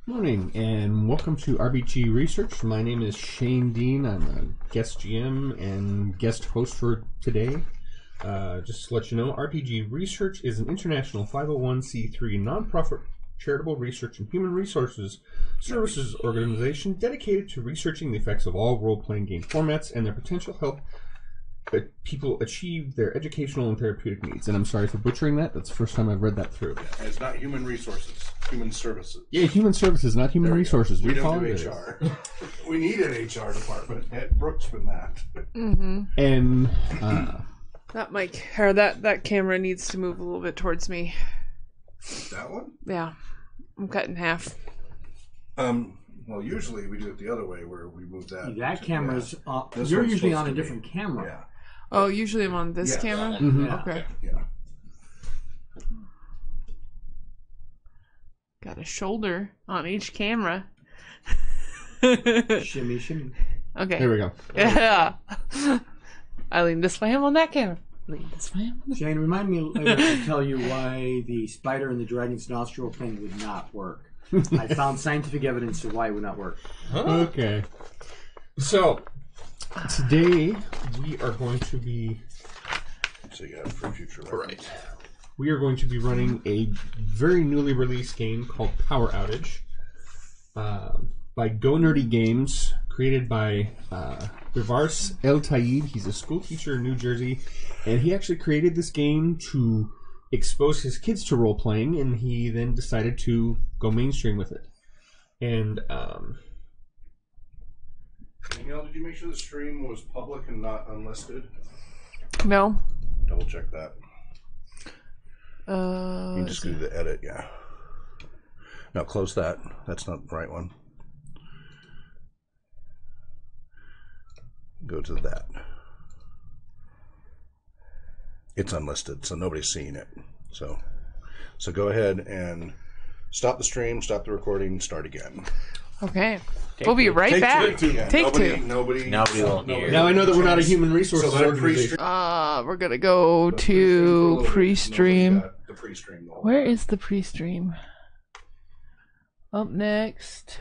Morning and welcome to RBG Research. My name is Shane Dean. I'm a guest GM and guest host for today. Just to let you know, RPG Research is an international 501c3 nonprofit charitable research and human resources services organization dedicated to researching the effects of all role-playing game formats and their potential help people achieve their educational and therapeutic needs. And I'm sorry for butchering that. That's the first time I've read that through. Yeah, and it's not human resources, human services. Yeah, human services, not human resources. We don't do HR. We need an HR department. Ed Brooks from that. Mm-hmm. And that mic or that camera needs to move a little bit towards me. That one? Yeah, I'm cut in half. Well, usually we do it the other way, where we move that. That camera's up. This You're one's usually on supposed a to different be. camera. Yeah. Oh, usually I'm on this Yes. camera? Mhm. Yeah. Okay. Yeah. Got a shoulder on each camera. Shimmy, shimmy. Okay. there we go. Yeah. I lean this way, I'm on that camera. Lean this way. Shane, remind me later to tell you why the spider in the dragon's nostril thing would not work. I found scientific evidence of why it would not work. Okay. So, today we are going to be... So you have for future reference. Right. We are going to be running a very newly released game called Power Outage by Go Nerdy Games, created by Bivars El Taid. He's a school teacher in New Jersey, and he actually created this game to expose his kids to role-playing, and he then decided to go mainstream with it. And Danielle, did you make sure the stream was public and not unlisted? No. Double check that. You just do the edit, yeah. Now close that. That's not the right one. Go to that. It's unlisted, so nobody's seeing it. So go ahead and stop the stream, stop the recording, start again. Okay. We'll be right back. Take two. Nobody will hear. now I know that we're not a human resources organization. We're gonna go to pre-stream. The pre-stream. Where is the pre-stream? Up next.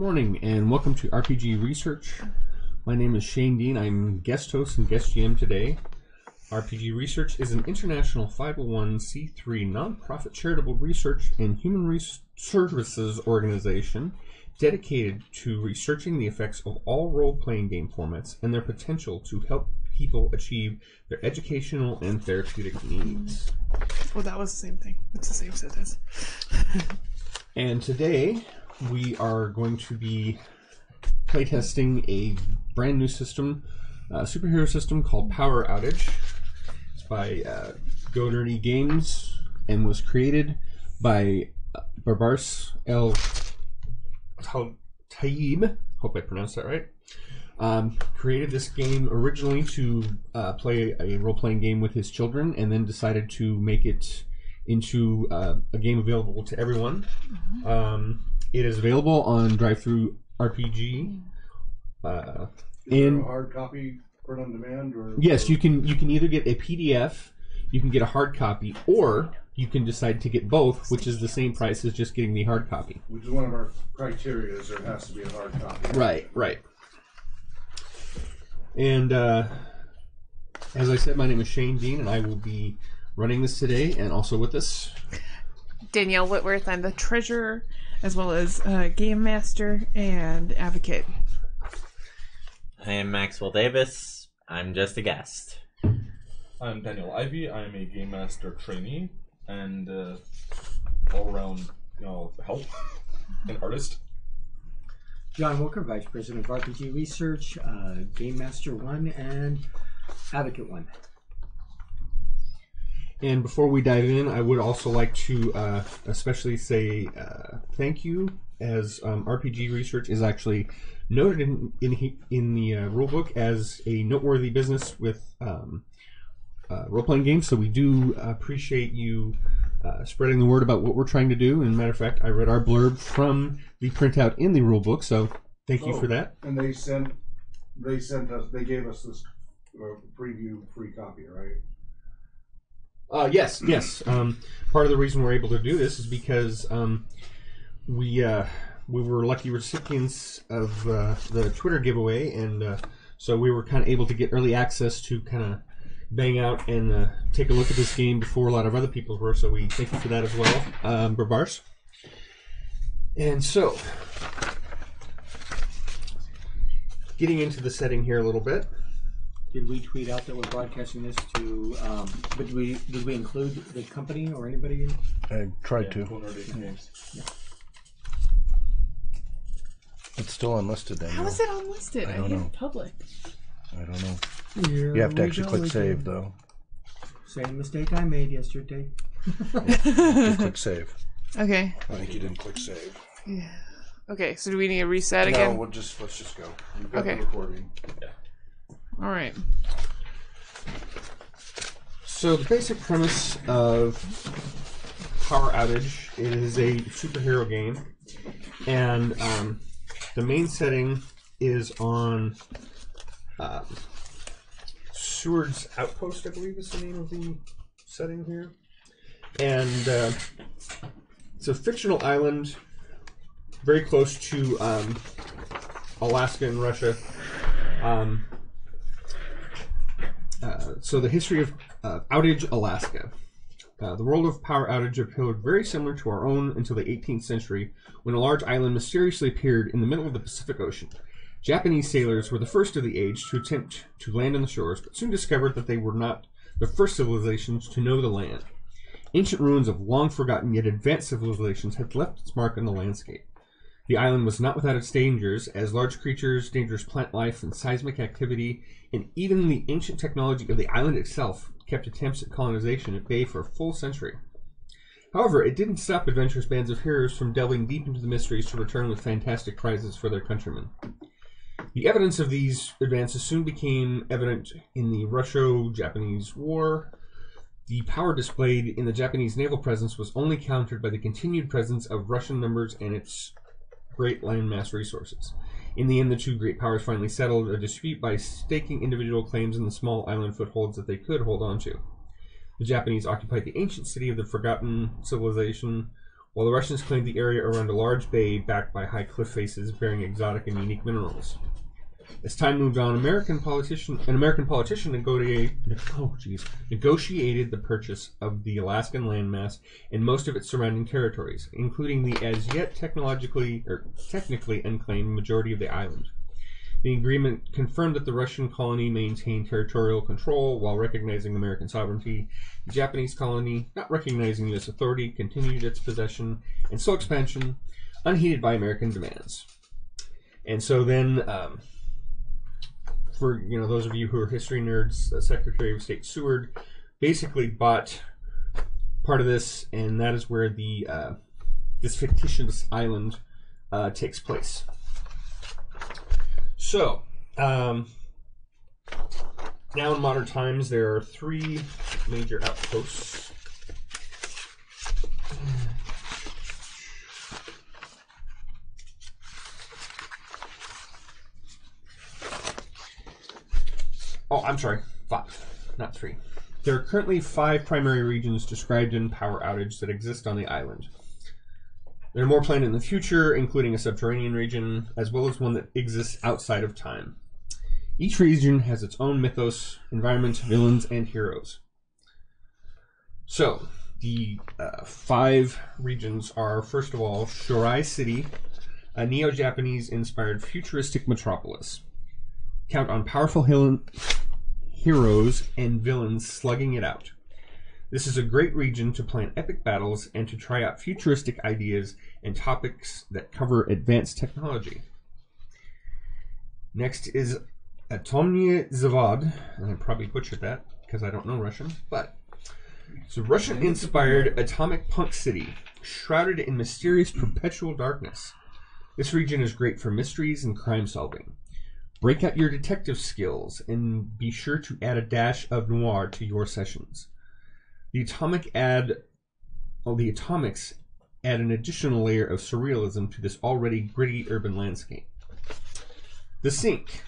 Morning and welcome to RPG Research. My name is Shane Dean. I'm guest host and guest GM today. RPG Research is an international 501c3 nonprofit charitable research and human services organization dedicated to researching the effects of all role-playing game formats and their potential to help people achieve their educational and therapeutic needs. Well, that was the same thing. It's the same sentence. And today we are going to be playtesting a brand new system, a superhero system called Power Outage. It's by Go Nerdy Games and was created by Barbars El Taib. Hope I pronounced that right. Created this game originally to play a role-playing game with his children, and then decided to make it into a game available to everyone. It is available on Drive-Thru RPG. And a hard copy print on demand, or yes, you can either get a PDF, you can get a hard copy, or you can decide to get both, which is the same price as just getting the hard copy. Which is one of our criteria, is there has to be a hard copy. Right. And as I said, my name is Shane Dean, and I will be running this today, and also with us, Danielle Whitworth. I'm the treasurer, as well as game master and advocate. I am Maxwell Davis. I'm just a guest. I'm Daniel Ivy. I am a game master trainee and all-around, help and artist. John Walker, Vice President of RPG Research, Game Master 1, and Advocate 1. And before we dive in, I would also like to especially say thank you, as RPG Research is actually noted in the rulebook as a noteworthy business with role-playing games. So we do appreciate you spreading the word about what we're trying to do. And matter of fact, I read our blurb from the printout in the rulebook, so thank you for that. And they gave us this preview free copy, right? Yes. Part of the reason we're able to do this is because we were lucky recipients of the Twitter giveaway, and so we were kind of able to get early access to kind of bang out and take a look at this game before a lot of other people were. So we thank you for that as well, Barbars. And so, getting into the setting here a little bit. Did we tweet out that we're broadcasting this to? But did we include the company or anybody in? I tried to. Go Nerdy Games. Yeah. It's still unlisted, Daniel. How is it unlisted? I don't know. Public. I don't know. Here You have to we actually go click again. save, though. Same mistake I made yesterday. You click save. Okay. I think you didn't click save. Yeah. Okay. So do we need to reset No, again? let's just go. We've got Okay. the recording. All right. So the basic premise of Power Outage is a superhero game, and the main setting is on Seward's Outpost, I believe is the name of the setting here. And it's a fictional island very close to Alaska and Russia. So the history of Outage, Alaska. The world of Power Outage appeared very similar to our own until the 18th century, when a large island mysteriously appeared in the middle of the Pacific Ocean. Japanese sailors were the first of the age to attempt to land on the shores, but soon discovered that they were not the first civilizations to know the land. Ancient ruins of long-forgotten yet advanced civilizations had left its mark on the landscape. The island was not without its dangers, as large creatures, dangerous plant life, and seismic activity, and even the ancient technology of the island itself kept attempts at colonization at bay for a full century. However, it didn't stop adventurous bands of heroes from delving deep into the mysteries to return with fantastic prizes for their countrymen. The evidence of these advances soon became evident in the Russo-Japanese War. The power displayed in the Japanese naval presence was only countered by the continued presence of Russian numbers and its great landmass resources. In the end, the two great powers finally settled a dispute by staking individual claims in the small island footholds that they could hold on to. The Japanese occupied the ancient city of the forgotten civilization, while the Russians claimed the area around a large bay backed by high cliff faces bearing exotic and unique minerals. As time moved on, an American politician negotiated the purchase of the Alaskan landmass and most of its surrounding territories, including the as yet technically unclaimed majority of the island. The agreement confirmed that the Russian colony maintained territorial control while recognizing American sovereignty. The Japanese colony, not recognizing U.S. authority, continued its possession and slow expansion, unheeded by American demands. And so then, for those of you who are history nerds, Secretary of State Seward basically bought part of this, and that is where the this fictitious island takes place. So, now in modern times, there are 3 major outposts. Oh, I'm sorry, 5, not 3. There are currently 5 primary regions described in Power Outage that exist on the island. There are more planned in the future, including a subterranean region, as well as one that exists outside of time. Each region has its own mythos, environment, villains, and heroes. So, the 5 regions are, first of all, Shorai City, a Neo-Japanese inspired futuristic metropolis. Count on powerful heroes and villains slugging it out. This is a great region to plan epic battles and to try out futuristic ideas and topics that cover advanced technology. Next is Atomny Zavad, and I probably butchered that because I don't know Russian, but it's a Russian-inspired atomic punk city shrouded in mysterious perpetual darkness. This region is great for mysteries and crime solving. Break out your detective skills and be sure to add a dash of noir to your sessions. The atomics add an additional layer of surrealism to this already gritty urban landscape. The Sink,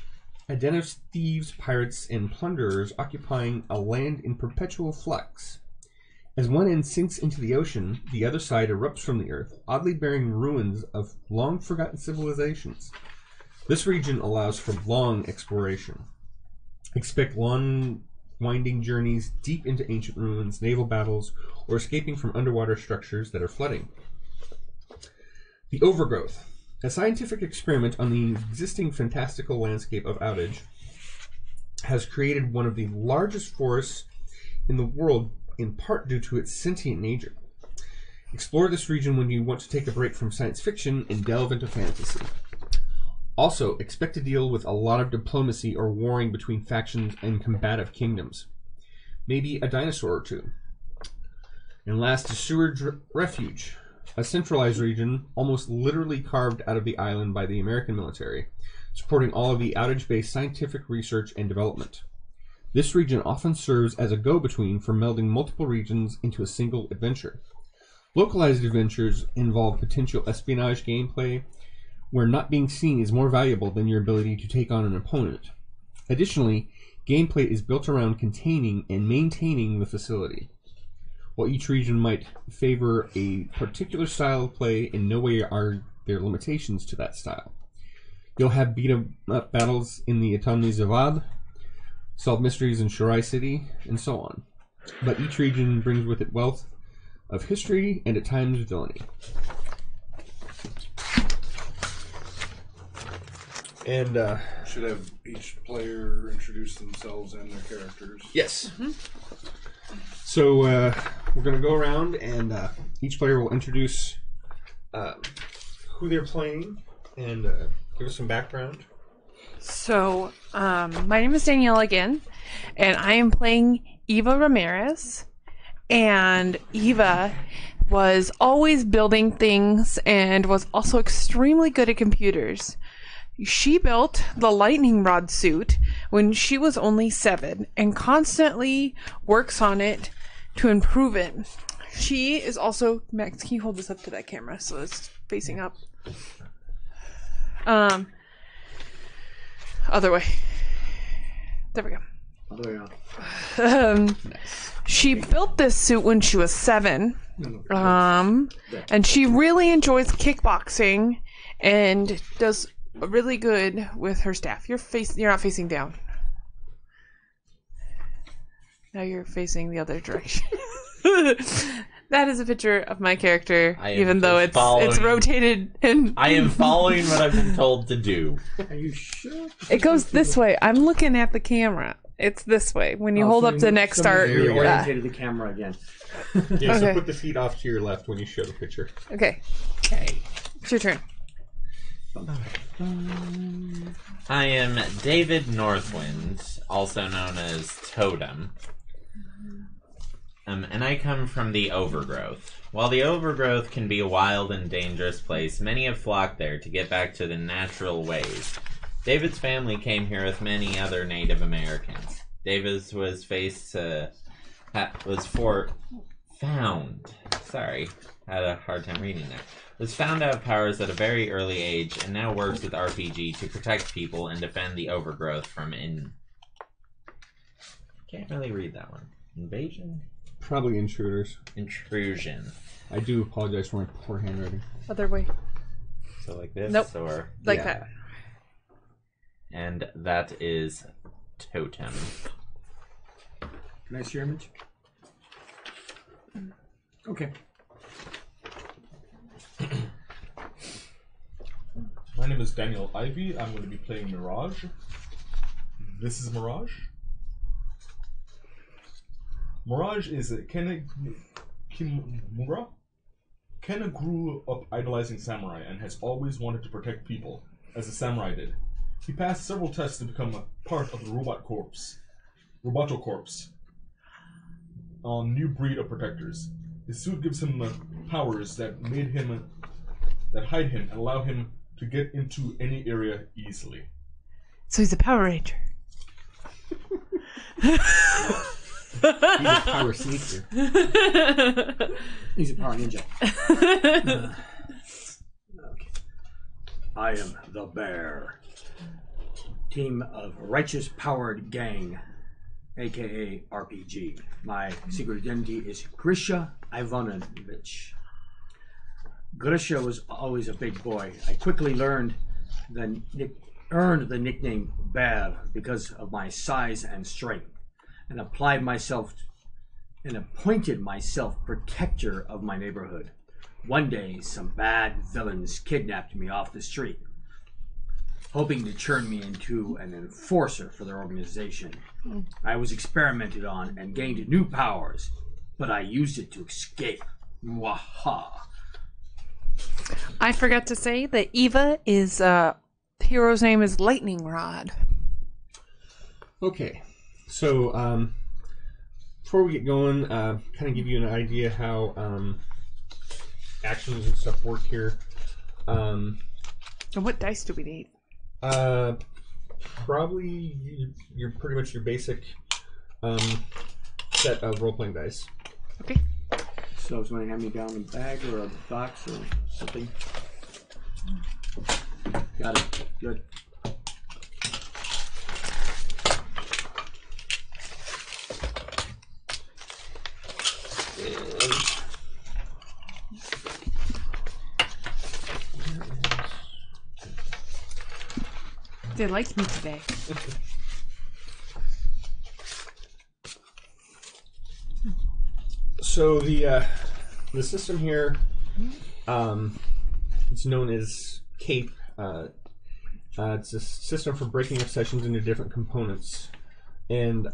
a den of thieves, pirates, and plunderers occupying a land in perpetual flux. As one end sinks into the ocean, the other side erupts from the earth, oddly bearing ruins of long-forgotten civilizations. This region allows for long exploration. Expect long winding journeys deep into ancient ruins, naval battles, or escaping from underwater structures that are flooding. The Overgrowth, a scientific experiment on the existing fantastical landscape of Outage, has created one of the largest forests in the world, in part due to its sentient nature. Explore this region when you want to take a break from science fiction and delve into fantasy. Also, expect to deal with a lot of diplomacy or warring between factions and combative kingdoms. Maybe a dinosaur or 2. And last is Seward Refuge, a centralized region almost literally carved out of the island by the American military, supporting all of the outage-based scientific research and development. This region often serves as a go-between for melding multiple regions into a single adventure. Localized adventures involve potential espionage gameplay, where not being seen is more valuable than your ability to take on an opponent. Additionally, gameplay is built around containing and maintaining the facility. While each region might favor a particular style of play, in no way are there limitations to that style. You'll have beat-em-up battles in the Atomny Zavad, solve mysteries in Shorai City, and so on. But each region brings with it wealth of history and at times villainy. And should have each player introduce themselves and their characters. Yes. Mm-hmm. So we're going to go around, and each player will introduce who they're playing and give us some background. So, my name is Danielle again, and I am playing Eva Ramirez. And Eva was always building things and was also extremely good at computers. She built the lightning rod suit when she was only 7 and constantly works on it to improve it. She is also... Max, can you hold this up to that camera so it's facing up? Other way. There we go. Other way on. She built this suit when she was 7 And she really enjoys kickboxing and does really good with her staff. You're not facing down. Now you're facing the other direction. That is a picture of my character, even though it's rotated. And I am following what I've been told to do. Are you sure? it goes this way. I'm looking at the camera. It's this way. When you hold up to next start. Reorientated the camera again. Yeah, so Okay. put the feet off to your left when you show the picture. Okay. It's your turn. I am David Northwind, also known as Totem. And I come from the Overgrowth. While the Overgrowth can be a wild and dangerous place, many have flocked there to get back to the natural ways. David's family came here with many other Native Americans. David's was had a hard time reading there. Was found to have powers at a very early age and now works with RPG to protect people and defend the Overgrowth from Can't really read that one. Invasion? Probably intruders. Intrusion. I do apologize for my poor handwriting. Other way. So like this? Nope. Or Like that. And that is Totem. Can I see your image? Okay. My name is Daniel Ivy. I'm going to be playing Mirage. This is Mirage. Mirage is a Kimura. Kenna grew up idolizing samurai and has always wanted to protect people, as a samurai did. He passed several tests to become a part of the Roboto Corps, a new breed of protectors. His suit gives him powers that hide him and allow him to get into any area easily. So he's a Power Ranger. He's a power sneaker. He's a power ninja. Okay. I am the Bear. Team of Righteous Powered Gang, aka RPG. My secret identity is Grisha Ivanovich. Grisha was always a big boy. I quickly earned the nickname Bear because of my size and strength, and appointed myself protector of my neighborhood. One day, some bad villains kidnapped me off the street, hoping to turn me into an enforcer for their organization. I was experimented on and gained new powers, but I used it to escape. Mwaha. I forgot to say that Eva is hero's name is Lightning Rod. Okay, so before we get going, kind of give you an idea how actions and stuff work here. And what dice do we need? Probably you're pretty much your basic set of role-playing dice. Okay. So, is someone hand me down a bag or a box or something? Got it. Good. They liked me today. So the system here, it's known as CAPE. It's a system for breaking up sessions into different components, and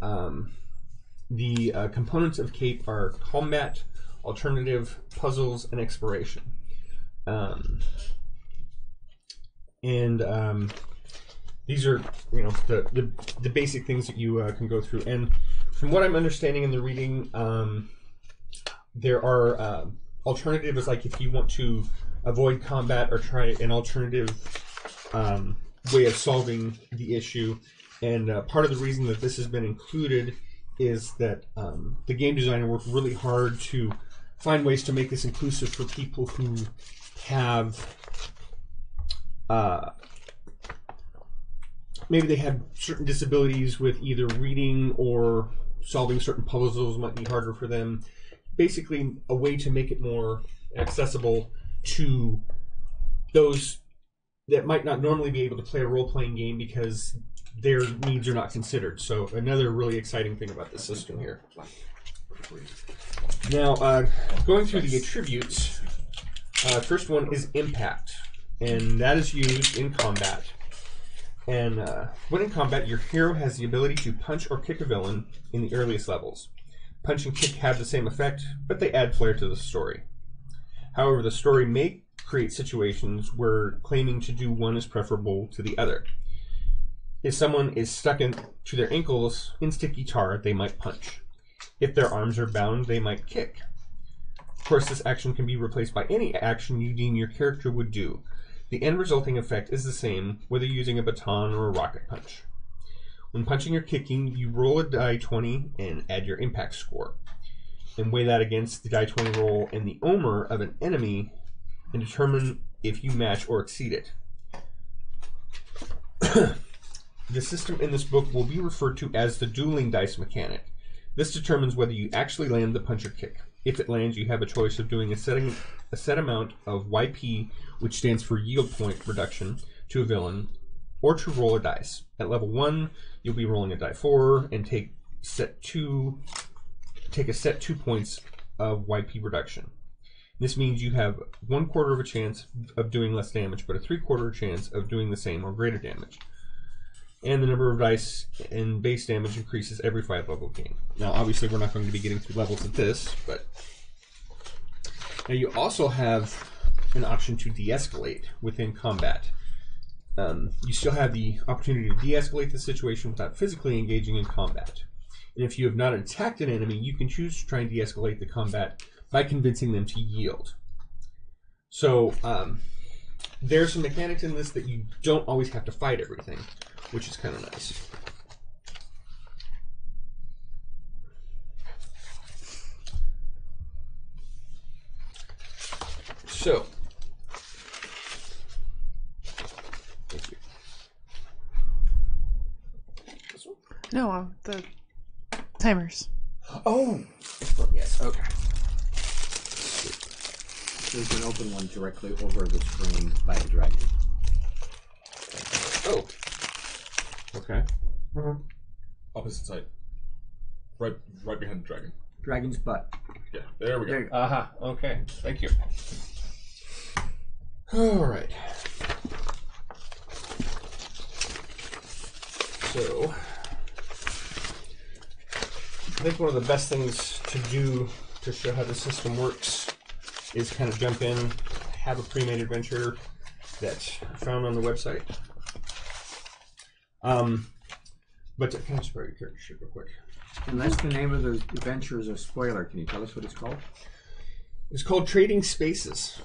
the components of CAPE are combat, alternative, puzzles, and exploration. These are, the basic things that you can go through. And from what I'm understanding in the reading, there are alternatives, like if you want to avoid combat or try an alternative way of solving the issue. And part of the reason that this has been included is that the game designer worked really hard to find ways to make this inclusive for people who have maybe they have certain disabilities with either reading or solving certain puzzles might be harder for them. basically a way to make it more accessible to those that might not normally be able to play a role-playing game because their needs are not considered. So another really exciting thing about the system here. Now, going through the attributes, first one is impact, and that is used in combat. And when in combat, your hero has the ability to punch or kick a villain in the earliest levels. Punch and kick have the same effect, but they add flair to the story. However, the story may create situations where claiming to do one is preferable to the other. If someone is stuck to their ankles in sticky tar, they might punch. If their arms are bound, they might kick. Of course, this action can be replaced by any action you deem your character would do. The end resulting effect is the same, whether using a baton or a rocket punch. When punching or kicking, you roll a die 20 and add your impact score. And weigh that against the die 20 roll and the omer of an enemy and determine if you match or exceed it. The system in this book will be referred to as the dueling dice mechanic. This determines whether you actually land the punch or kick. If it lands, you have a choice of doing a set amount of YP, which stands for yield point reduction, to a villain, or to roll a dice. At level 1, you'll be rolling a die 4 and take a set 2 points of YP reduction. This means you have 1/4 of a chance of doing less damage, but a 3/4 chance of doing the same or greater damage. And the number of dice and base damage increases every 5 level gain. Now, obviously, we're not going to be getting through levels of this, but now you also have an option to de-escalate within combat. You still have the opportunity to de-escalate the situation without physically engaging in combat. And if you have not attacked an enemy, you can choose to try and de-escalate the combat by convincing them to yield. So, there's some mechanics in this that you don't always have to fight everything, which is kind of nice. So, thank you. This one? No, the timers. Oh, yes. Okay. There's an open one directly over the screen by the dragon. Oh. Okay. Opposite side. Right behind the dragon. Dragon's butt. Yeah, there we go. There you go. Aha. Okay. Thank you. All right. So, I think one of the best things to do to show how the system works is kind of jump in, have a pre-made adventure that's found on the website. But can I just borrow your character sheet real quick? Unless the name of the adventure is a spoiler, can you tell us what it's called? It's called Trading Spaces.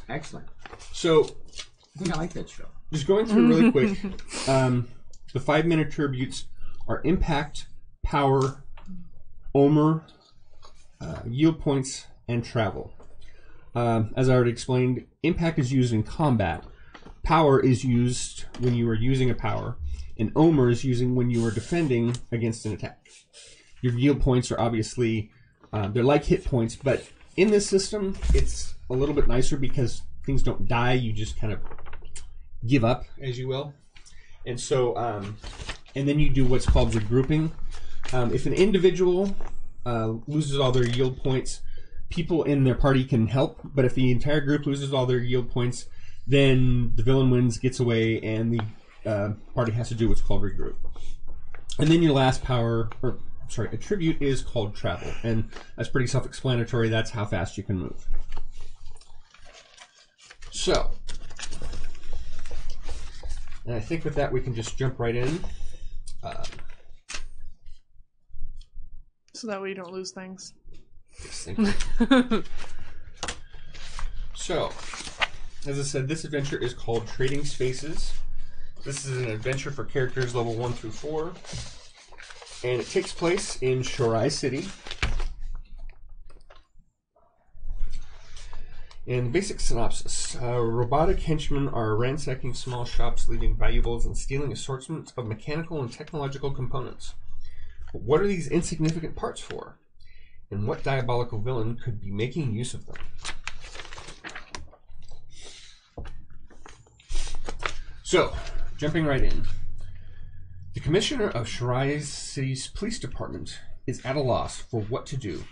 Excellent. So, I think I like that show. just going through really quick, the 5-minute attributes are impact, power, omer, yield points, and travel. As I already explained, impact is used in combat. Power is used when you are using a power, and omer is using when you are defending against an attack. Your yield points are obviously, they're like hit points, but in this system, it's a little bit nicer because things don't die, you just kind of give up, as you will. And so, and then you do what's called regrouping. If an individual loses all their yield points, people in their party can help, but if the entire group loses all their yield points, then the villain wins, gets away, and the party has to do what's called regroup. And then your last attribute is called travel, and that's pretty self-explanatory. That's how fast you can move. So, and I think with that we can just jump right in. So that way you don't lose things. Yes, thank you. So, as I said, this adventure is called Trading Spaces. This is an adventure for characters level 1 through 4. And it takes place in Shorai City. And basic synopsis. Robotic henchmen are ransacking small shops, leaving valuables and stealing assortments of mechanical and technological components. But what are these insignificant parts for? and what diabolical villain could be making use of them. So, jumping right in. The commissioner of Shirai City's police department is at a loss for what to do.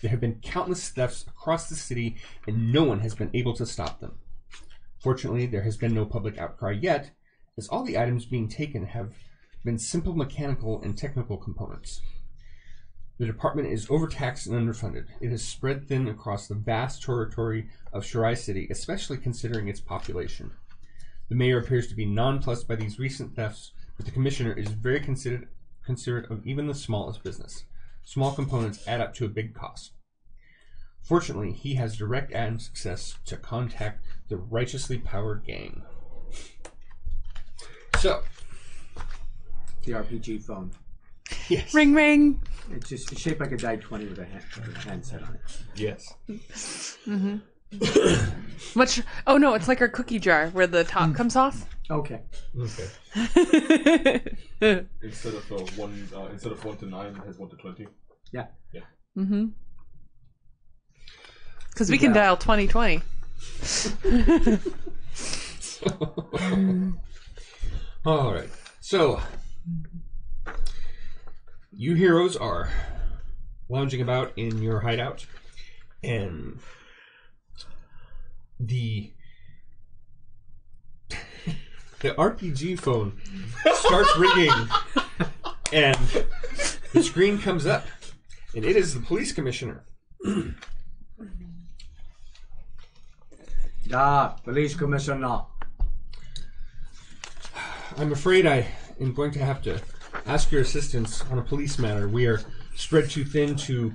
There have been countless thefts across the city, and no one has been able to stop them. Fortunately, there has been no public outcry yet, as all the items being taken have been simple mechanical and technical components. The department is overtaxed and underfunded. It has spread thin across the vast territory of Shirai City, especially considering its population. The mayor appears to be nonplussed by these recent thefts, but the commissioner is very considerate of even the smallest business. Small components add up to a big cost. Fortunately, he has direct access to contact the righteously powered gang. So, The RPG phone. yes. Ring ring. It's just shaped like a die 20 with a handset on it. Yes. Much. Oh no, it's like our cookie jar where the top comes off. Okay. Okay. Instead of 1 to 9, it has 1 to 20. Yeah. Because we can dial 2020. All right. So, you heroes are lounging about in your hideout, and the RPG phone starts ringing, and the screen comes up, and it is the police commissioner. Police commissioner. I'm afraid I am going to have to ask your assistance on a police matter. We are spread too thin to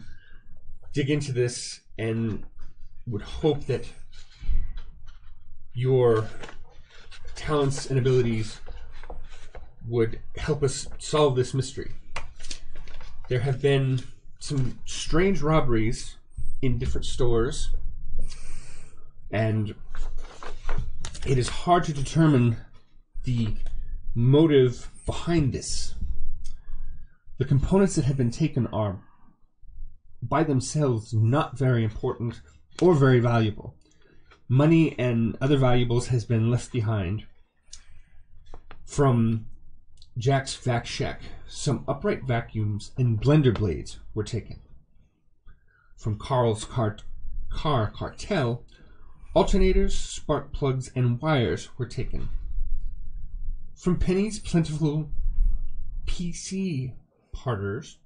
dig into this, and would hope that your talents and abilities would help us solve this mystery. There have been some strange robberies in different stores, and it is hard to determine the motive behind this. The components that have been taken are, by themselves, not very important or very valuable. Money and other valuables has been left behind. From Jack's vac shack, some upright vacuums and blender blades were taken. From Carl's car cartel, alternators, spark plugs, and wires were taken. From Penny's plentiful PC parters,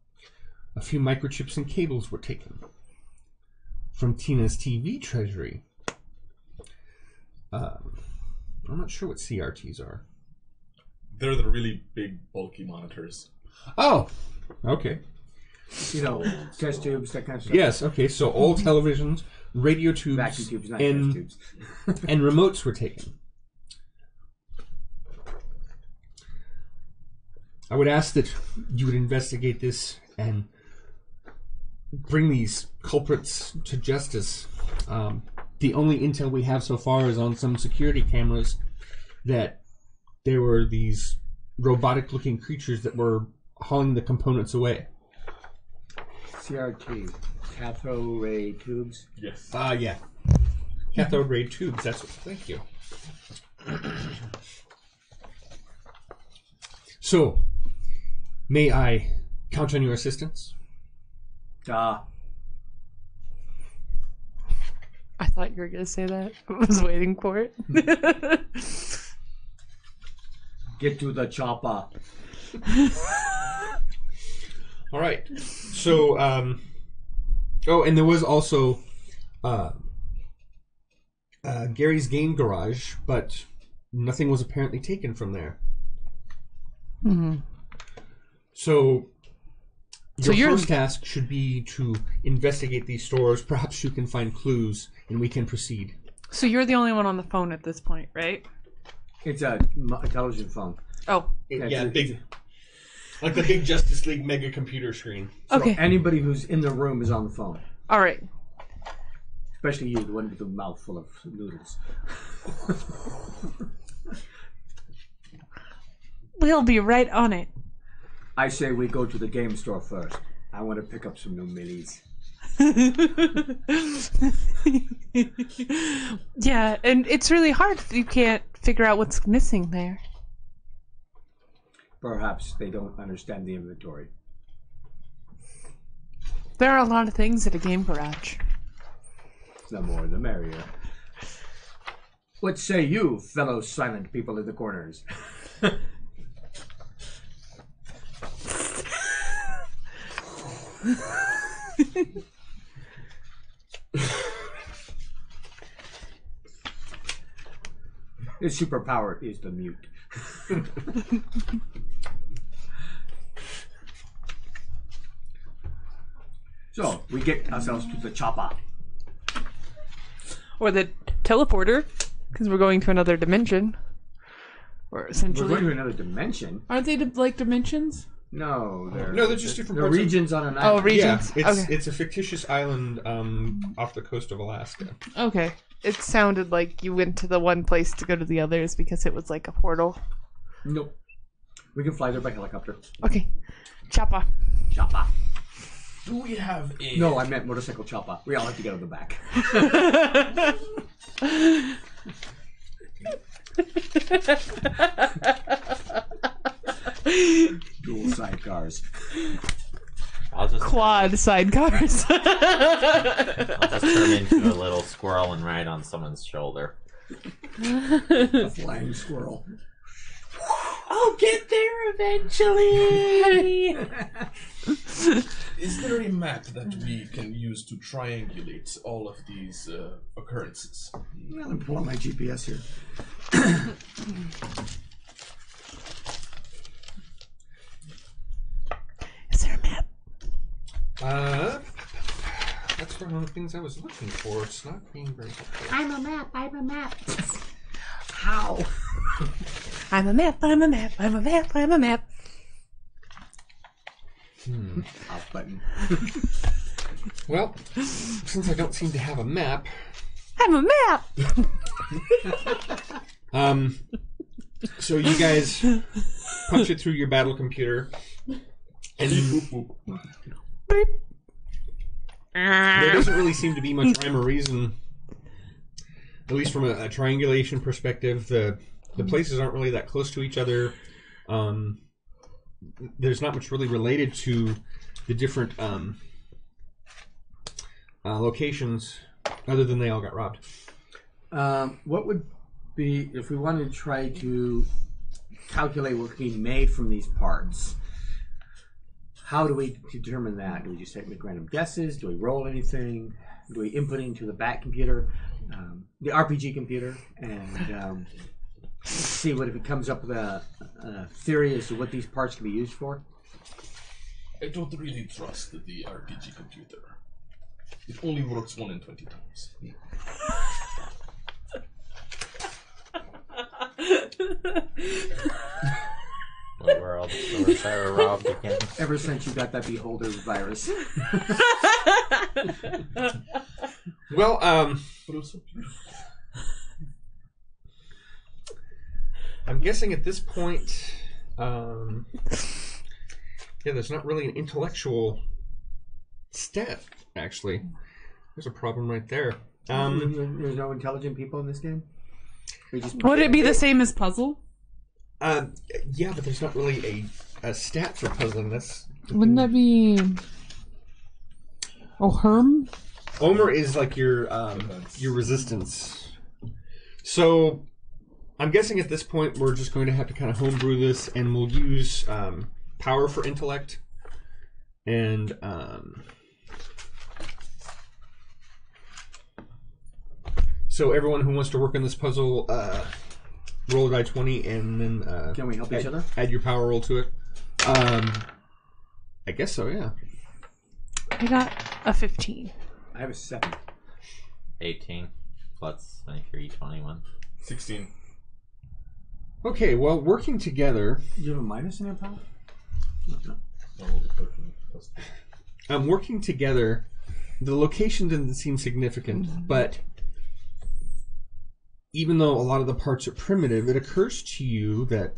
a few microchips and cables were taken. From Tina's TV treasury, I'm not sure what CRTs are. They're the really big, bulky monitors. Oh, okay. You know, test tubes, that kind of stuff. Yes, okay, so all televisions, radio tubes, Vacuum tubes, not and, test tubes. and remotes were taken. I would ask that you would investigate this and bring these culprits to justice. The only intel we have so far is on some security cameras that there were these robotic-looking creatures that were hauling the components away. CRT, cathode ray tubes. Yes. Yeah. Cathode ray tubes, that's what, thank you. So, may I count on your assistance? I thought you were going to say that. I was waiting for it. Get to the chopper. All right. So, oh, and there was also Gary's game garage, but nothing was apparently taken from there. Mm-hmm. So, So your you're- first task should be to investigate these stores. Perhaps you can find clues, and we can proceed. So you're the only one on the phone at this point, right? It's a television phone. Oh, Yeah, big, like the big Justice League mega computer screen. So okay. anybody who's in the room is on the phone. All right. Especially you, the one with the mouth full of noodles. We'll be right on it. I say we go to the game store first. I want to pick up some new minis. Yeah, and it's really hard if you can't figure out what's missing there. Perhaps they don't understand the inventory. There are a lot of things at a game garage. The more the merrier. What say you, fellow silent people in the corners? His superpower is the mute. So, we get ourselves to the chopper. Or the teleporter, because we're going to another dimension. Or We're essentially. going to another dimension. Aren't they like dimensions? No, they're just different they're parts of- regions on an Oh, island. regions. Yeah, Okay. it's a fictitious island off the coast of Alaska. Okay. It sounded like you went to the one place to go to the others because it was like a portal. Nope. We can fly there by helicopter. Okay. Choppa. Chopper. Do we have a... No, I meant motorcycle chopper. We all have to get on the back. Dual sidecars. I'll just Quad sidecars. I'll just turn into a little squirrel and ride on someone's shoulder. A flying squirrel. I'll get there eventually. Is there a map that we can use to triangulate all of these occurrences? Let me pull out my GPS here. Is there a map? That's one of the things I was looking for. It's not being very helpful. I'm a map. How? I'm a map. I'm a map. I'm a map. I'm a map. Off button. Well, since I don't seem to have a map, I'm a map. so you guys punch it through your battle computer, and Beep. there doesn't really seem to be much rhyme or reason, at least from a triangulation perspective. The places aren't really that close to each other. There's not much really related to the different locations, other than they all got robbed. What would be, if we wanted to try to calculate what could be made from these parts, how do we determine that? Do we just make random guesses? Do we roll anything? Do we input into the back computer, the RPG computer, and see what if it comes up with a theory as to what these parts can be used for? I don't really trust the RPG computer. It only works 1 in 20 times. What world? Was I robbed again? Ever since you got that beholder virus. Well, But it was so beautiful. I'm guessing at this point, there's not really an intellectual stat, actually. There's a problem right there. There's no intelligent people in this game? We just Would it be the same as puzzle? Yeah, but there's not really a stat for puzzling this. Wouldn't that be? Oh, Herm. Omer is like your resistance. So I'm guessing at this point we're just going to have to kind of homebrew this, and we'll use power for intellect, and so everyone who wants to work on this puzzle, roll a die 20, and then Can we help each other? add your power roll to it. I guess so, yeah. I got a 15. I have a 7. 18 plus 23, 21. 16. Okay, well, working together, Do you have a minus in your power? No. Oh, 13 plus 2. working together, the location doesn't seem significant, but even though a lot of the parts are primitive, it occurs to you that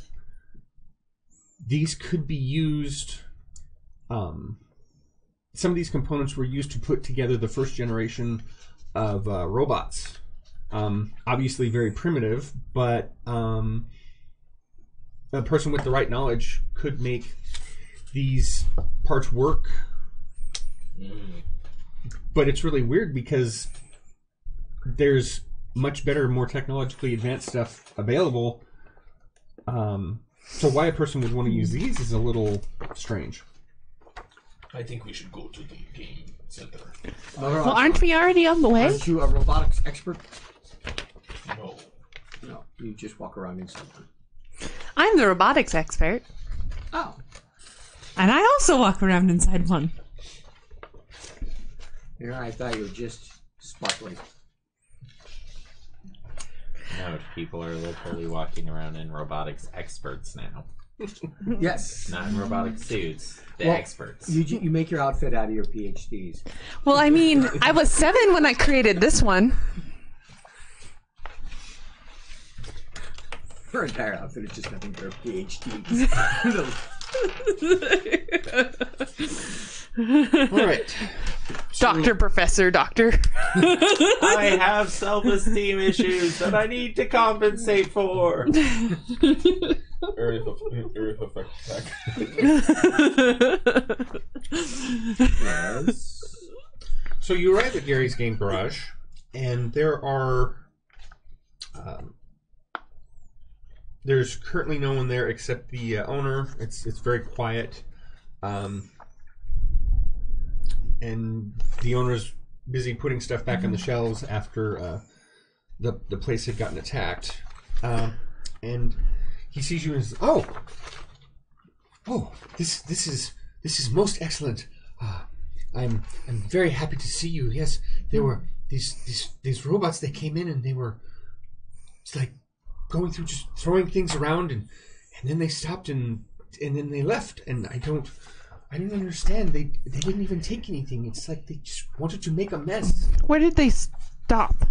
these could be used some of these components were used to put together the first generation of robots. Obviously very primitive, but a person with the right knowledge could make these parts work. But it's really weird because there's much better, more technologically advanced stuff available. So why a person would want to use these is a little strange. I think we should go to the game center. Well, aren't we already on the way? Aren't you a robotics expert? No. No, you just walk around inside one. I'm the robotics expert. Oh. And I also walk around inside one. Here, I thought you were just sparkling. No, people are literally walking around in robotics experts now. Yes. Not in robotic suits. The Well, experts. You make your outfit out of your PhDs. Well, I mean, I was 7 when I created this one. Her entire outfit is just nothing but her PhDs. All right. Doctor, professor, doctor. I have self-esteem issues that I need to compensate for. Area of effect attack. Yes. So you arrive at Gary's Game Garage, and there are... there's currently no one there except the owner. It's very quiet. And the owner's busy putting stuff back on the shelves after the place had gotten attacked. And he sees you and says, "Oh, this is most excellent. I'm very happy to see you. Yes, there were these robots that came in and they were it's like going through just throwing things around and then they stopped and then they left and I don't understand. They didn't even take anything. It's like they just wanted to make a mess." Where did they stop?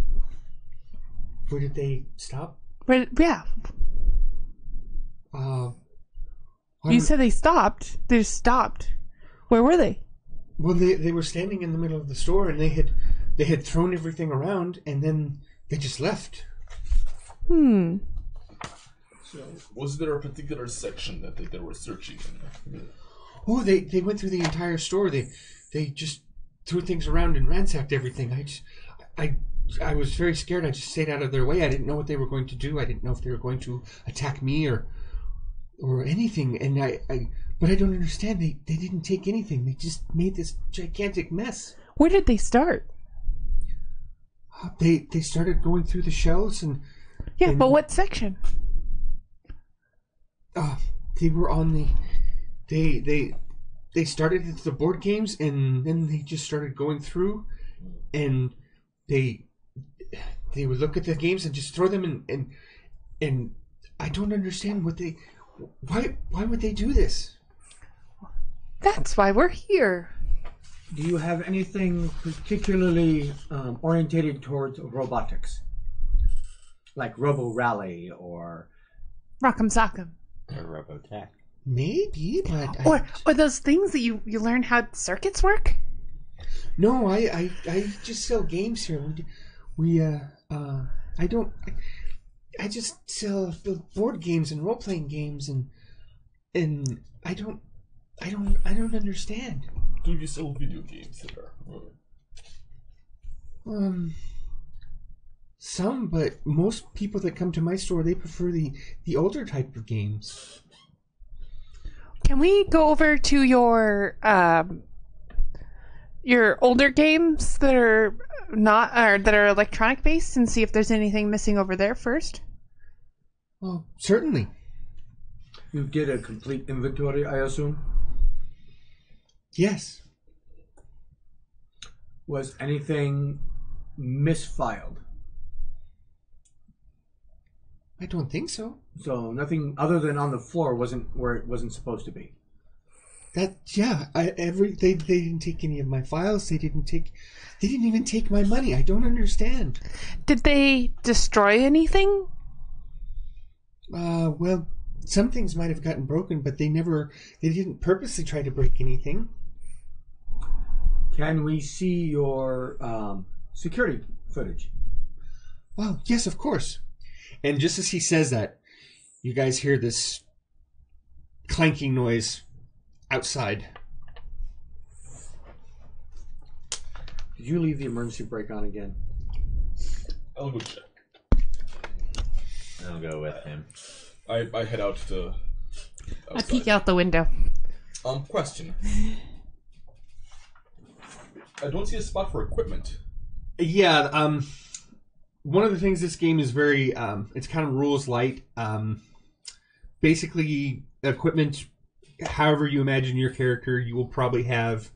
Where did they stop? Yeah. You said they stopped. They just stopped. Where were they? Well, they were standing in the middle of the store and they had thrown everything around and then they just left. So, was there a particular section that they were searching in? Oh, they went through the entire store. They just threw things around and ransacked everything. I was very scared. I just stayed out of their way. I didn't know what they were going to do. I didn't know if they were going to attack me or anything. And but I don't understand. They didn't take anything. They just made this gigantic mess. Where did they start? They started going through the shelves and But what section? they were on the. They started at the board games and then they just started going through and they would look at the games and just throw them and I don't understand why would they do this? That's why we're here. Do you have anything particularly orientated towards robotics? Like Robo Rally or... Rock'em Sock'em. Or Robotech. Maybe, but Or those things that you learn how circuits work? no, I just sell games here. I just sell board games and role playing games and I don't understand. Do you sell video games there? Some, but most people that come to my store, they prefer the older type of games. Can we go over to your older games that are that are electronic based and see if there's anything missing over there first? Well, certainly. You did a complete inventory, I assume? Yes. Was anything misfiled? I don't think so. So nothing other than on the floor wasn't where it wasn't supposed to be. They didn't take any of my files. They didn't even take my money. I don't understand. Did they destroy anything? Well, some things might have gotten broken, but they didn't purposely try to break anything. Can we see your security footage? Oh, yes, of course. And just as he says that, you guys hear this clanking noise outside. Did you leave the emergency brake on again? I'll go check. I'll go with him. I head out to. I peek out the window. Question. I don't see a spot for equipment. Yeah, one of the things this game is very, it's kind of rules light. Basically, equipment, however you imagine your character, you will probably have,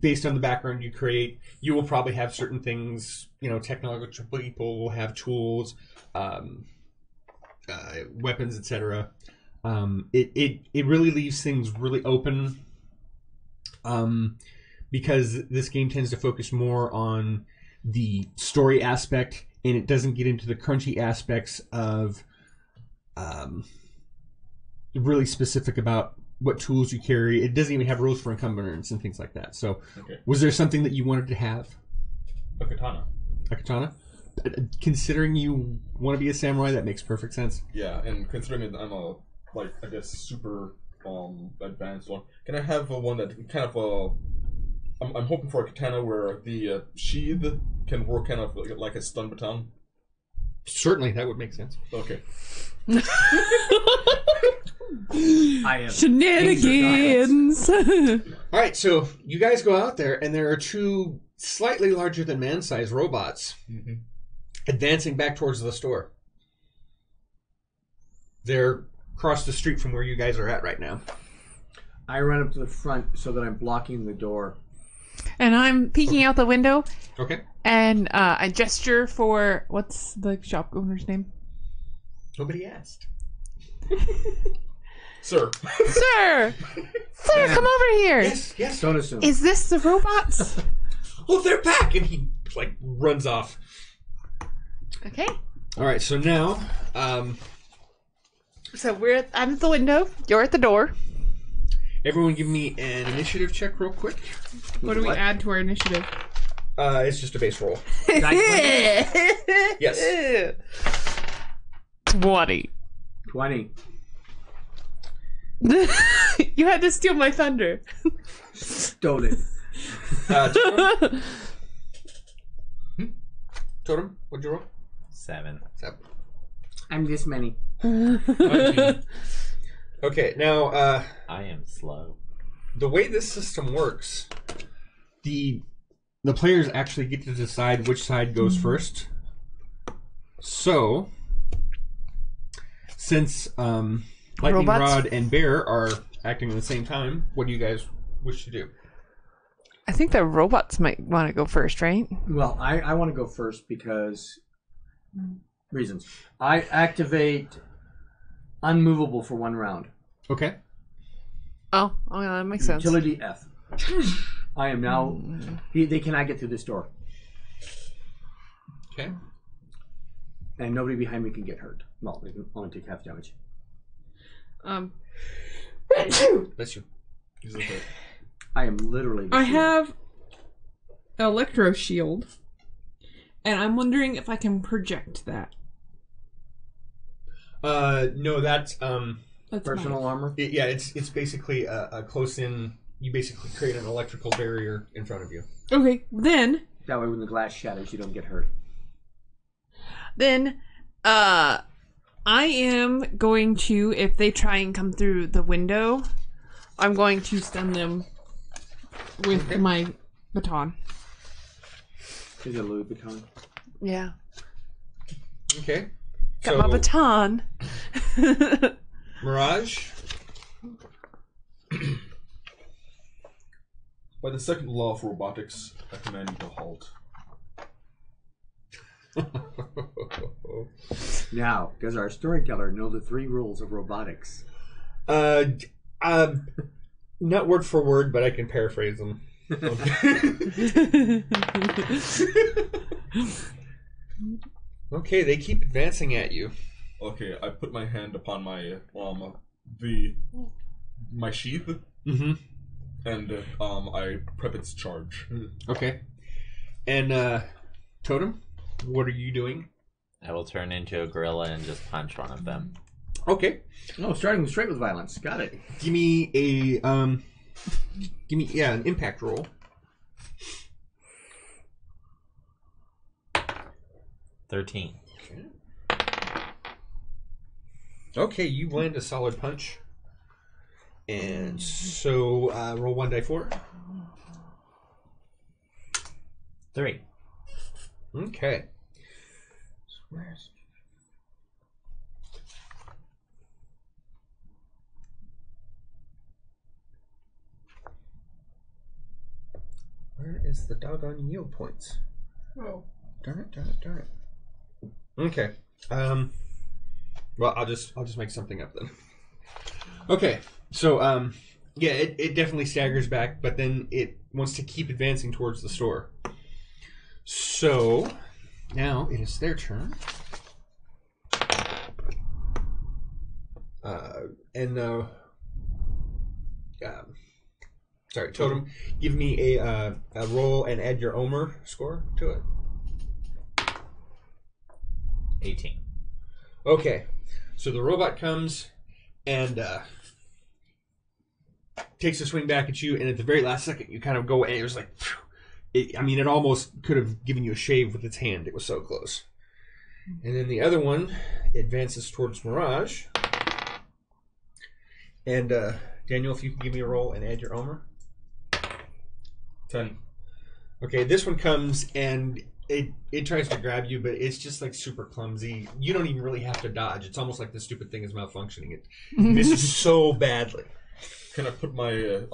based on the background you create, you will probably have certain things, technological people will have tools, weapons, etc. It really leaves things really open, because this game tends to focus more on the story aspect, and it doesn't get into the crunchy aspects of really specific about what tools you carry. It doesn't even have rules for encumbrance and things like that. So, was there something that you wanted to have? A katana. A katana? Considering you want to be a samurai, that makes perfect sense. Yeah, and considering that I'm a, super advanced one, can I have one that kind of I'm hoping for a katana where the sheath can work kind of like a stun baton. Certainly, that would make sense. Okay. I am Shenanigans! All right, so you guys go out there, and there are two slightly larger than man-sized robots advancing back towards the store. They're across the street from where you guys are at right now. I run up to the front so that I'm blocking the door. And I'm peeking out the window, Okay. and I gesture for, what's the shop owner's name? Nobody asked. Sir. Sir! Sir, come over here! Yes. Don't assume. Is this the robots? Oh, they're back! And he, runs off. Okay. All right, so now, So I'm at the window, you're at the door. everyone give me an initiative check real quick. What do we add to our initiative? It's just a base roll. Yes. 20. 20. You had to steal my thunder. Stole it. Totem? Totem, what'd you roll? 7. 7. I'm this many. 19. Okay, now, I am slow. the way this system works, the players actually get to decide which side goes first. So, since Lightning Robots? Rod and Bear are acting at the same time, what do you guys wish to do? I think the robots might want to go first, right? Well, I want to go first because reasons. I activate unmovable for 1 round. Okay. Oh, that makes sense. Utility F. I am now. They cannot get through this door, Okay. and nobody behind me can get hurt. Well, they can only take half damage. Bless you. I am literally. I have an electro shield, and I'm wondering if I can project that. No, that's That's personal armor. yeah. It's basically a close-in. You basically create an electrical barrier in front of you. Okay, then That way, when the glass shatters, you don't get hurt. I am going to, if they try and come through the window, I'm going to stun them with my baton. Is it a Louis Vuitton? Yeah. Okay. Got my baton. Mirage. By the second law of robotics, I command you to halt. Now, does our storyteller know the 3 rules of robotics? Not word for word, but I can paraphrase them. Okay, they keep advancing at you. Okay, I put my hand upon my my sheath, Mm-hmm. And I prep its charge. Okay. And Totem, what are you doing? I will turn into a gorilla and just punch one of them. Okay. Oh, starting straight with violence. Got it. Give me a an impact roll. 13. Okay, you land a solid punch. And so roll 1d4. 3. Okay. Where is the doggone yield points? Oh. Darn it, darn it, darn it. Okay. Well, I'll just make something up then. Okay. So yeah, it definitely staggers back, but then it wants to keep advancing towards the store. So now it is their turn. Sorry, Totem, give me a roll and add your Omer score to it. 18. Okay, so the robot comes and takes a swing back at you, and at the very last second, you kind of go, and it was like, it almost could have given you a shave with its hand. It was so close. And then the other one advances towards Mirage. And Daniel, if you can give me a roll and add your Omer. 10. Okay, this one comes and it tries to grab you, but it's just like super clumsy. You don't even really have to dodge. It's almost like the stupid thing is malfunctioning. It misses so badly. Can I put my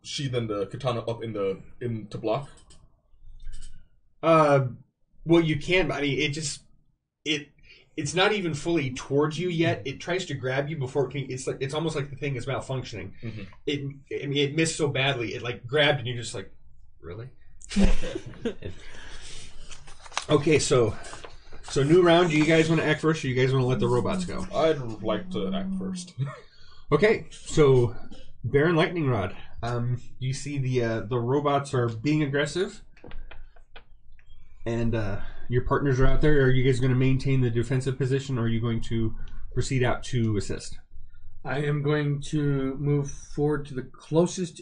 sheath and the katana up in to block? Well, you can, but I mean, it's not even fully towards you yet. It tries to grab you before it can. It's almost like the thing is malfunctioning. Mm-hmm. It missed so badly. It like grabbed, and you're just like, really? Okay. Okay, so new round. Do you guys want to act first, or you guys want to let the robots go? I'd like to act first. Okay, so Baron Lightning Rod. You see the robots are being aggressive, and your partners are out there. Are you guys going to maintain the defensive position, or are you going to proceed out to assist? I am going to move forward to the closest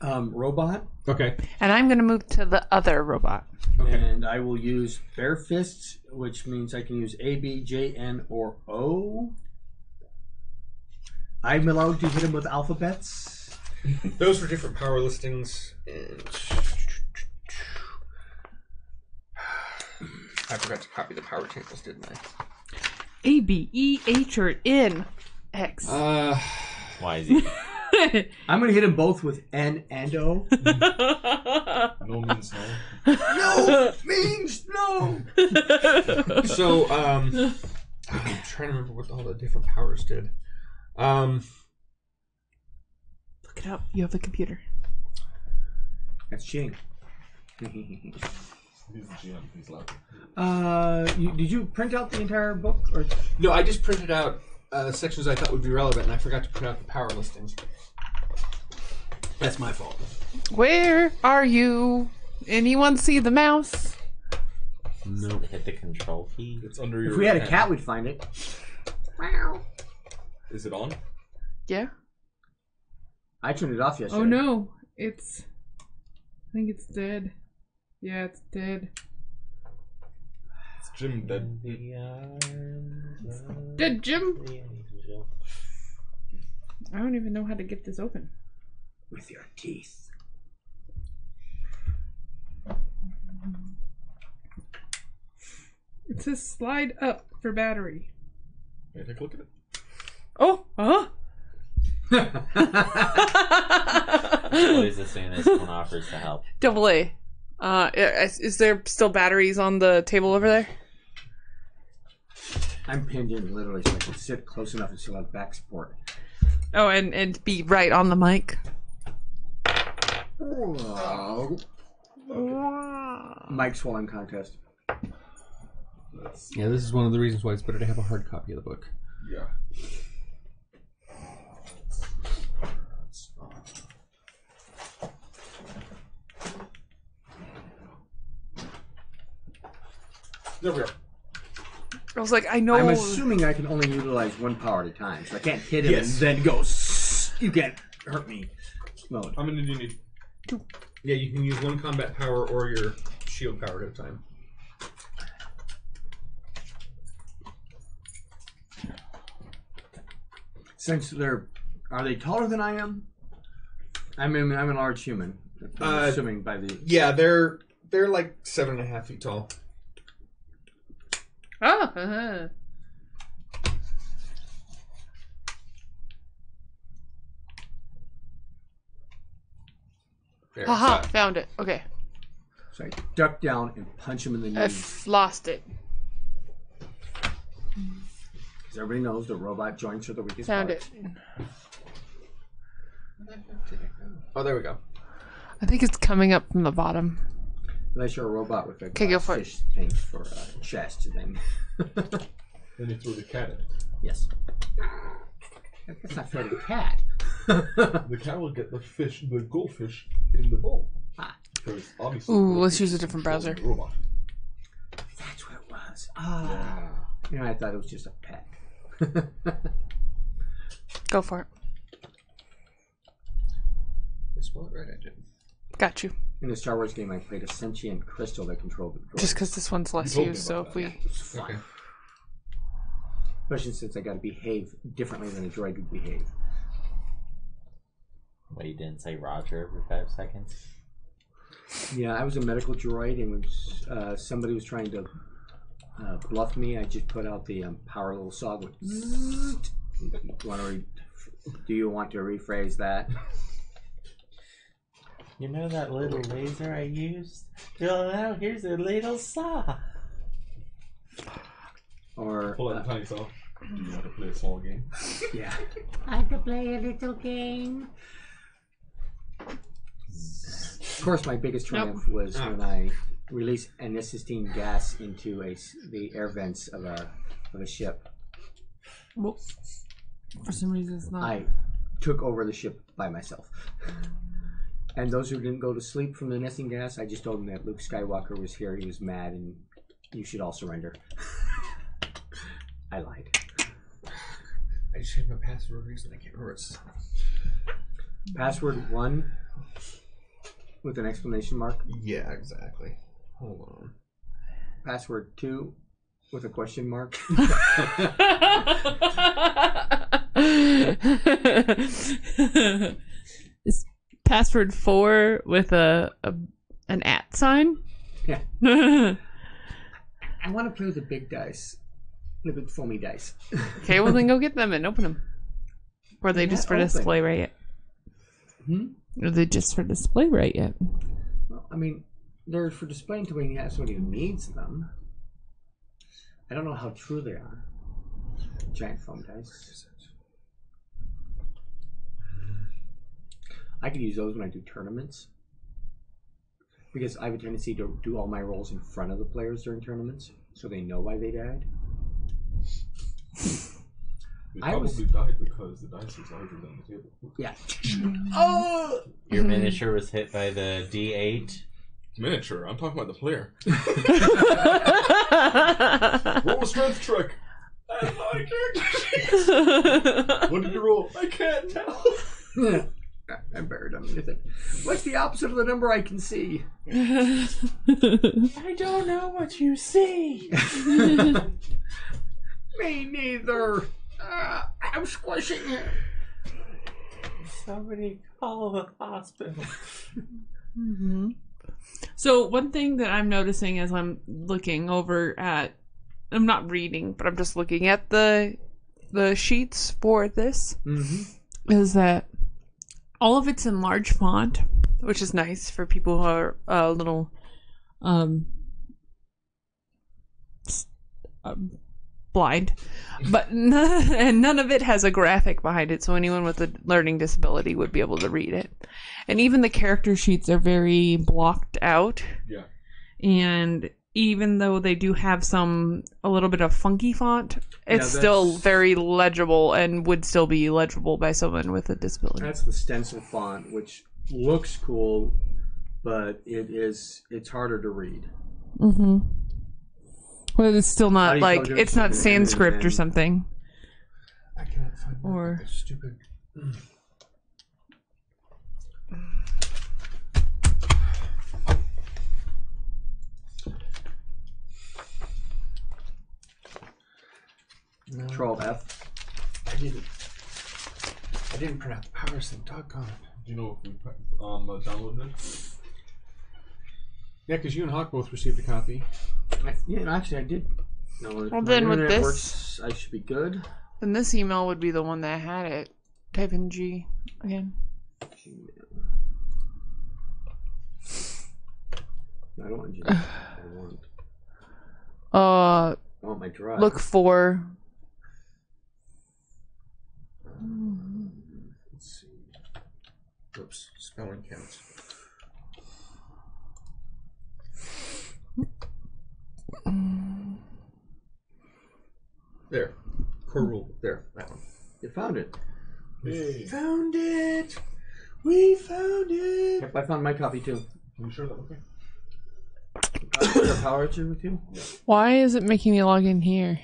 robot. Okay. And I'm going to move to the other robot. Okay. And I will use bare fists, which means I can use A, B, J, N, or O. I'm allowed to hit him with alphabets. Those were different power listings. And I forgot to copy the power tables, didn't I? A, B, E, H, or N, X. Why is he? I'm going to hit them both with N and O. No means no. No means no. So, I'm trying to remember what all the different powers did. Look it up. You have a computer. That's cheating. He's the GM. He's laughing. Did you print out the entire book? Or No, I just printed out sections I thought would be relevant, and I forgot to print out the power listings. That's my fault. Where are you? Anyone see the mouse? Nope. Hit the control key. It's under your. if we had a cat, we'd find it. Is it on? Yeah. I turned it off yesterday. Oh no, I think it's dead. Yeah, it's dead. It's Jim dead. Dead, Jim. I don't even know how to get this open. With your teeth. It says slide up for battery. May I take a look at it? Oh, Always as soon as one offers to help. Double A. Is there still batteries on the table over there? I'm pinned in literally so I can sit close enough and still have back support. Oh, and be right on the mic. Mic swallowing contest. Yeah, this is one of the reasons why it's better to have a hard copy of the book. Yeah. There we are. I was like, I know. I'm assuming I can only utilize one power at a time, so I can't hit him Yes. and then go. You can't hurt me. Mode. How many do you need? Yeah, you can use one combat power or your shield power at a time. Since are they taller than I am? I'm a large human. I'm assuming by the. Yeah, they're like 7.5 feet tall. Oh, uh-huh. There, Haha, so- found it. Okay. So I duck down and punch him in the knee. I've lost it. Because everybody knows the robot joints are the weakest Found part. it. Oh, there we go. I think it's coming up from the bottom. Unless you're a robot with a Okay, go for it. fish things for a chest thing. Then you threw the cat in. Yes. That's not fair to the cat. The cat will get the fish, the goldfish, in the bowl. Ah. Because obviously. Ooh, let's goldfish use a is different controlled browser. by the robot. That's what it was. Ah. You know, I thought it was just a pet. Go for it. This one right at it. Got you. In the Star Wars game, I played a sentient crystal that controlled the droid. Just because this one's less told me used, so about if that. we... It was fun. Okay. Especially since I got to behave differently than a droid would behave. Wait, you didn't say Roger every 5 seconds? Yeah, I was a medical droid, and when somebody was trying to bluff me, I just put out the power little saw. With do you want to rephrase that? You know that little laser I used? Well, now here's a little saw. Or Pull out the tiny saw. You want to play a small game? yeah, I have to play a little game. Of course, my biggest triumph was when I released anistine gas into the air vents of a ship. Well, for some reason, it's not. I took over the ship by myself. And those who didn't go to sleep from the nesting gas, I just told them that Luke Skywalker was here. He was mad, and you should all surrender. I lied. I just changed my password reason I can't remember it. Password 1 with an exclamation mark. Yeah, exactly. Hold on. Password 2 with a question mark. Is password 4 with an @ sign? Yeah. I want to play with the big dice. The big foamy dice. Okay, well then go get them and open them. Or are they just for open. display right yet? Are they just for display right yet? Well, I mean, they're for displaying to when you have somebody who needs them. I don't know how true they are. Giant foam dice. I could use those when I do tournaments. Because I have a tendency to do all my rolls in front of the players during tournaments, so they know why they died. They I was- probably died because the dice was larger than the table. Yeah. Oh! Your miniature was hit by the D8. Miniature. I'm talking about the player. Roll a strength check. That's not a character sheet. What did you roll? I can't tell. I'm buried underneath it. What's the opposite of the number I can see? I don't know what you see. Me neither. I'm squishing it. Somebody call the hospital. So one thing that I'm noticing as I'm looking over at, I'm not reading, but I'm just looking at the sheets for this, is that all of it's in large font, Which is nice for people who are a little blind, but none of it has a graphic behind it, so anyone with a learning disability would be able to read it. And even the character sheets are very blocked out. Yeah. And even though they do have a little bit of funky font, it's Yeah, still that's- very legible and would still be legible by someone with a disability. That's the stencil font, which looks cool, but it's harder to read. Mm-hmm. Well, it's still How not do you tell like the it's not difference between Sanskrit and- or something. I cannot find Or- that stupid. No, Control F. I didn't print out the powers thing. Doggone it. Do you know if we downloaded it? Yeah, because you and Hawk both received a copy. Yeah, actually, I did. No, if Well, my then with internet this- works, I should be good. Then this email would be the one that had it. Type in G again. I don't want you. I want my drive. Look for. Let's see. Oops, spelling counts. There. Core rule. There. That one. You found it. Hey. Found it! We found it! Yep, I found my copy too. Are you sure that okay? Is there power to with you? Why is it making me log in here?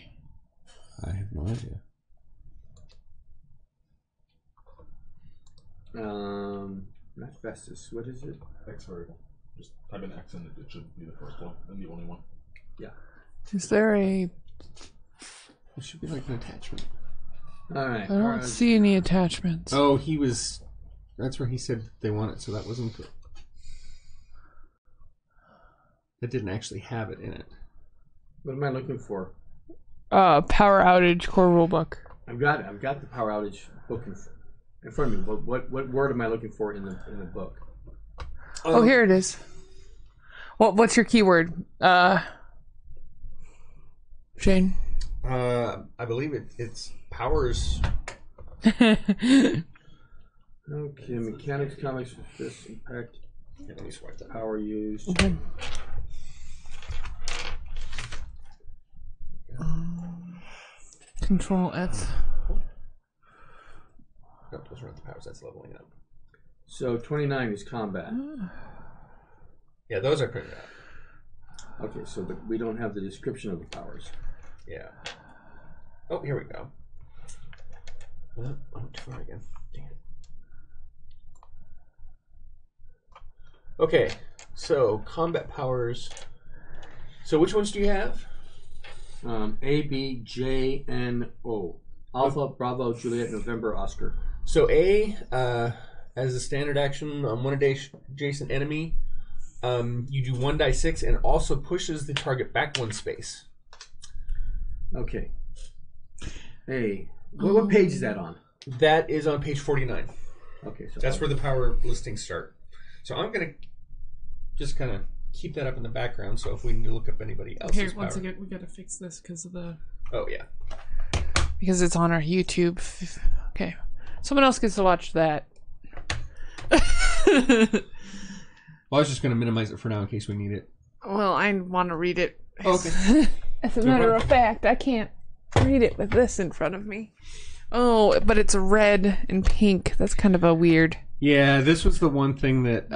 I have no idea. Not Festus. What is it? X variable. Just type in X and it should be the first one and the only one. Yeah. Is there a? It should be like an attachment. All right. I don't see any attachments. Oh, he was... That's where he said they want it, so that wasn't... It didn't actually have it in it. What am I looking for? Power outage core rulebook. I've got it. I've got the power outage book in front of me. What word am I looking for in the book? Oh, here it is. What's your keyword? Shane. I believe it's powers. Okay, mechanics, comics, this impact, Yeah, let me swipe that. power used. Okay. Control F. No, those aren't the powers. That's leveling up. So 29 is combat. Yeah, those are printed out. Okay, so we don't have the description of the powers. Yeah. Oh, here we go. Oh, too far again. Dang it. Okay, so combat powers. So which ones do you have? A, B, J, N, O. Alpha, Bravo, Juliet, November, Oscar. So A, as a standard action on one adjacent enemy, you do 1d6 and also pushes the target back one space. Okay. A. What page is that on? That is on page 49. Okay, so That's where the power listings start. So I'm going to just kind of keep that up in the background, so if we need to look up anybody else's Here, power. once again, we gotta fix this because of the. Oh, yeah. Because it's on our YouTube. Okay. Someone else gets to watch that. Well, I was just going to minimize it for now in case we need it. Well, I want to read it. Okay. As a matter of fact, I can't read it with this in front of me. Oh, but it's red and pink. That's kind of a weird. Yeah, this was the one thing that...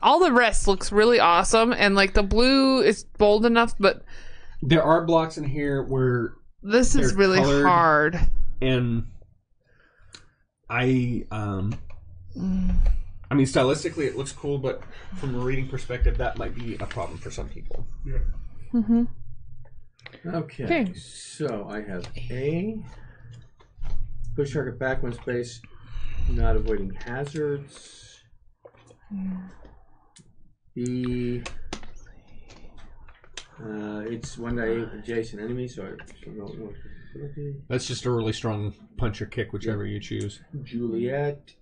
All the rest looks really awesome, and like the blue is bold enough, but there are blocks in here where... this is They're really colored. hard. And I mean, stylistically it looks cool, but from a reading perspective, that might be a problem for some people. Yeah. Mm-hmm. Okay, so I have A. Push target back one space, not avoiding hazards. B. It's 1d8 adjacent enemy, so I don't know. That's just a really strong punch or kick, whichever you choose. Juliet.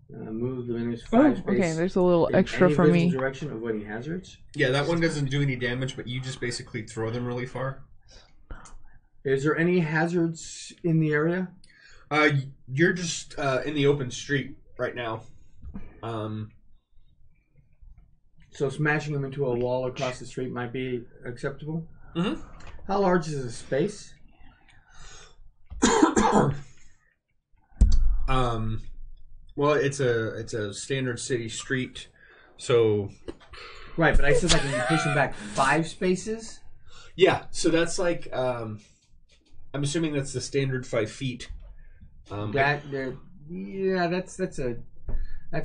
Move the enemy's 5 space. Okay, there's a little in extra any for me. visible direction, avoiding hazards. Yeah, that one doesn't do any damage, but you just basically throw them really far. Is there any hazards in the area? You're just in the open street right now. So smashing them into a wall across the street might be acceptable? Mm-hmm. How large is the space? Well, it's a standard city street, so Right, but I said I can push him back 5 spaces. Yeah, so that's like I'm assuming that's the standard 5 feet. That's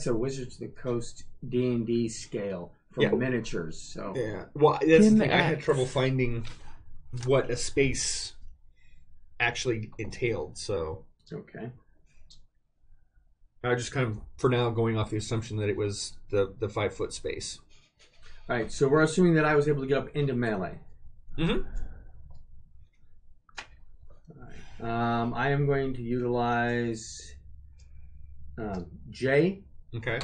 a Wizards of the Coast D&D scale for miniatures. So yeah, well, that's the Give thing. I had X. trouble finding what a space actually entailed. So okay. I was just kind of, for now, going off the assumption that it was the 5 foot space. All right, so we're assuming that I was able to get up into melee. Mm-hmm. I am going to utilize J. Okay.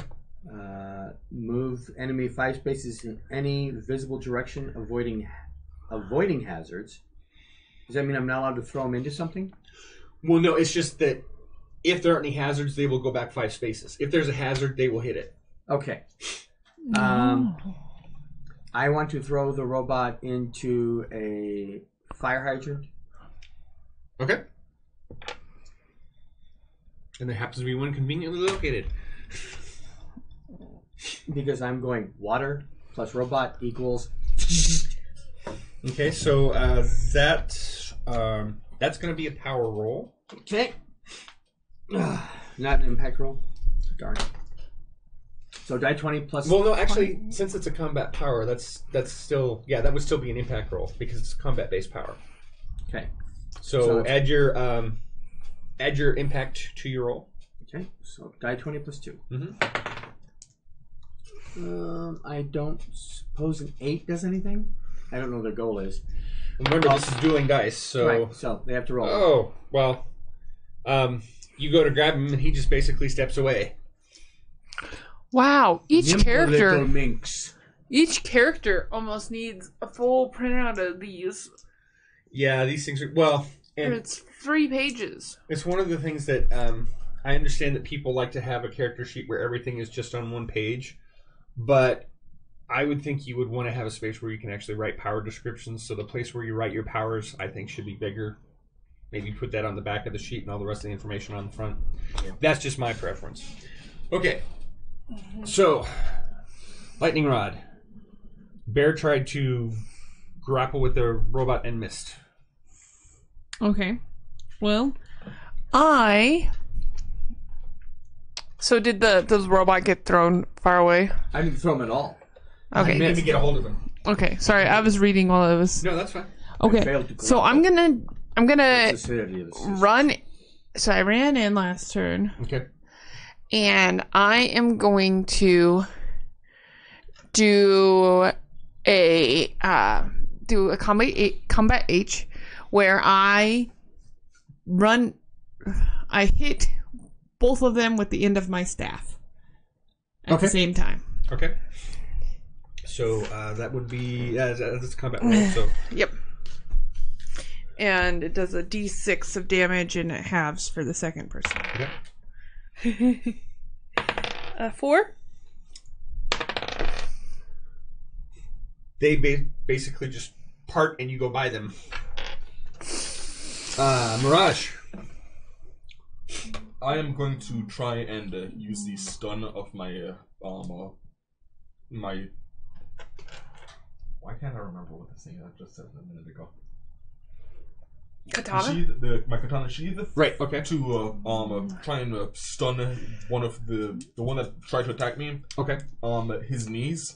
Move enemy 5 spaces in any visible direction, avoiding hazards. Does that mean I'm not allowed to throw them into something? Well, no, it's just that if there aren't any hazards, they will go back 5 spaces. If there's a hazard, they will hit it. Okay. I want to throw the robot into a fire hydrant. Okay. And there happens to be one conveniently located. Because I'm going water plus robot equals. Okay, so that's going to be a power roll. Okay. Not an impact roll. Darn. So die 20 plus. Well, no, actually, since it's a combat power, that's still, yeah, that would still be an impact roll because it's combat based power. Okay. So add your impact to your roll. Okay. So die 20 plus 2. Mm-hmm. I don't suppose an 8 does anything. I don't know what their goal is. Remember, this is dueling dice, so Right. So they have to roll. oh well. You go to grab him, and he just basically steps away. Wow, each Nimble character little minx. almost needs a full printout of these. Yeah, these things are well, and It's 3 pages. it's one of the things that I understand that people like to have a character sheet where everything is just on one page, but I would think you would want to have a space where you can actually write power descriptions. So the place where you write your powers, I think, should be bigger. Maybe put that on the back of the sheet and all the rest of the information on the front. Yeah. That's just my preference. Okay. So, lightning rod. Bear tried to grapple with the robot and missed. Okay. Well, So did the robot get thrown far away? I didn't throw him at all. Okay. Let me get a hold of him. Okay. Sorry, I was reading while I was. No, that's fine. Okay. failed to So I'm gonna That's the acidity of the system. run. So I ran in last turn, Okay. and I am going to do a combat H, where I run. I hit both of them with the end of my staff at the same time. Okay. So that would be that's combat roll. So Yep. And it does a d6 of damage, and it halves for the second person. okay. 4. They basically just part and you go by them. Mirage. I am going to try and use the stun of my my. Why can't I remember what this thing I just said a minute ago? Katana? Sheath, my katana sheath. Right. Okay. To try and stun one of the one that tried to attack me. Okay. His knees.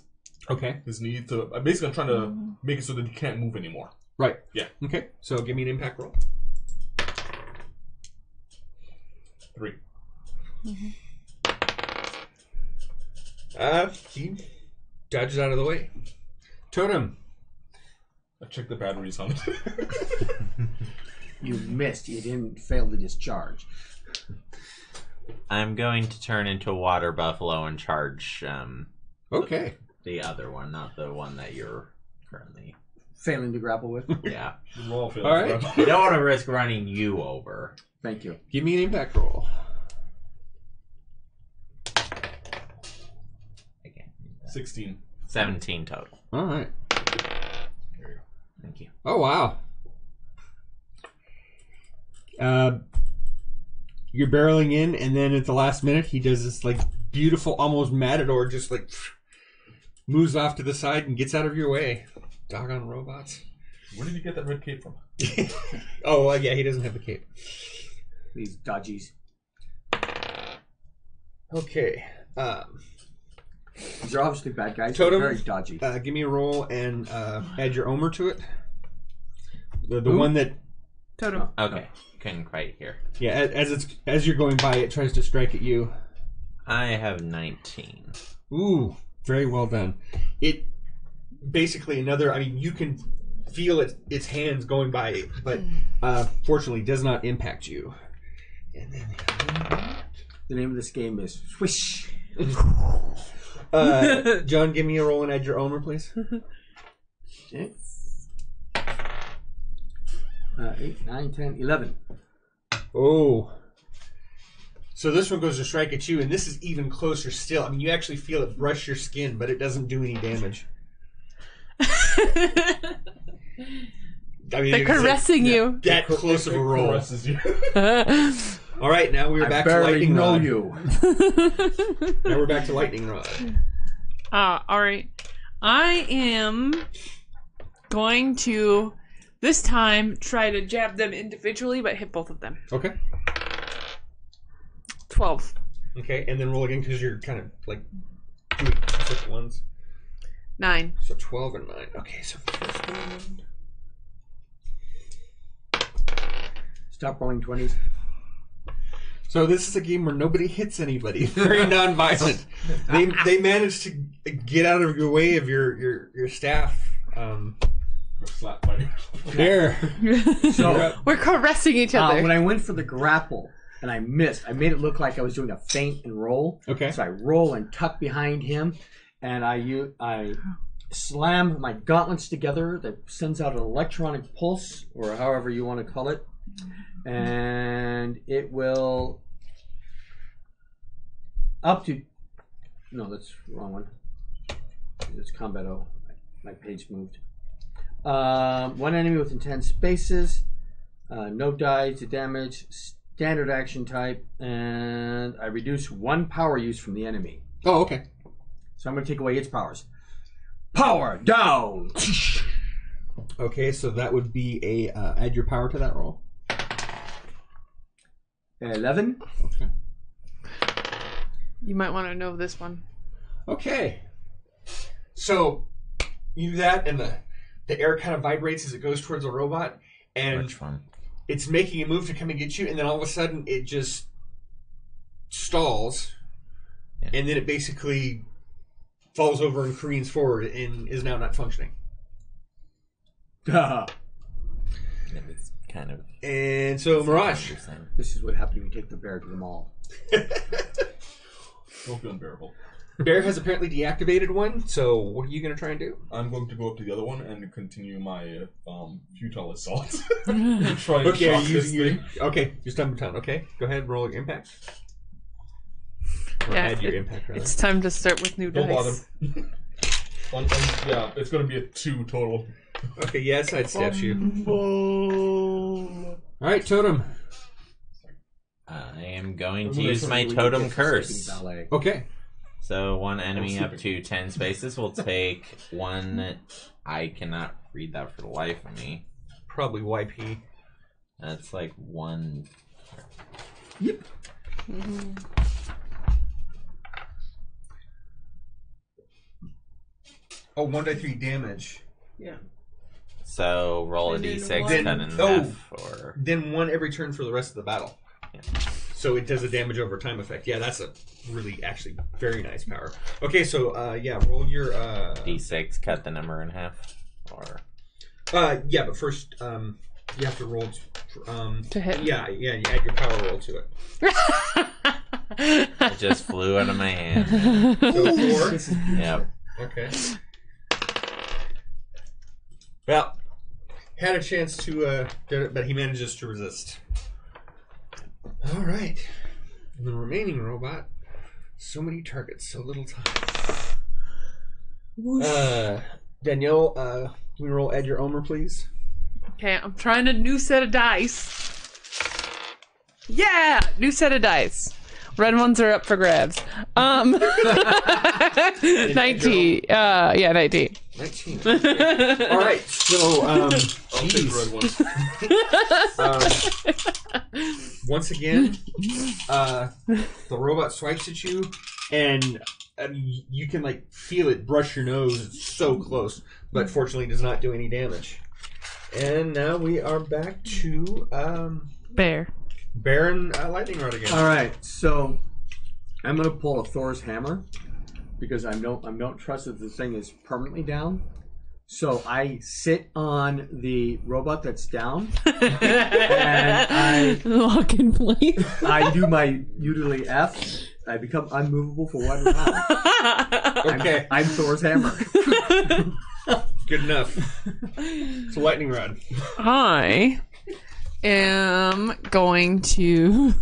Okay. His knee to basically I'm trying to make it so that he can't move anymore. Right. Yeah. Okay. So give me an impact roll. 3. He dodges out of the way. Totem. I checked the batteries on it. You missed. You didn't fail to discharge. I'm going to turn into a water buffalo and charge Okay. the other one, not the one that you're currently. Failing to grapple with. Yeah. Roll failed. All right. I don't want to risk running you over. Thank you. Give me an impact roll. Again. 16. 17 total. All right. There you go. Thank you. Oh wow. You're barreling in, and then at the last minute, he does this like beautiful, almost matador, just like moves off to the side and gets out of your way. Doggone robots. Where did you get that red cape from? Oh, yeah, he doesn't have the cape. These dodgies. Okay. These are obviously bad guys. Totem. They're very dodgy. Give me a roll and add your Omer to it. The one that, Totem. Okay, couldn't quite hear. yeah, as you're going by, it tries to strike at you. I have 19. Ooh, very well done. It basically I mean, you can feel its hands going by it, but fortunately does not impact you. And then The name of this game is Swish. John, give me a roll and add your Omer, please. Okay. 8, 9, 10, 11. Oh. So this one goes to strike at you, and this is even closer still. I mean, you actually feel it brush your skin, but it doesn't do any damage. I mean, They're caressing you. That close of a roll. Caresses you. All right, now we're back to lightning know rod. you. Now we're back to lightning rod. All right. I am going to this time try to jab them individually, but hit both of them. Okay. 12. Okay, and then roll again because you're kind of like doing different ones. 9. So 12 and 9. Okay, so first one. Stop rolling 20s. So this is a game where nobody hits anybody. Very non-violent. They managed to get out of your way of your staff. Slap fighting. There. So We're caressing each other. when I went for the grapple and I missed, I made it look like I was doing a feint and roll. Okay. So I roll and tuck behind him, and I slam my gauntlets together that sends out an electronic pulse, or however you want to call it, and it will up to. No, that's the wrong one. It's combat O. My page moved. One enemy within 10 spaces. No die to damage. Standard action type, and I reduce 1 power use from the enemy. Oh, okay. So I'm going to take away its powers. Power down. Okay, so that would be a add your power to that roll. 11. Okay. You might want to know this one. Okay. So you do that, and the air kind of vibrates as it goes towards the robot, and Which one? it's making a move to come and get you, and then all of a sudden it just stalls, and then it basically falls over and careens forward and is now not functioning. It was kind of. And so Mirage. This is what happens when you take the bear to the mall. Don't feel unbearable. Bear has apparently deactivated one, so what are you going to try and do? I'm going to go up to the other one and continue my futile assault. Try and shock this thing. Okay, you're stunned baton. Okay, go ahead, roll your impact. Or Yeah, add your impact, rather. It's time to start with new Don't dice. bother. Yeah, it's going to be a 2 total. Okay, yeah, it sidesteps you. Alright, Totem. I am going to I'm use gonna my really totem get curse. ballet. Okay. So one enemy I'm up to 10 spaces will take 1. I cannot read that for the life of me. Probably YP. That's like 1. Yep. Oh, 1d3 damage. Yeah. So roll a And then d6, one- cut in Oh. half, or Then 1 every turn for the rest of the battle. Yeah. So it does a damage over time effect. Yeah, that's a really, actually, very nice power. Okay, so, yeah, roll your, d6, cut the number in half, or yeah, but first, you have to roll, To hit. Yeah, you add your power roll to it. it just flew out of my hand. So 4. Yep. Okay. Well, had a chance to get it, but he manages to resist. All right. The remaining robot. So many targets, so little time. Danielle, can we roll add your Omer, please? Okay, I'm trying a new set of dice. Yeah! New set of dice. Red ones are up for grabs. 19. Yeah, 19. 19. Okay. All right. So, I'll take the red ones. once again, the robot swipes at you, and you can like feel it brush your nose. It's so close, but fortunately does not do any damage. And now we are back to Bear. Baron Lightning Rod again. All right, so I'm gonna pull a Thor's hammer because I don't trust that the thing is permanently down. So I sit on the robot that's down, and I Lock in place. I do my usually F. I become unmovable for 1 round. Okay, I'm Thor's hammer. good enough. It's a lightning rod. I am going to.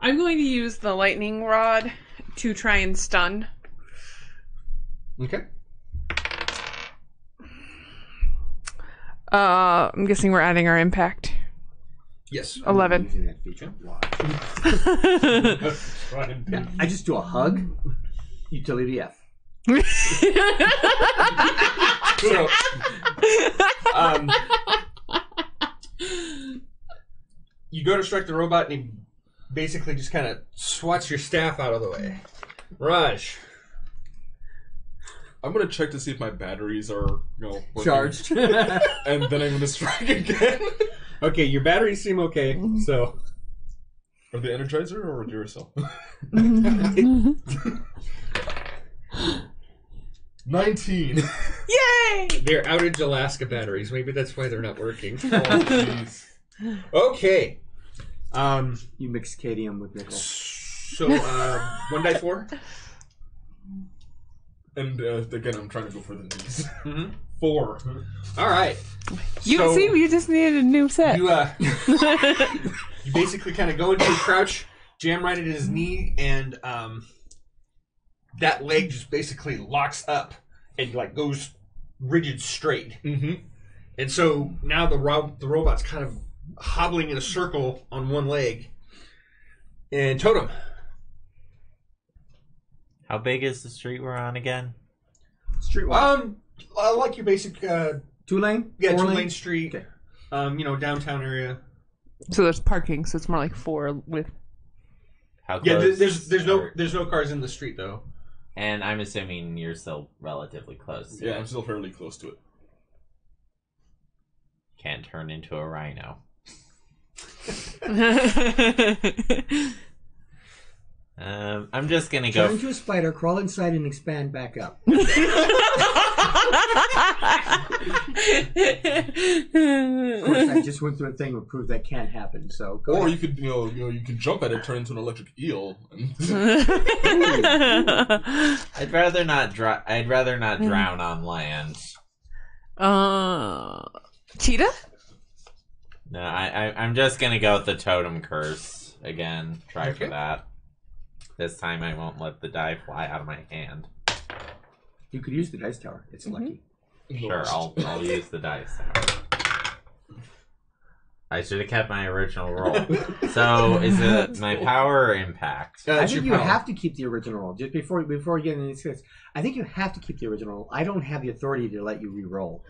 I'm going to use the lightning rod to try and stun. Okay. I'm guessing we're adding our impact. Yes. 11. Using that feature. Try and Yeah, I just do a hug. Utility F. So, you go to strike the robot, and he basically just kind of swats your staff out of the way. Raj. I'm gonna check to see if my batteries are, working. Charged. And then I'm gonna strike again. Okay, your batteries seem okay, so... Are they Energizer or Duracell? 19. Yay! They're Outage Alaska batteries. Maybe that's why they're not working. Oh, jeez. Okay. You mix cadmium with nickel. So, 1 die 4? And again, I'm trying to go for the knees. Mm-hmm. 4. All right. You So- see, we just needed a new set. You you basically kind of go into a crouch, jam right at his knee, and that leg just basically locks up and like goes rigid straight. Mm-hmm. And so now the robot's kind of hobbling in a circle on one leg. And Totem. How big is the street we're on again? Streetwise. I like your basic 2-lane? yeah, 4-lane? 2-lane street. Okay. Downtown area. So there's parking, so it's more like 4 with. How Yeah, close? there's no cars in the street though. And I'm assuming you're still relatively close to Yeah, it. I'm still fairly close to it. Can't turn into a rhino. I'm just gonna Turn go. into a spider, crawl inside, and expand back up. Of Of course, I just went through a thing to prove that can't happen. So go Or ahead. you could, you can jump at it, turn into an electric eel. And I'd rather not drown on land. Cheetah? No, I'm just gonna go with the totem curse again. Try for Okay. that. This time I won't let the die fly out of my hand. You could use the dice tower. It's lucky. Sure, I'll use the dice tower. I should have kept my original roll. So, is it my power or impact? I It's think your you power. have to keep the original roll. Just before we get into this, I think you have to keep the original roll. I don't have the authority to let you re-roll.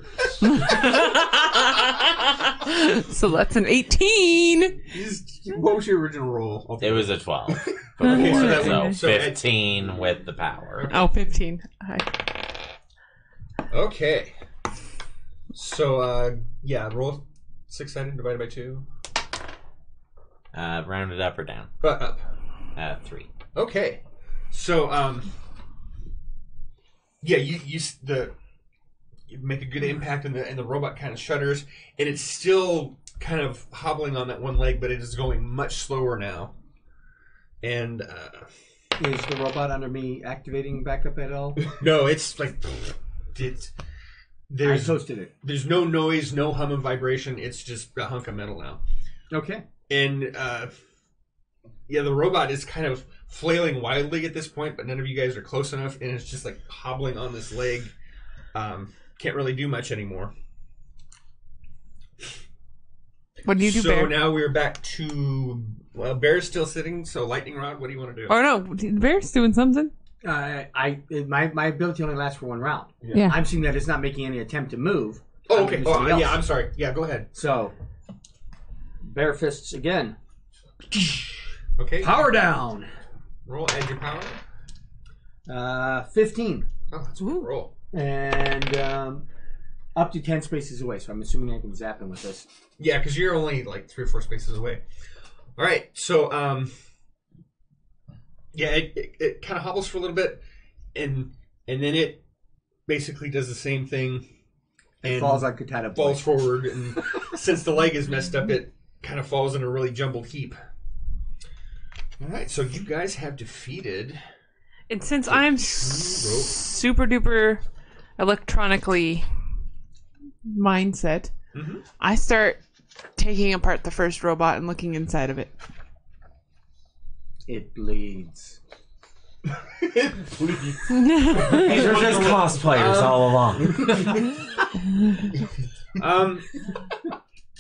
So that's an 18. What was your original roll? It was a 12 before, Okay, so that so would- so 15 with the power. Oh, 15. Okay. So, roll 6-sided divided by 2. Rounded up or down? Up. 3. Okay. So, you make a good impact, and the robot kind of shudders, and it's still kind of hobbling on that one leg, but it is going much slower now. And Is the robot under me activating back up at all? no, it's like I there's toasted it. there's no noise, no hum and vibration. It's just a hunk of metal now. Okay. And the robot is kind of flailing wildly at this point, but none of you guys are close enough, and it's just like hobbling on this leg. Can't really do much anymore. What do you do, So Bear? now we're back to Bear's still sitting. So lightning rod. What do you want to do? Oh no, Bear's doing something. My ability only lasts for 1 round. Yeah. I'm seeing that it's not making any attempt to move. Oh, I'm okay. gonna do something else. Yeah. I'm sorry. Yeah, go ahead. So, bare fists again. Okay. Power down. Roll. Add your power. 15. Oh, that's a good roll. And up to 10 spaces away. So I'm assuming I can zap him with this. Yeah, because you're only like 3 or 4 spaces away. All right. So yeah, it kind of hobbles for a little bit, and then it basically does the same thing. It falls like a catapult. Falls forward, and since the leg is messed up, it kind of falls in a really jumbled heap. All right, so you guys have defeated. And since I'm super duper electronically mindset, I start taking apart the first robot and looking inside of it. It bleeds. Please. These are just cosplayers all along.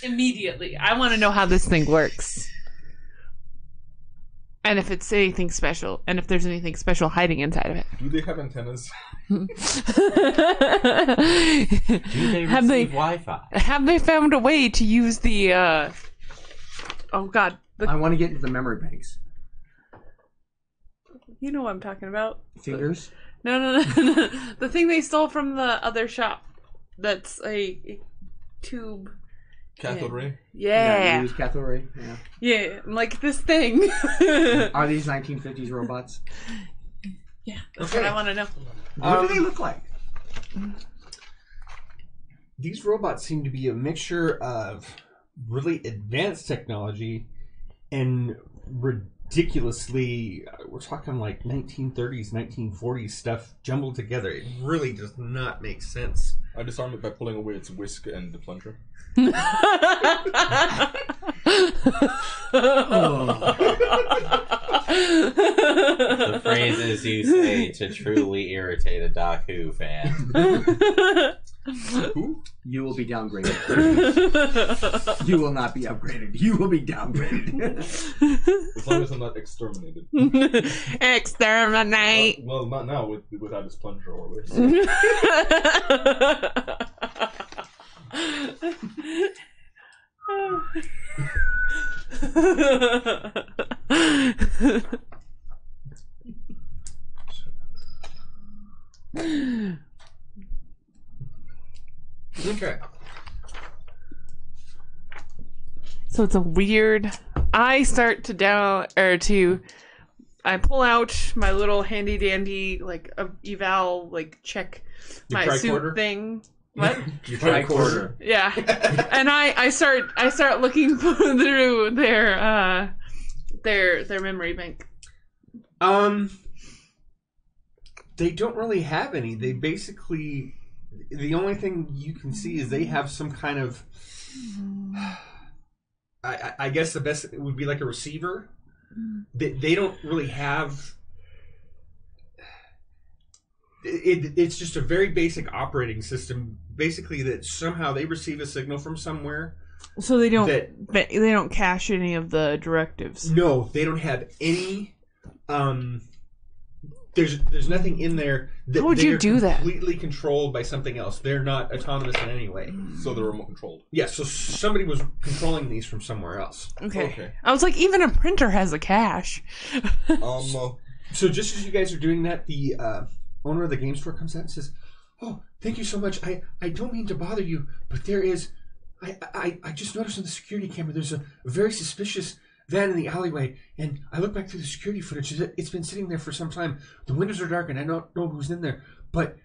Immediately. I want to know how this thing works. And if it's anything special. And if there's anything special hiding inside of it. Do they have antennas? Do they Have they- receive Wi-Fi? Have they found a way to use the, oh god. I want to get into the memory banks. You know what I'm talking about. Fingers? No. The thing they stole from the other shop. That's a tube. Cathode ray? Yeah. You use cathode ray? Yeah. Yeah, like this thing. Are these 1950s robots? Yeah, that's what I want to know. What do they look like? These robots seem to be a mixture of really advanced technology and ridiculously, we're talking like 1930s, 1940s stuff jumbled together. It really does not make sense. I disarm it by pulling away its whisk and the plunger. The phrases you say to truly irritate a Doc Who fan. Who? You will be downgraded. You will not be upgraded. You will be downgraded. As long as I'm not exterminated. Exterminate. Well, not now without his plunger or whisk. Okay. So it's a weird. I start to I pull out my little handy dandy like eval like check my tricorder? suit thing. What? You try quarter. Yeah, and I start looking through their memory bank. They don't really have any. They basically, the only thing you can see is they have some kind of, I guess the best would be like a receiver. They don't really have. It's just a very basic operating system. Basically, that somehow they receive a signal from somewhere. So they don't cache any of the directives. No, they don't have any. There's nothing in there that How would you do that? Completely controlled by something else. They're not autonomous in any way. So they're remote controlled. Yeah, so somebody was controlling these from somewhere else. Okay. I was like, even a printer has a cache. So just as you guys are doing that, the owner of the game store comes out and says, "Oh, thank you so much. I don't mean to bother you, but there is, I just noticed on the security camera there's a very suspicious van in the alleyway, and I look back through the security footage. It's been sitting there for some time. The windows are dark, and I don't know who's in there, but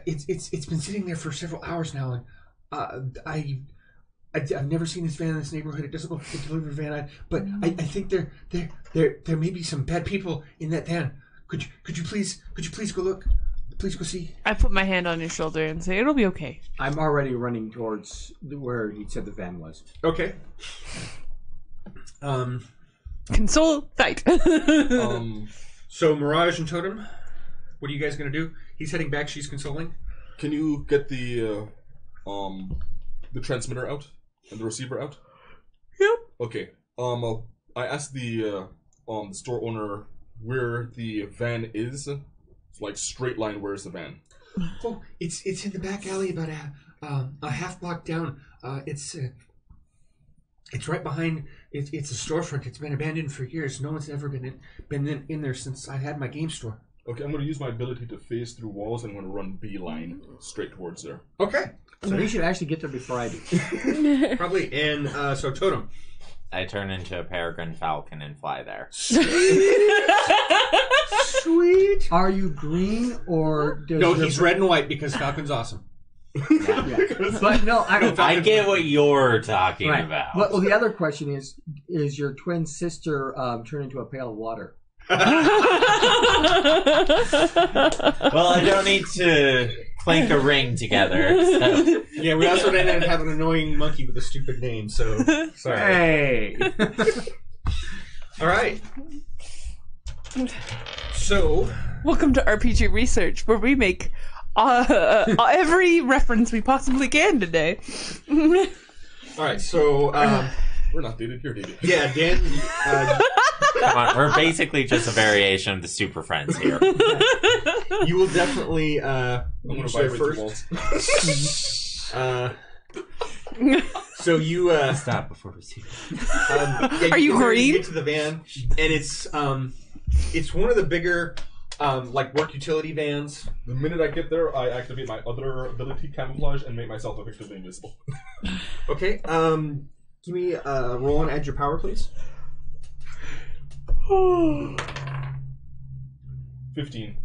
it's been sitting there for several hours now, and I've never seen this van in this neighborhood. It doesn't look like a delivery van, but I think there may be some bad people in that van. Could you please go look? Please go see." I put my hand on his shoulder and say, "It'll be okay." I'm already running towards where he said the van was. Okay. Console fight. So Mirage and Totem, what are you guys gonna do? He's heading back. She's consoling. Can you get the transmitter out? And the receiver out? Yep. Okay. I asked the store owner where the van is. It's like straight line. Where's the van? Oh, it's in the back alley, about a half block down. It's right behind. It's a storefront. It's been abandoned for years. No one's ever been in there since I had my game store. Okay, I'm going to use my ability to phase through walls, and I'm going to run beeline straight towards there. Okay, So he should actually get there before I do. probably. And so Totem. I turn into a peregrine falcon and fly there. Sweet. Are you green or does No, your- he's red and white because Falcon's awesome. Yeah. But no, I don't. I get what you're talking Right. about. Well, the other question is your twin sister turned into a pail of water? Well, I don't need to clink a ring together. So. Yeah, we also ended up having an annoying monkey with a stupid name. So sorry. Hey. All right. So Welcome to RPG Research, where we make every reference we possibly can today. all right. So We're not dated. You're dated. yeah, Dan. Come on, we're basically just a variation of the Super Friends here. You will definitely I'm going to say vibrate the first. walls. So you Stop before we see. yeah, Are you get there, green? get to the van, and it's one of the bigger like work utility vans. The minute I get there, I activate my other ability, camouflage, and make myself effectively invisible. Okay. Give me a roll and add your power, please. 15.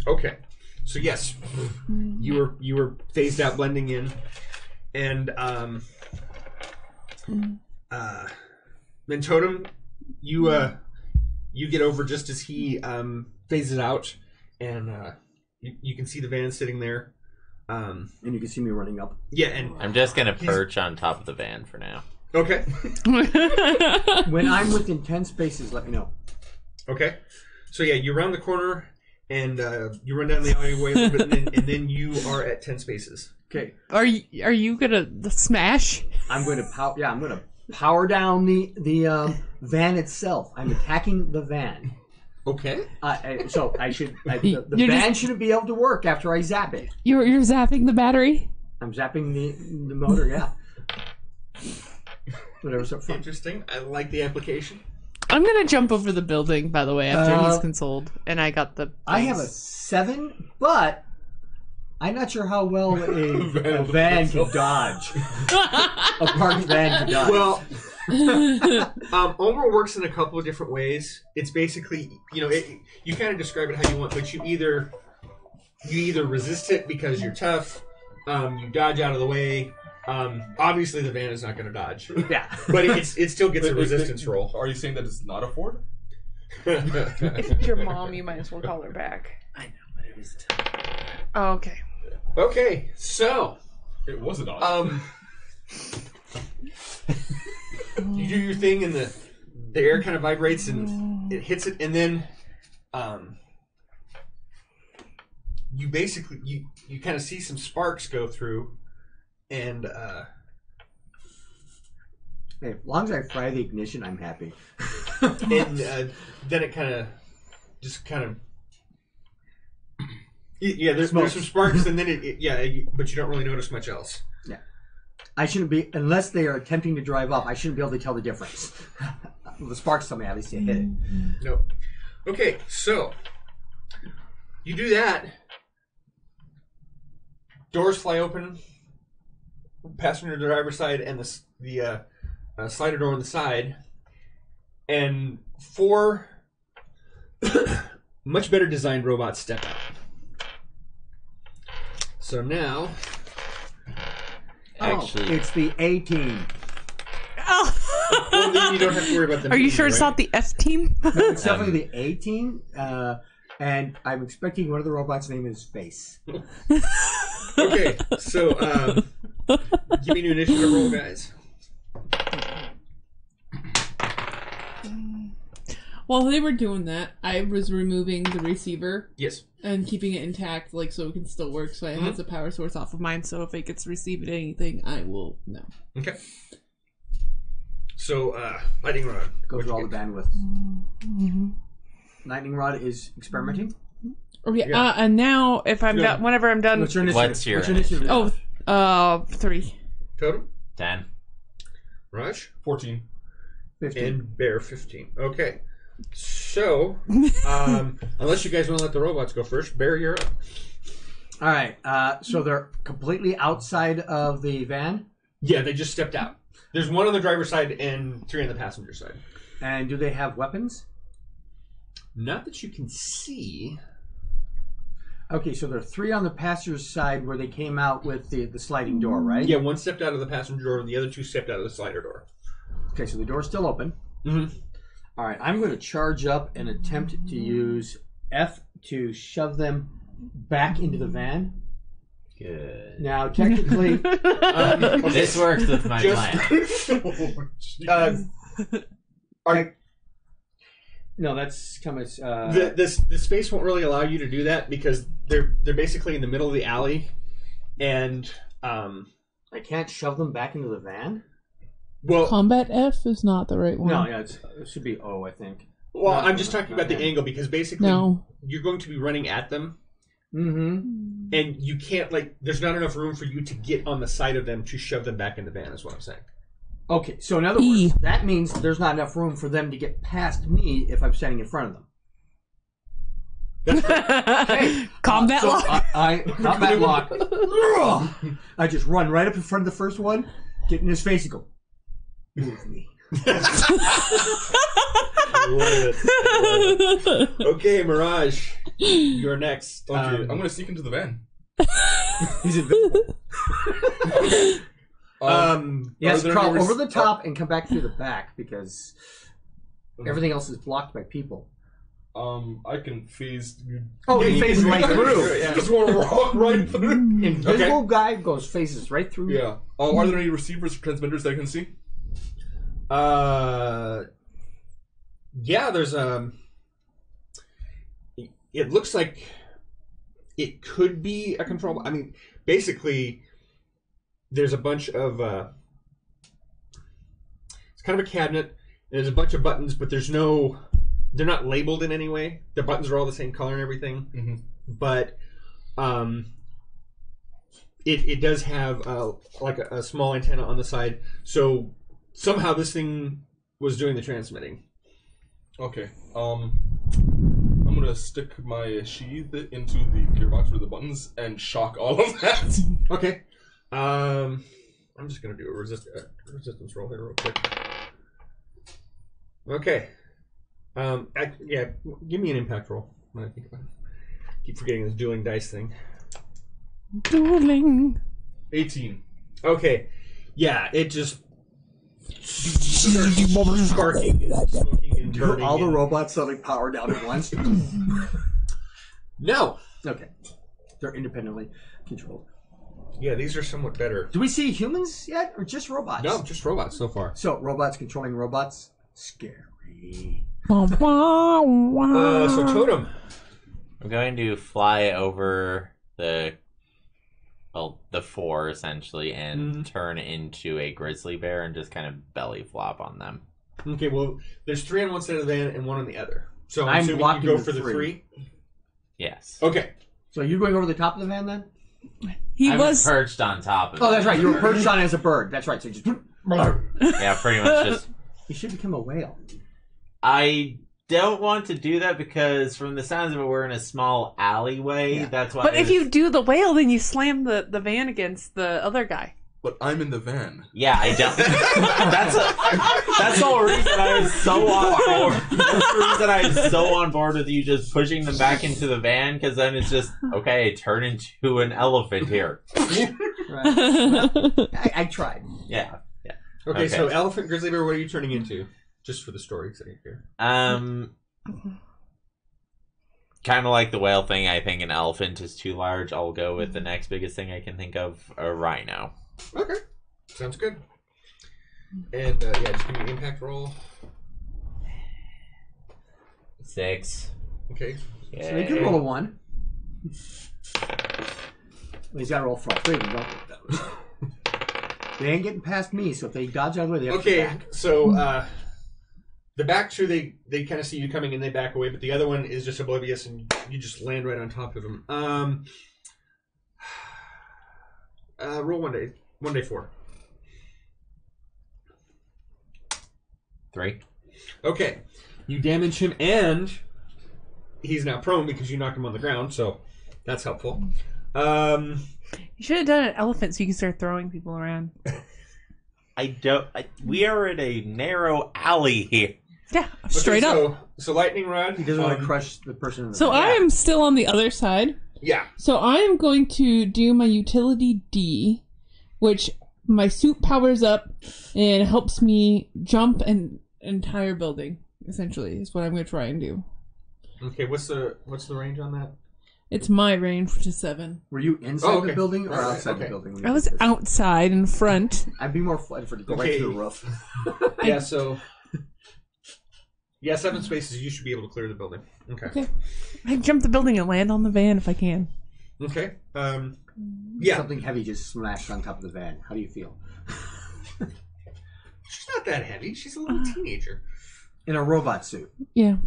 Okay. So yes, you were phased out, blending in, and then Totem, you get over just as he phases out, and you can see the van sitting there. And you can see me running up. Yeah, and I'm just gonna perch on top of the van for now. okay, When I'm within 10 spaces, let me know. okay. So yeah, you round the corner, and you run down the alleyway a little bit, and then you are at 10 spaces. Okay. Are you gonna smash? I'm going to I'm going to power down the van itself. I'm attacking the van. Okay. So I should. The You're van just- shouldn't be able to work after I zap it. You're zapping the battery? I'm zapping the motor. Yeah. Whatever's up front. Interesting. I like the application. I'm gonna jump over the building, by the way, after he's Uh, consoled, and I got the. I have a 7, but I'm not sure how well a van can dodge. A parked van can dodge. Well, Omra works in a couple of different ways. It's basically, you kind of describe it how you want, but you either resist it because you're tough, you dodge out of the way. Obviously, the van is not going to dodge, yeah. but it still gets a resistance roll. Are you saying that it's not a Ford? If it's your mom, you might as well call her back. I know, but it was tough. Oh, okay. Okay, so It was a Dodge. you do your thing, and the air kind of vibrates and it hits it, and then you basically you kind of see some sparks go through, and Hey, as long as I fry the ignition, I'm happy. then it kind of yeah, there's some sparks, and then but you don't really notice much else. Yeah. I shouldn't be, unless they are attempting to drive up, I shouldn't be able to tell the difference. The sparks tell me at least they hit it. No. Okay, so you do that. Doors fly open. Passenger driver's side and the slider door on the side, and 4 much better designed robots step out. So now, Actually, It's the A team. well, then you don't have to worry about them. Are you moving, sure it's right? not the F team? No, it's definitely the A team. And I'm expecting one of the robots' name is Face. Okay, so give me an initiative roll, guys. While they were doing that, I was removing the receiver Yes. and keeping it intact, like so it can still work. So it has a power source off of mine. So if it gets received anything, I will know. Okay. So, lightning rod. Go What'd through all you the get? bandwidth. Lightning rod is experimenting. Okay. Yeah. And now, if I'm Go. done, whenever I'm done. What's your initiative? What's your What's your initiative? Oh, 3. Totem, 10. Raj, 14. 15. and Bear 15. Okay. So, unless you guys want to let the robots go first, Bear, you're up. All right. So they're completely outside of the van. Yeah, they just stepped out. There's one on the driver's side and 3 on the passenger side. And do they have weapons? Not that you can see. Okay, so there are 3 on the passenger's side where they came out with the sliding door, right? Yeah, one stepped out of the passenger door and the other 2 stepped out of the slider door. Okay, so the door's still open. Mm-hmm. All right, I'm going to charge up and attempt to use F to shove them back into the van. Good. Now, technically, This works with my plan. no, that's kind of The space won't really allow you to do that because they're basically in the middle of the alley, and I can't shove them back into the van. well, Combat F is not the right one. No, yeah, it should be O, I think. well, No, I'm just talking about the not angle because basically No. you're going to be running at them, Mm-hmm. and you can't there's not enough room for you to get on the side of them to shove them back in the van. Is what I'm saying. Okay, so in other E. words, that means there's not enough room for them to get past me if I'm standing in front of them. Combat So lock. I combat lock. I just run right up in front of the first one, get in his face, and go, move me. I love it. Okay, Mirage, you're next. Okay, I'm going to sneak into the van. He's invisible. He has are to there crawl any over the top and come back through the back because everything else is blocked by people. I can phase. Oh, he phases right through. Yeah. Just want to walk right through. Invisible guy phases right through. Yeah. Are there any receivers or transmitters that I can see? Yeah, there's it looks like it could be a control. I mean, basically, there's a bunch of it's kind of a cabinet. And there's a bunch of buttons, but they're not labeled in any way. The buttons are all the same color and everything, but it does have like a small antenna on the side. So somehow this thing was doing the transmitting. Okay. I'm gonna stick my sheath into the gearbox with the buttons and shock all of that. Okay. I'm just gonna do a resistance roll here real quick. Okay. Yeah, give me an impact roll when I think about it. Keep forgetting this dueling dice thing. Dueling. 18. Okay. Yeah, it just starts sparking, smoking, and burning. All the robots suddenly power down at once. No. Okay. They're independently controlled. Yeah, these are somewhat better. Do we see humans yet, or just robots? No, just robots so far. So, robots controlling robots? Scary. So Totem. I'm going to fly over the 4 essentially and turn into a grizzly bear and just kind of belly flop on them. Okay, well, there's 3 on one side of the van and 1 on the other. So I'm I'm assuming blocking you go the for the 3. 3. Yes. Okay. So you're going over the top of the van then? He I was. perched on top of it. Oh, that's right. You were perched on as a bird. That's right. So you just... Yeah, pretty much just. You should become a whale. I don't want to do that because from the sounds of it, we're in a small alleyway. Yeah. That's why. But if you do the whale, then you slam the van against the other guy. But I'm in the van. Yeah, I don't. That's the whole reason I was so on board. That's the reason I was so on board with you just pushing them back into the van, because then it's just, okay, turn into an elephant here. Right. Well, I tried. Yeah. Okay, Okay. so elephant, grizzly bear, what are you turning into? Just for the story's sake here. Kind of like the whale thing, I think an elephant is too large. I'll go with the next biggest thing I can think of, a rhino. Okay, sounds good. And yeah, just give me an impact roll. 6. Okay. So they can roll a 1. Well, he's got to roll for all 3 of them, don't they? They ain't getting past me, so if they dodge out of the way, they have to Okay, back. so the back two, they kind of see you coming and they back away, but the other one is just oblivious and you just land right on top of him. Roll 1d4. 3. Okay, you damage him and he's now prone because you knocked him on the ground, so that's helpful. You should have done an elephant so you can start throwing people around. We are in a narrow alley here. Yeah, straight up. So lightning rod. He doesn't want to crush the person in the So back. I am still on the other side. Yeah. So I am going to do my utility D, which my suit powers up and helps me jump an entire building. Essentially, is what I'm going to try and do. Okay, what's the range on that? It's my range, which is 7. Were you inside the building or Alright, outside okay. the building? when I you was did this? outside in front. I'd be more fun for to go right Okay. to the roof. Yeah, so 7 spaces. You should be able to clear the building. Okay. Okay. I jump the building and land on the van if I can. Okay. Yeah. Something heavy just smashed on top of the van. How do you feel? She's not that heavy. She's a little teenager. In a robot suit. Yeah.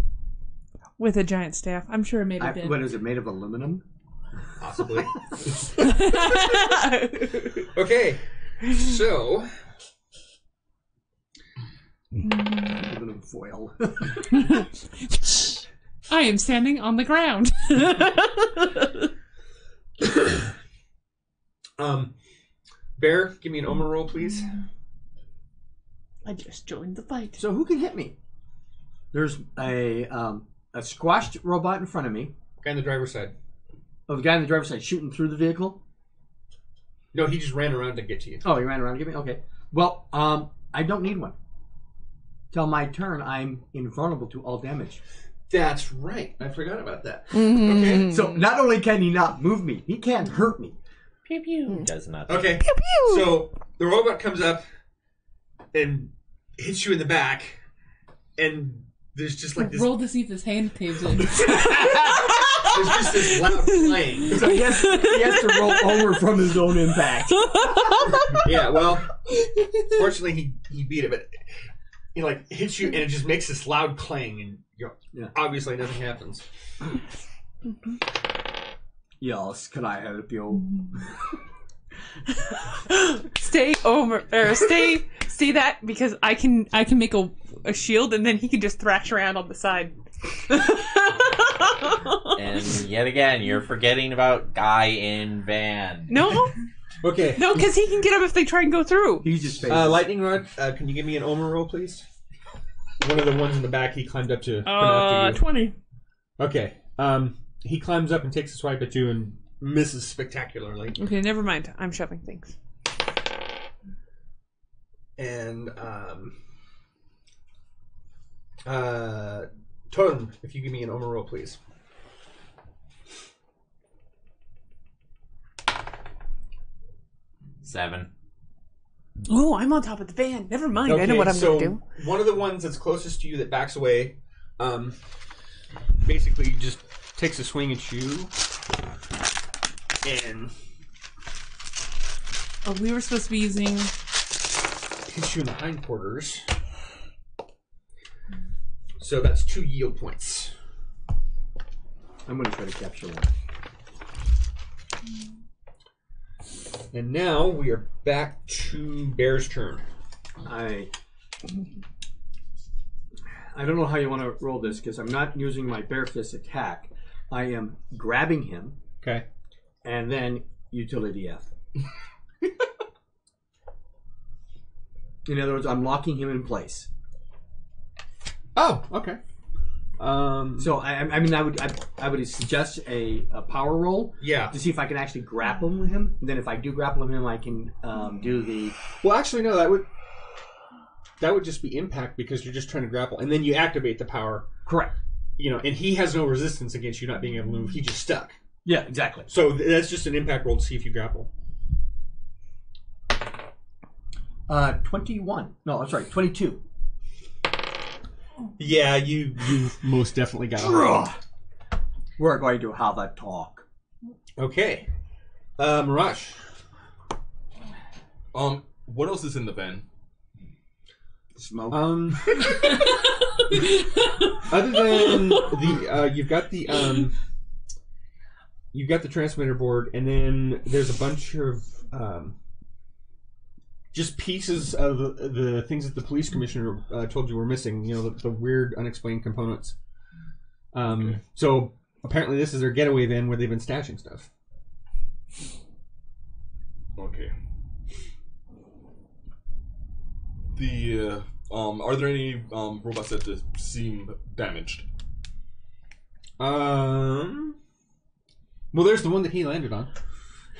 With a giant staff. I'm sure it made it What is it, made of aluminum? Possibly. Okay. So Aluminum foil. I am standing on the ground. Bear, give me an Omer roll, please. I just joined the fight. So who can hit me? There's a squashed robot in front of me. Guy on the driver's side. Oh, the guy on the driver's side shooting through the vehicle? No, he just ran around to get to you. Oh, he ran around to get me? Okay. Well, I don't need one. Till my turn, I'm invulnerable to all damage. That's right. I forgot about that. Mm-hmm. Okay. So not only can he not move me, he can't hurt me. Pew pew. Does not. Okay. Pew pew. So the robot comes up and hits you in the back, and there's just like this. Roll to see if his hand caves in. There's just this loud clang. So he has to roll over from his own impact. Yeah. Well, fortunately he beat it, but he like hits you and it just makes this loud clang, and obviously nothing happens. Yes, can I help you? Stay over or stay that because I can make a shield and then he can just thrash around on the side. And yet again, you're forgetting about guy in van. No, Okay. no, because he can get up if they try and go through. He just Lightning Rod, can you give me an Omer roll, please? One of the ones in the back he climbed up to come after you. 20. Okay. He climbs up and takes a swipe at you and misses spectacularly. Okay, never mind. I'm shoving things. And Totem, if you give me an Omer roll, please. Seven. Oh, I'm on top of the van. Never mind. I know what I'm so going to do. one of the ones that's closest to you that backs away, basically just takes a swing at you, and Oh, we were supposed to be using. hits you in the hindquarters. So that's 2 yield points. I'm going to try to capture one. And now we are back to Bear's turn. I don't know how you want to roll this because I'm not using my bare fist attack. I am grabbing him Okay. and then utility F. In other words, I'm locking him in place. Oh, okay. So I mean, I would suggest a power roll Yeah. to see if I can actually grapple him. And then if I do grapple him, I can do the. Well, actually, no. That would just be impact because you're just trying to grapple, and then you activate the power. Correct. And he has no resistance against you not being able to move. He just stuck. Yeah, exactly. So that's just an impact roll to see if you grapple. 21. No, I'm sorry, 22. Yeah, you most definitely got a We're going to have a talk. Okay. Rush. What else is in the van? Smoke. Other than the you've got the transmitter board, and then there's a bunch of just pieces of the things that the police commissioner told you were missing. You know, the weird unexplained components. So apparently this is their getaway van where they've been stashing stuff. Okay. Are there any robots that seem damaged? Well, there's the one that he landed on.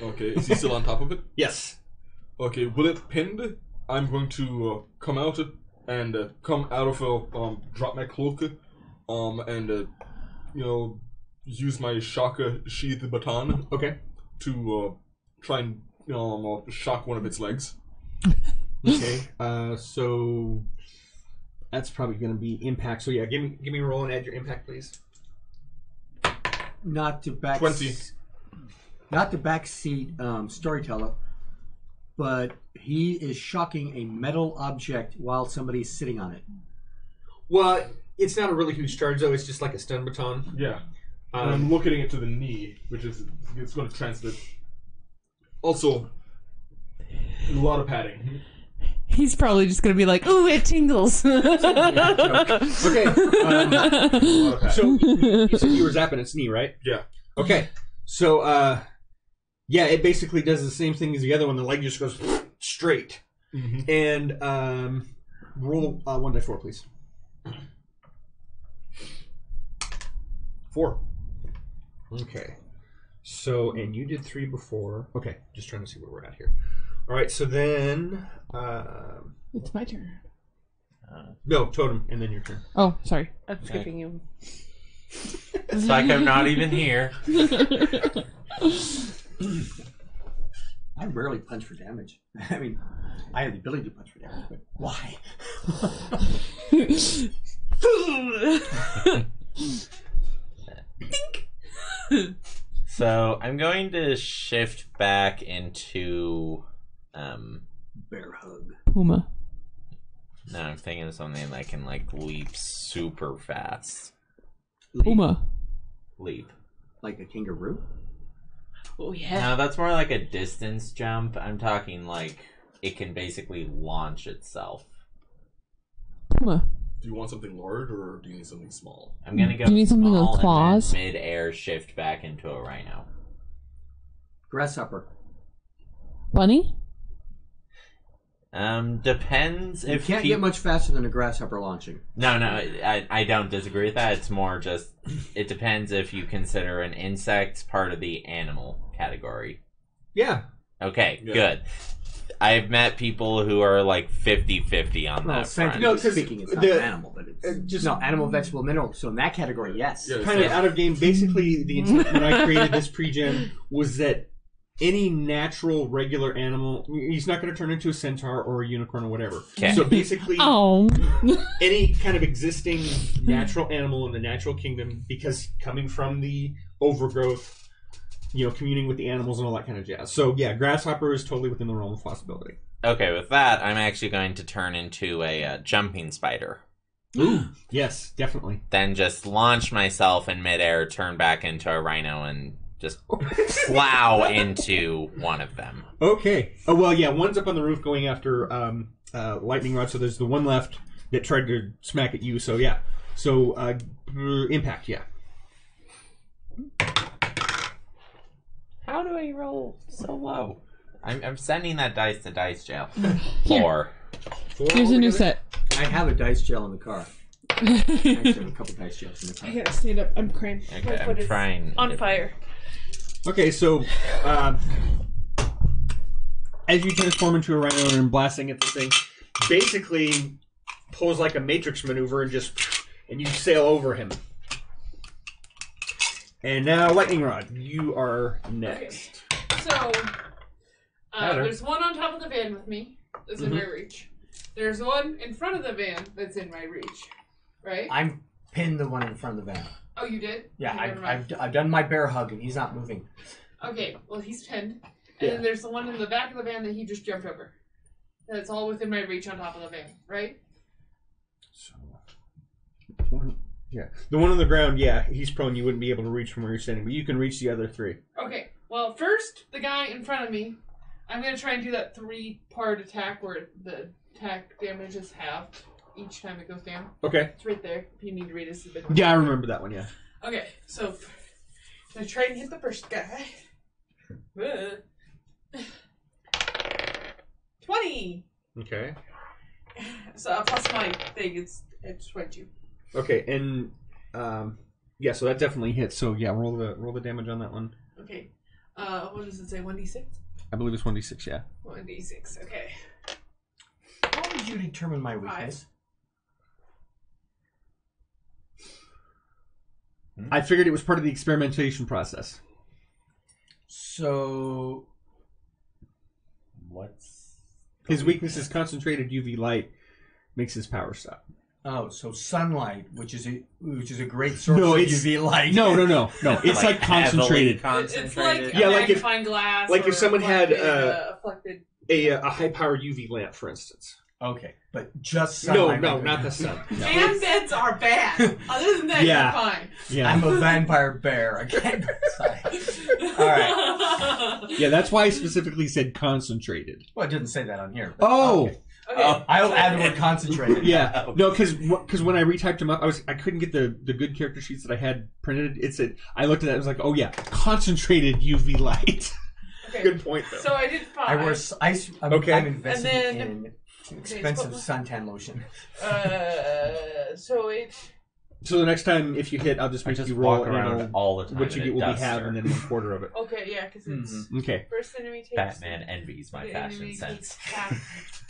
Okay, is he still on top of it? Yes. Okay, will it pinned? I'm going to come out and come out of drop my cloak, and use my shock sheath baton. Okay. To try and shock one of its legs. Okay. So that's probably going to be impact. So yeah, give me a roll and add your impact, please. Not to 20. Not the backseat storyteller, but he is shocking a metal object while somebody's sitting on it. Well, it's not a really huge charge though. It's just like a stun baton. Yeah. And I'm locating it to the knee, which is it's going to transmit. Also, a lot of padding. He's probably just going to be like, ooh, it tingles. Okay. So you said you were zapping its knee, right? Yeah. Okay. So, yeah, it basically does the same thing as the other one. The leg just goes straight. Mm-hmm. And roll 1d4, please. 4. Okay. So, and you did 3 before. Okay, just trying to see where we're at here. All right, so then... It's my turn. No, Totem, and then your turn. Oh, sorry. I'm skipping you. It's like I'm not even here. I rarely punch for damage. I mean, I have the ability to punch for damage, but why? So I'm going to shift back into Bear hug. Puma. no, I'm thinking of something that can like leap super fast. Puma. Leap. Like a kangaroo? Oh yeah. No, that's more like a distance jump. I'm talking like it can basically launch itself. Puma. Do you want something large or do you need something small? I'm gonna go Do you need something with small claws? and then mid-air shift back into a rhino. Grasshopper. Bunny? Depends You if can't get much faster than a grasshopper launching. No, I don't disagree with that. It's more just it depends if you consider an insect part of the animal category. Yeah. Okay, Yeah. good. I've met people who are like 50-50 on Well, that front. scientifically speaking, it's not the- an animal, but it's just- no animal, vegetable, mineral. So in that category, yes. Yeah, Kind of out of game. Basically, the intent when I created this pre-gen was that any natural, regular animal, he's not going to turn into a centaur or a unicorn or whatever. Okay. So basically, Oh. any kind of existing natural animal in the natural kingdom, because coming from the overgrowth, communing with the animals and all that kind of jazz. So yeah, grasshopper is totally within the realm of possibility. Okay, with that, I'm actually going to turn into a jumping spider. Ooh, yes, definitely. Then just launch myself in midair, turn back into a rhino, and just plow into one of them. Okay. Oh well, yeah. One's up on the roof going after lightning rod. So there's the one left that tried to smack at you. So yeah. So impact. Yeah. How do I roll so low? I'm sending that dice to dice jail. 4. 4 Here's a new altogether? set. I have a dice gel in the car. I actually have a couple dice gels in the car. I gotta stand up. I'm cramped. Okay, My I'm foot is trying. on fire. Okay, so as you transform into a rhino and blasting at the thing, basically pulls like a matrix maneuver and you sail over him. And now, lightning rod, you are next. So, Better. there's one on top of the van with me that's in my reach. There's one in front of the van that's in my reach. right? I'm pinned the one in front of the van. Oh, you did? Yeah, Okay, never mind. I've done my bear hug and he's not moving. Okay, well, he's pinned. And then there's the one in the back of the van that he just jumped over. That's all within my reach on top of the van, right? So, yeah. The one on the ground, yeah, he's prone. You wouldn't be able to reach from where you're standing, but you can reach the other 3. Okay, well, first, the guy in front of me, I'm going to try and do that 3-part attack where the attack damage is halved each time it goes down. Okay. It's right there. If you need to read it, it's the big one. Yeah, I remember that one, yeah. Okay, so I'm going to try and hit the first guy. 20! Okay. So plus my thing, it's 22. Okay, and yeah, so that definitely hits. So yeah, roll the damage on that one. Okay. What does it say? 1d6? I believe it's 1d6, yeah. 1d6, okay. How did you determine my weakness? I figured it was part of the experimentation process. So What's His weakness is concentrated UV light makes his power stop. Oh, so sunlight, which is a great source of it's, UV light. No. It's like concentrated. It's like Yeah, a like if- magnifying glass. like if or someone had, reflected. A high power UV lamp, for instance. Okay, but just sunlight. No, not the sun. Fan beds are bad. Other than that, Yeah. you're fine. Yeah, I'm a vampire bear. I can't go outside. All right. yeah. That's why I specifically said concentrated. Well, it didn't say that on here. But, Oh, okay. Okay. I'll add the word concentrated. yeah. No, because when I retyped him up, I couldn't get the good character sheets that I had printed. It said I looked at that. I was like, oh yeah, concentrated UV light. Okay. Good point though. So I did 5. I wear ice. I'm invested And then- in expensive suntan lotion. So it. So the next time if you hit, I'll just make just you roll walk around all the time what you in a get will be duster. half and then 1/4 of it. Okay, yeah, because it's Okay. first enemy takes. Batman envies my the fashion enemy sense. takes half,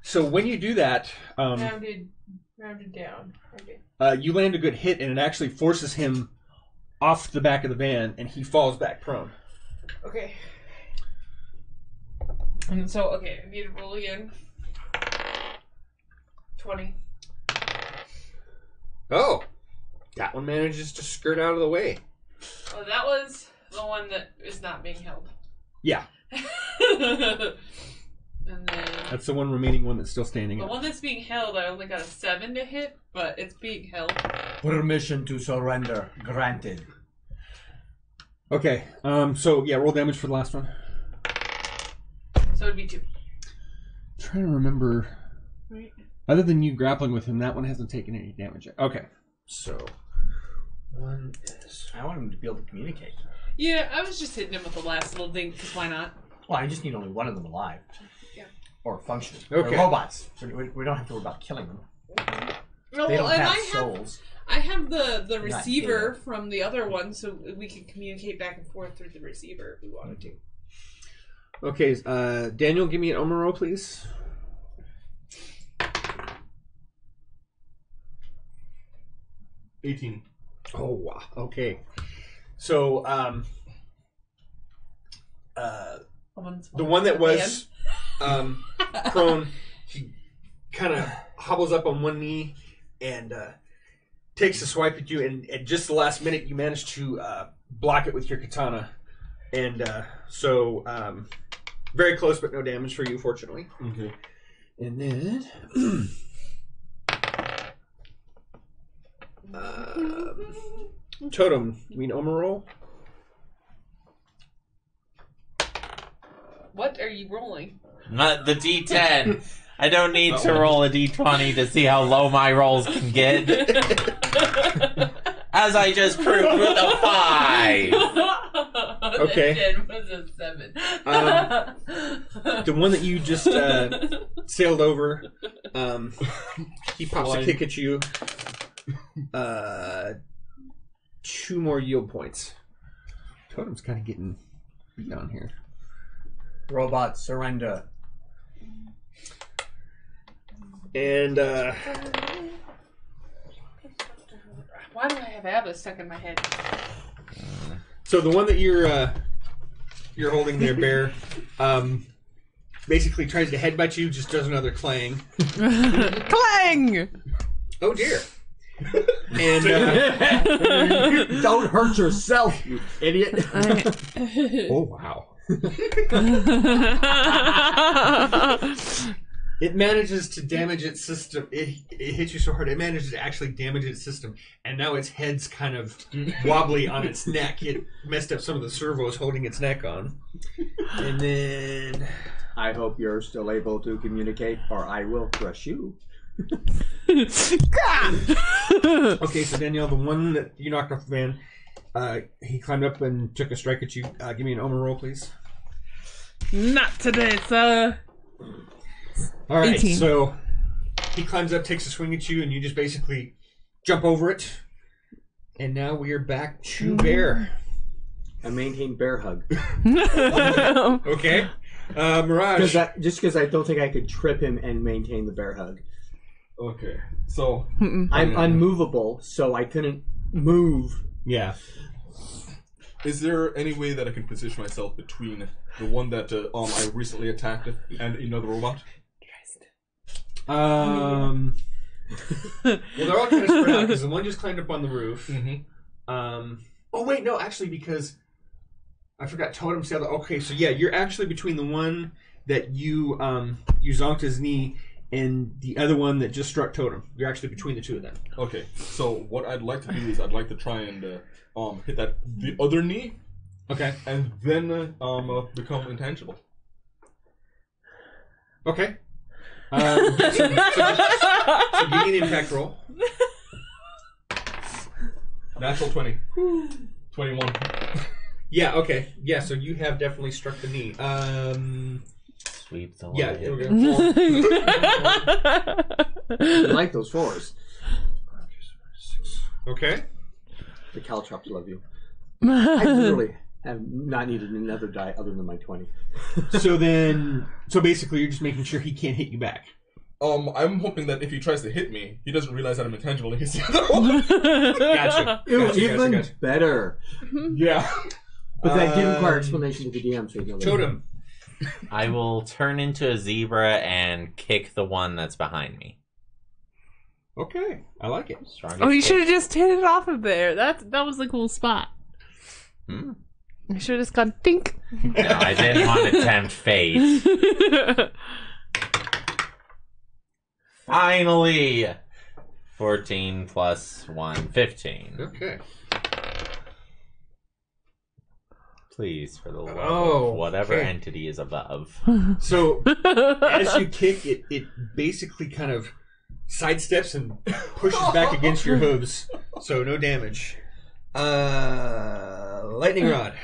So when you do that, rounded down. Okay. you land a good hit, and it actually forces him off the back of the van, and he falls back prone. Okay. And so, okay, I need to roll again. 20. Oh, that one manages to skirt out of the way. Oh, that was the one that is not being held. Yeah, And then that's the one remaining one that's still standing the up. one that's being held, I only got a 7 to hit, but it's being held. Permission to surrender granted. Okay, so yeah, roll damage for the last one. So it'd be 2. Trying to remember. Right. Other than you grappling with him, that one hasn't taken any damage yet. Okay, so one is. I want him to be able to communicate. Yeah, I was just hitting him with the last little ding, because why not? Well, I just need only one of them alive. Yeah. Or functioning. Okay. They're robots. We don't have to worry about killing them. Well, They don't and have I have souls. I have the Not receiver data. from the other one, so we can communicate back and forth through the receiver if we wanted to. Okay, Daniel, give me an armor roll, please. $18. Oh wow. Okay. So the one that was prone, he kind of hobbles up on one knee and takes a swipe at you, and at just the last minute you manage to block it with your katana, and so very close but no damage for you, fortunately. Okay. And then Totem, you mean armor roll? What are you rolling? Not the D10. I don't need to roll a D20 to see how low my rolls can get. As I just proved with a 5. Okay. That was a 7. The one that you just sailed over, he pops a kick at you. 2 more yield points. Totem's kind of getting beat on here. Robots, surrender. And Why do I have ABBA stuck in my head? so the one that you're holding there, Bear, basically tries to headbutt you, just does another clang. Clang! Oh dear. And Don't hurt yourself, you idiot. oh wow. It manages to damage its system. It hits you so hard, it manages to actually damage its system. And now its head's kind of wobbly on its neck. It messed up some of the servos holding its neck on. And then... I hope you're still able to communicate, or I will crush you. Okay, so Danielle, the one that you knocked off the van, he climbed up and took a strike at you. Give me an Omen roll, please. Not today, sir. All right, 18. so he climbs up, takes a swing at you, and you just basically jump over it. And now we are back to Bear. I maintain bear hug. Okay. Mirage. Just because I don't think I could trip him and maintain the bear hug. Okay, so I'm unmovable, so I couldn't move. Yeah. is there any way that I can position myself between the one that I recently attacked and another robot? Well, they're all kind of spread out because the one just climbed up on the roof. Mm-hmm. Oh wait, no, actually, because I forgot Totem said. Okay, so yeah, you're actually between the one that you zonked his knee and the other one that just struck Totem. You're actually between the two of them. Okay, so what I'd like to do is I'd like to try and hit the other knee. Okay. And then become intangible. Okay. So give me an impact roll. Natural 20. 21. Yeah, okay. Yeah, so you have definitely struck the knee. Sweep the Yeah, leg. here we go. I like those fours. Okay. The caltrops love you. I literally have not needed another die other than my 20. So basically you're just making sure he can't hit you back. I'm hoping that if he tries to hit me, he doesn't realize that I'm intangible and he's the other one. Gotcha. Even better. Yeah. But that did require explanation to the DM, so you know. Totem. I will turn into a zebra and kick the one that's behind me. Okay, I like it. Strongest Oh, you kick. should have just hit it off of there. That was the cool spot. Hmm. You should have just gone think. No, I didn't want to tempt fate. Finally! 14 plus 1, 15. Okay. Please, for the love Oh, of whatever okay. entity is above. So as you kick, it basically kind of sidesteps and pushes back against your hooves. So no damage. Lightning rod.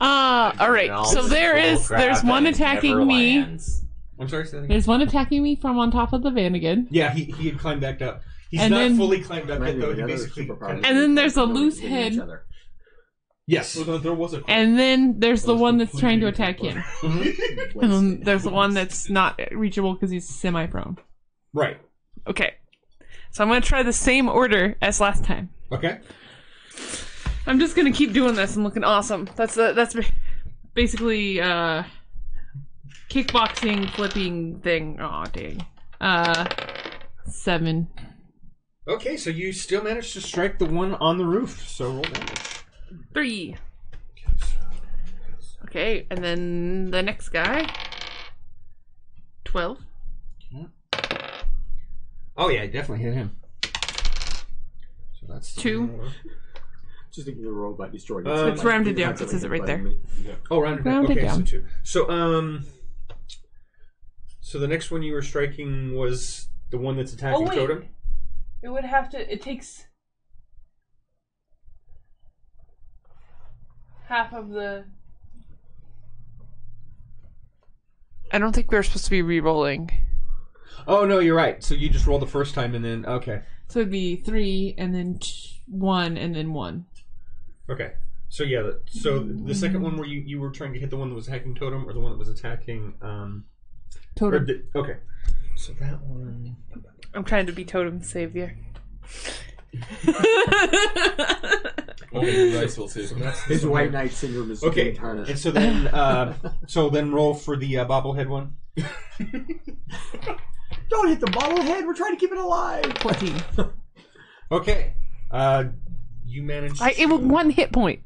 All right. And So all there's grab one and attacking never me. lands. I'm sorry, say that again? There's one attacking me from on top of the van again. Yeah, he had climbed back up. He's And not then- fully climbed up yet, Maybe though. He another basically. superpower. And then there's a Nobody loose can hit each head. other. Yes. So then there was a. And then there's the That's one that's trying to completely attack him. And then there's the one that's not reachable because he's semi-prone. Right. Okay. So I'm going to try the same order as last time. Okay. I'm just going to keep doing this and looking awesome. That's basically kickboxing flipping thing. Aw, dang. 7. Okay, so you still managed to strike the one on the roof. So roll damage. 3. Okay, and then the next guy. 12. Oh yeah, definitely hit him. So that's 2. Just thinking the robot destroyed. It's rounded down. It says it right there. Oh, rounded down. Rounded Okay, down. so 2. So so the next one you were striking was the one that's attacking wait. Totem. It would have to. It takes half of the. I don't think we're supposed to be re-rolling. Oh no, you're right. So you just rolled the first time and then okay. So it'd be 3 and then 1 and then 1. Okay. So yeah, so the second one where you were trying to hit the one that was attacking Totem or the one that was attacking Totem. okay. So that one. I'm trying to be Totem Savior. Okay, the dice will save him. His white knight syndrome is Okay. getting tarnished. And so then roll for the bobblehead one. Don't hit the bobblehead. We're trying to keep it alive. 14. Okay. You managed. It was 1 hit point.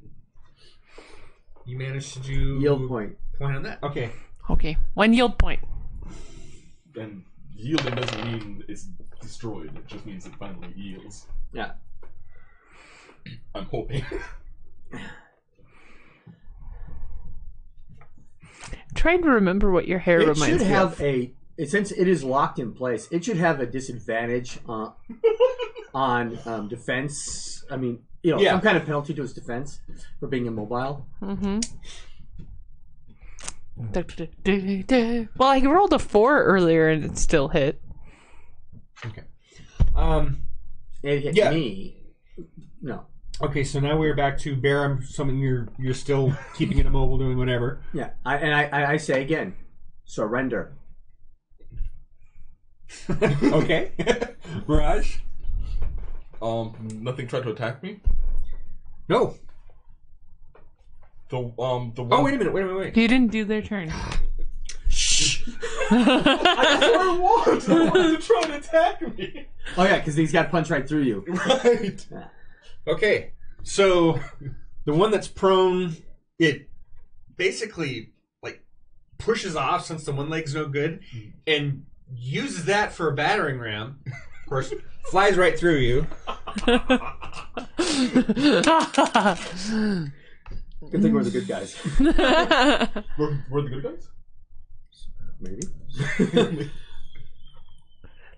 You managed to do Yield point. Point on that. Okay. Okay, 1 yield point. And yielding doesn't mean it's destroyed. It just means it finally yields. Yeah. I'm hoping. Trying to remember what your hair It reminds should me have of. since it is locked in place, it should have a disadvantage on defense. I mean, some kind of penalty to its defense for being immobile. Mm-hmm. Well, I rolled a 4 earlier and it still hit. Okay. It hit Yeah. me. No. Okay, so now we're back to Bear. I'm assuming you're still keeping it immobile, doing whatever. Yeah. I say again, surrender. Okay. Mirage? Nothing tried to attack me? No. The one... Oh, wait a minute. You didn't do their turn. Shh. That's what I want! I wanted to try to attack me! Oh yeah, because he's got to punch right through you. Right. Yeah. Okay, so the one that's prone, it basically pushes off since the one leg's no good, and uses that for a battering ram. Of course, flies right through you. Good thing we're the good guys. We're the good guys? Maybe.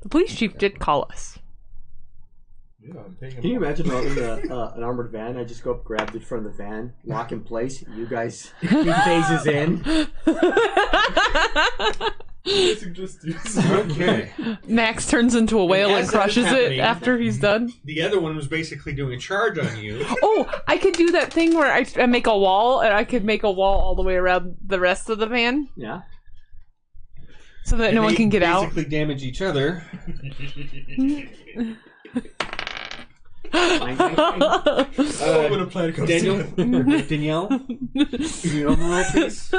The police chief did call us. Yeah, I'm paying him. Can you imagine running an armored van? I just go up, grab the front of the van, lock in place. You guys, he phases in. Okay. Max turns into a whale And and as that crushes is it happening- after he's done. The other one was basically doing a charge on you. Oh, I could do that thing where I make a wall, and I could make a wall all the way around the rest of the van, Yeah. so that no one can get out. Basically damage each other. Clang, clang, clang. I'm gonna plan to Daniel? Danielle? You know the roll, please?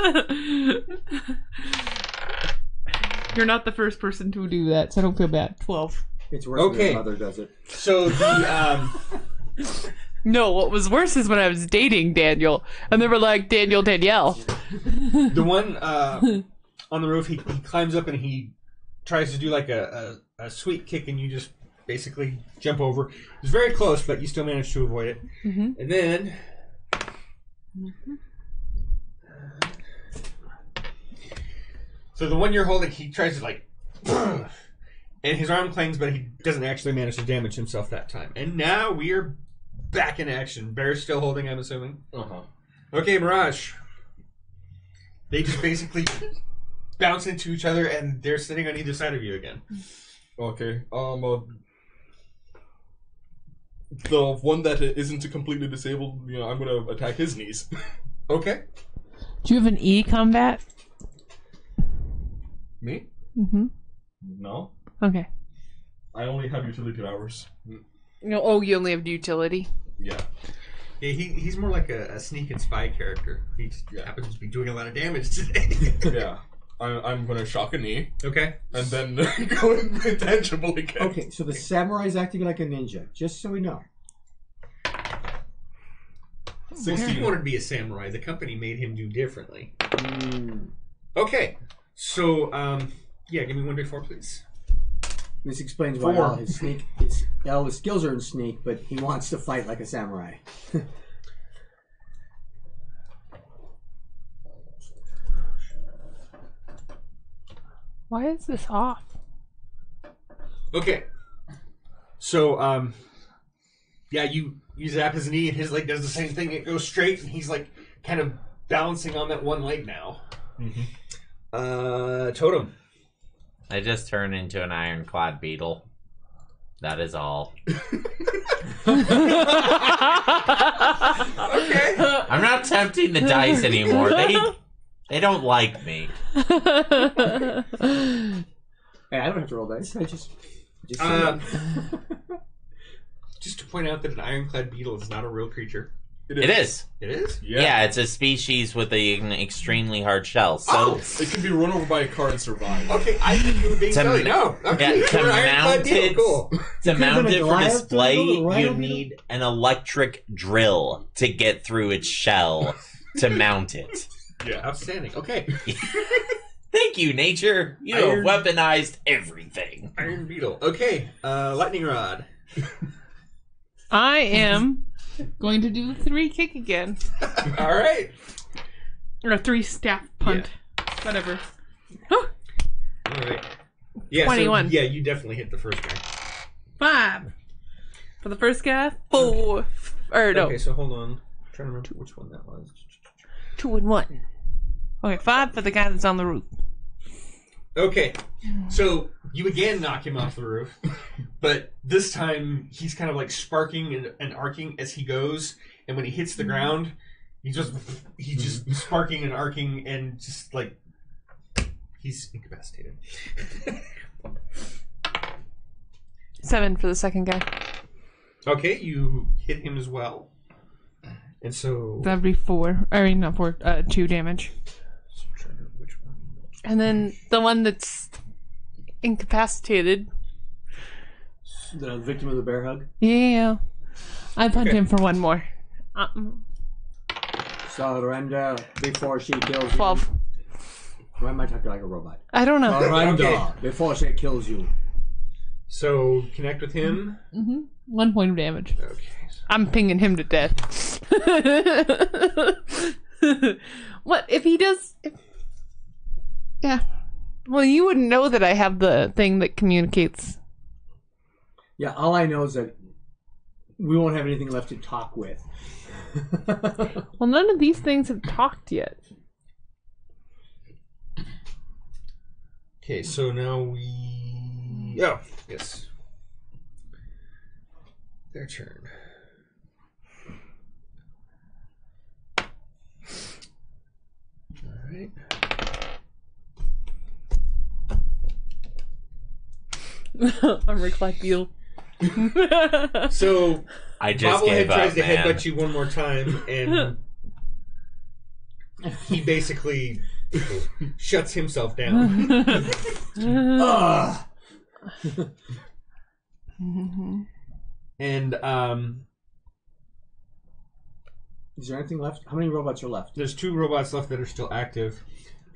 You're not the first person to do that, so I don't feel bad. 12. It's worse when Okay. your mother does it. So the No, what was worse is when I was dating Daniel, and they were like, Danielle. the one on the roof, he climbs up and he tries to do like a sweep kick, and you just basically jump over. It's very close, but you still manage to avoid it. Mm-hmm. And then so the one you're holding, he tries to and his arm clings, but he doesn't actually manage to damage himself that time. And now we are back in action. Bear's still holding, I'm assuming. Uh-huh. Okay, Mirage. They just basically bounce into each other, and they're sitting on either side of you again. Okay. The one that isn't completely disabled, I'm gonna attack his knees. Okay. Do you have an E combat? Me? Mm-hmm. No. Okay. I only have utility powers. No, oh, you only have utility? Yeah. Yeah, he's more like a sneak and spy character. He just happens to be doing a lot of damage today. Yeah. I'm gonna shock a knee, Okay. and then go intangible again. Okay, so the samurai's acting like a ninja, just so we know. Well, he wanted to be a samurai. The company made him do differently. Mm. Okay. So, give me 1d4, please. This explains why 4. all his skills are in sneak, but he wants to fight like a samurai. Why is this off? Okay. So, you zap his knee, and his leg does the same thing. It goes straight, and he's kind of balancing on that one leg now. Mm-hmm. Totem. I just turned into an ironclad beetle. That is all. Okay. I'm not tempting the dice anymore. They don't like me. Hey, I don't have to roll dice. I just Just to point out that an ironclad beetle is not a real creature. It is. It is? Yeah, it's a species with an extremely hard shell. So It can be run over by a car and survive. Okay, I think you were being silly. No. Okay, yeah, to mount it, cool. to mount it for Goliath display, turtle, the rhino you need an electric drill to get through its shell to mount it. Yeah. Outstanding. Okay. Thank you, nature. You have weaponized everything. Iron Beetle. Okay, lightning rod. I am going to do 3 kick again. All right. Or 3 staff punt. Whatever. All right. Yeah, 21. So, yeah, you definitely hit the first guy. 5. For the first guy, 4. Or no, Okay, so hold on. I'm trying to remember which one that was. 2 and 1. Okay, 5 for the guy that's on the roof. Okay, so you again knock him off the roof, but this time he's kind of like sparking and arcing as he goes, and when he hits the ground, he's just sparking and arcing and just like he's incapacitated. 7 for the second guy. Okay, you hit him as well, and so That'd be 4. I mean, not 4. 2 damage. which one? And then the one that's incapacitated. The victim of the bear hug. Yeah. I punch him for 1 more. Surrender before she kills you. 12. Why am I talking like a robot? I don't know. Surrender Okay. before she kills you. So connect with him. 1 point of damage. Okay. I'm pinging him to death. What if he does? Yeah. Well, you wouldn't know that I have the thing that communicates. Yeah, all I know is that we won't have anything left to talk with. Well, none of these things have talked yet. Okay, so now we. Oh, yes. Their turn. Alright. I'm Rick Black Beetle. So, I just Bobblehead gave tries up, to man. headbutt you one more time, and he basically shuts himself down. And Is there anything left? How many robots are left? there's 2 robots left that are still active.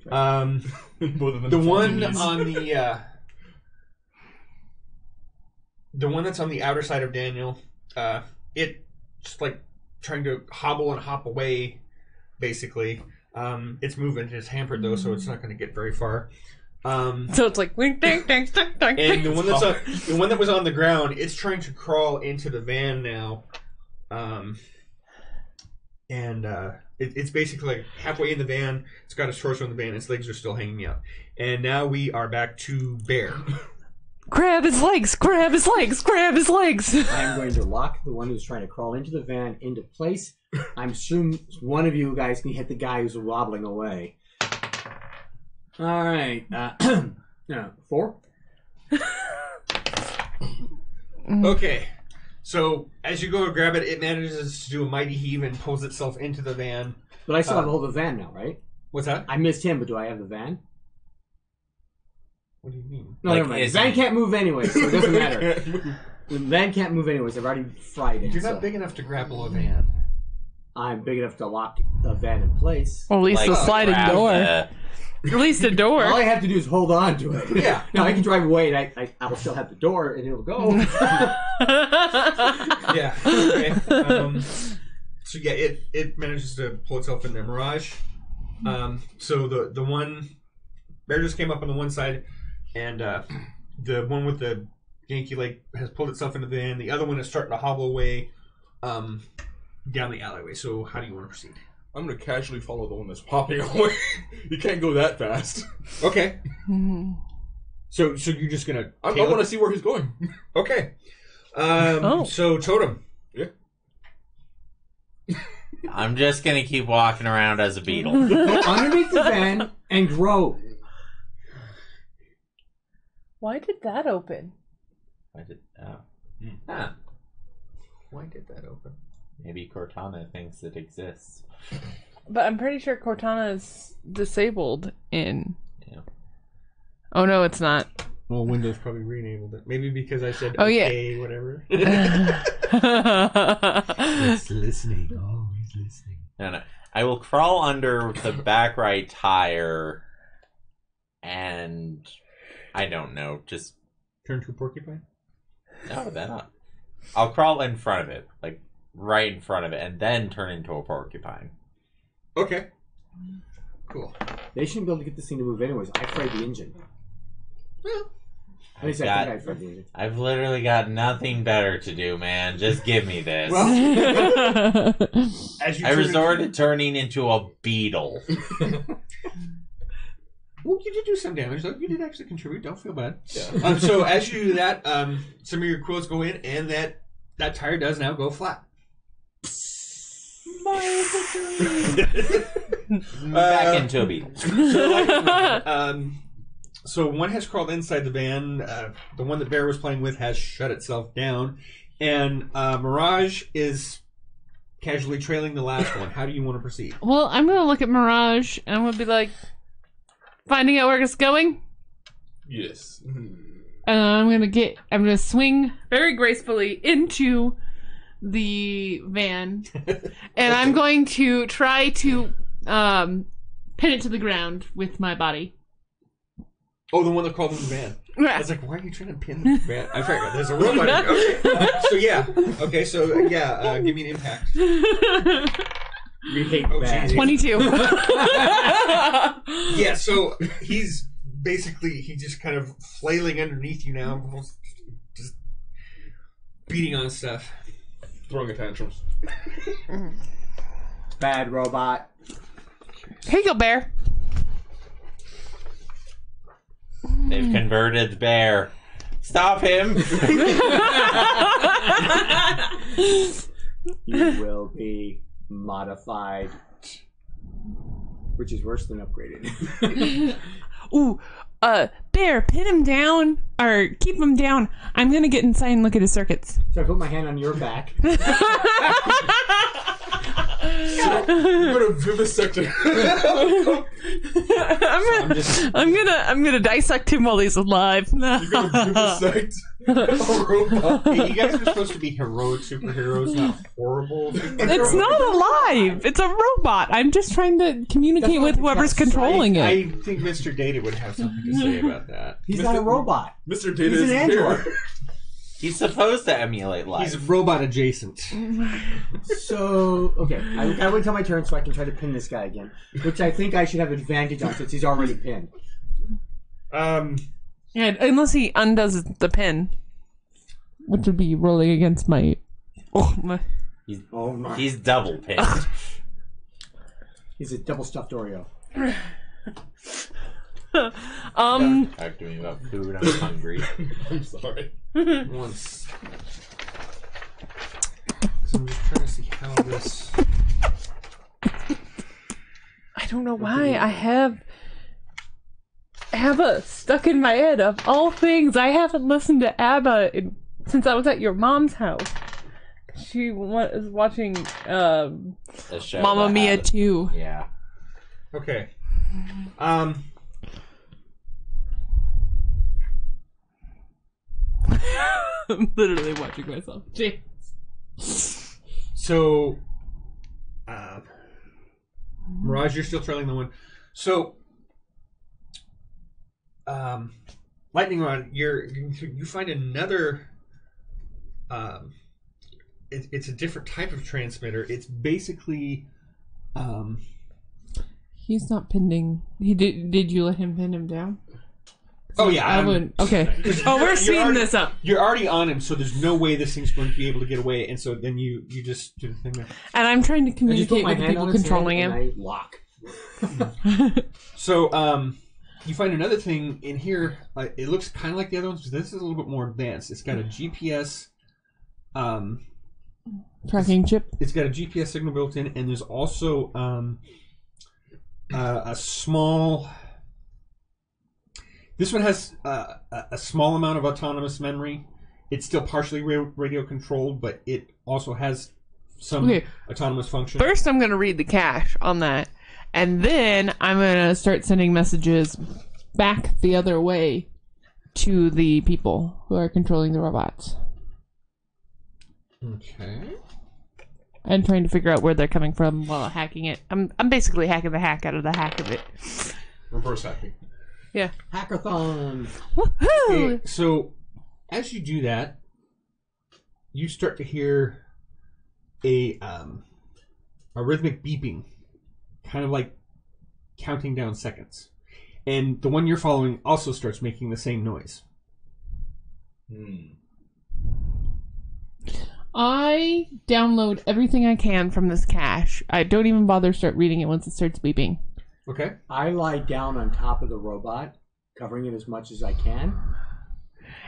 Both of them The one knees. on the one that's on the outer side of Daniel, it just like trying to hobble and hop away, basically. Its movement is hampered though, so it's not going to get very far. So it's like wink, ding, ding, ding, ding, And the one that's the one that was on the ground, it's trying to crawl into the van now. It's basically like halfway in the van. It's got its torso in the van. Its legs are still hanging out. And now we are back to Bear. Grab his legs! Grab his legs! Grab his legs! I am going to lock the one who's trying to crawl into the van into place. I'm sure one of you guys can hit the guy who's wobbling away. All right. 4? Okay. So as you go to grab it, it manages to do a mighty heave and pulls itself into the van. But I still have hold of the van now, right? What's that? I missed him, but do I have the van? What do you mean? No, Like, never mind. The is van he- can't move anyway, so it doesn't matter. The van can't move anyways. I've already fried it. You're not so big enough to grapple a van. I'm big enough to lock the van in place. Or at least Like, a sliding grab door. the- At least a door. All I have to do is hold on to it. Yeah. Now I can drive away, and I'll still have the door, and it'll go. Yeah. Okay. So yeah, it manages to pull itself in there. Mirage. So the one Bear just came up on the one side, and the one with the Yankee leg has pulled itself into the van. The other one is starting to hobble away down the alleyway. So how do you want to proceed? I'm gonna casually follow the one that's popping away. You can't go that fast. Okay. So you're just gonna. I tail want to it? see where he's going. Okay. Oh. So Totem. Yeah. I'm just gonna keep walking around as a beetle. Go underneath the van and grow. Why did that open? I did, Why did that open? Maybe Cortana thinks it exists. But I'm pretty sure Cortana is disabled in. Yeah. Oh no, it's not. Well, Windows probably re-enabled it. Maybe because I said Oh, okay, whatever. It's listening. Oh, he's listening. No. I will crawl under the back right tire and I don't know, just Turn to a porcupine? no, that not. I'll crawl in front of it, like right in front of it, and then turn into a porcupine. Okay. Cool. They shouldn't be able to get this thing to move anyways. I fried the engine. At least I think I fried the engine. I've literally got nothing better to do, man. Just give me this. Well, as you I turn resort to turning into a beetle. Well, you did do some damage, though. You did actually contribute. Don't feel bad. Yeah. So as you do that, some of your quills go in, and that tire does now go flat. Back into a beetle. So one has crawled inside the van. The one that Bear was playing with has shut itself down. And Mirage is casually trailing the last one. How do you want to proceed? Well, I'm gonna look at Mirage and I'm gonna be like, finding out where it's going. Yes. And I'm gonna swing very gracefully into the van, and I'm going to try to pin it to the ground with my body. Oh, the one that crawled in the van. Yeah. I was like, why are you trying to pin the van? I forgot. There's a robot. Okay. So yeah. Okay. So yeah. Give me an impact. We hate that. 22. Yeah. So he's basically just kind of flailing underneath you now, just beating on stuff, Throwing a tantrum. Bad robot. Here you go, Bear. They've converted Bear. Stop him! You will be modified. Which is worse than upgraded. Ooh, Bear, pin him down or keep him down. I'm gonna get inside and look at his circuits. So I put my hand on your back. I'm gonna vivisect it. I'm gonna dissect him while he's alive. You're gonna vivisect a robot. Hey, you guys are supposed to be heroic superheroes, not horrible superheroes. It's not alive. It's a robot. I'm just trying to communicate with whoever's controlling it. I think Mr. Data would have something to say about that. He's not a robot. Mr. Data He's is an android. here. He's supposed to emulate life. He's robot adjacent. So, okay. I wait till my turn so I can try to pin this guy again. Which I think I should have advantage on since he's already pinned. Yeah, unless he undoes the pin, which would be rolling against my. He's double pinned. He's a double stuffed Oreo. Talk to me about food. I'm hungry. I'm sorry. Once. So I'm just trying to see how this. I don't know why I have ABBA stuck in my head. Of all things, I haven't listened to ABBA since I was at your mom's house. She was watching A show Mamma that Mia had- 2. Yeah. Okay. I'm literally watching myself. So, Mirage, you're still trailing the one. So, Lightning Rod, you find another. It's a different type of transmitter. It's basically. He's not pinning. He did you let him pin him down? Oh yeah, I wouldn't. Okay. Oh, we're speeding already, this up. You're already on him, so there's no way this thing's going to be able to get away. And so then you just do the thing there. And I'm trying to I just put communicate my with the hand people on his controlling hand him. and I lock. So you find another thing in here. It looks kind of like the other ones, but this is a little bit more advanced. It's got a GPS. Tracking chip. It's got a GPS signal built in, and there's also a small. This one has a small amount of autonomous memory. It's still partially radio controlled, but it also has some Okay. autonomous function. First, I'm going to read the cache on that, and then I'm going to start sending messages back the other way to the people who are controlling the robots Okay. and trying to figure out where they're coming from while hacking it. I'm basically hacking the hack out of the hack of it. Reverse hacking. Yeah. Hackathon. Woohoo! Okay, so as you do that, you start to hear a rhythmic beeping, kind of like counting down seconds. And the one you're following also starts making the same noise. I download everything I can from this cache. I don't even bother start reading it once it starts beeping. Okay. I lie down on top of the robot, covering it as much as I can.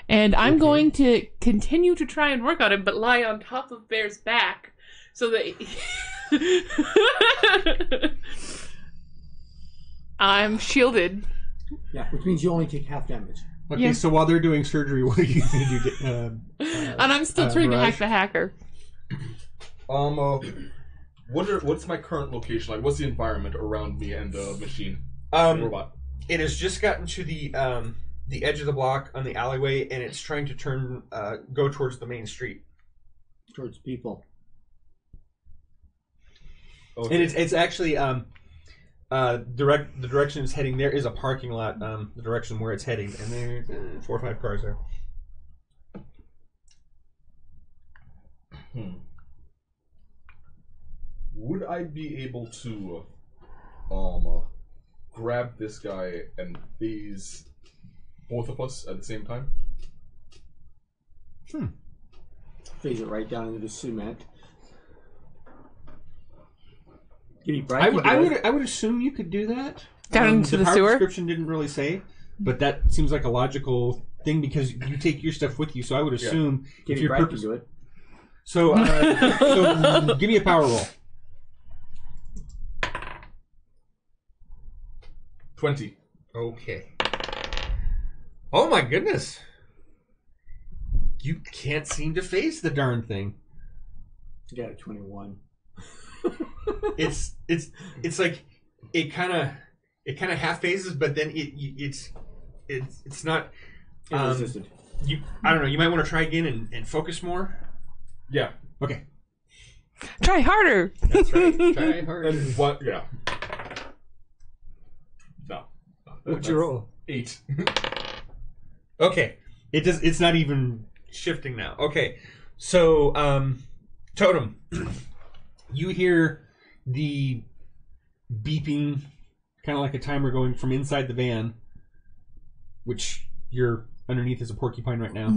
And I'm going to continue to try and work on it, but lie on top of Bear's back so that I'm shielded. Yeah, which means you only take half damage. Okay, Yeah. so while they're doing surgery, what are you going to do? And I'm still trying to hack Mirage? the hacker. What's my current location like? What's the environment around me and the machine? Robot. It has just gotten to the edge of the block on the alleyway, and it's trying to go towards the main street. Towards people. Okay. And it's actually the direction it's heading. There is a parking lot. The direction where it's heading, and there's 4 or 5 cars there. Would I be able to grab this guy and phase both of us at the same time? Phase it right down into the cement. Give me I would assume you could do that. Down into the power sewer? description didn't really say, but that seems like a logical thing because you take your stuff with you. So I would assume Give if me your Brad can purpose. do it. So, so give me a power roll. 20. Okay. Oh my goodness. You can't seem to phase the darn thing. I got a 21. It's like it kind of half phases, but then it's not. Resisted. I don't know. You might want to try again and focus more. Yeah. Okay. Try harder! That's right. Try harder. And what? Yeah. No. What's your roll? 8. Okay. It's not even shifting now. Okay. So, Totem, you hear the beeping, kind of like a timer going from inside the van, which you're underneath as a porcupine right now.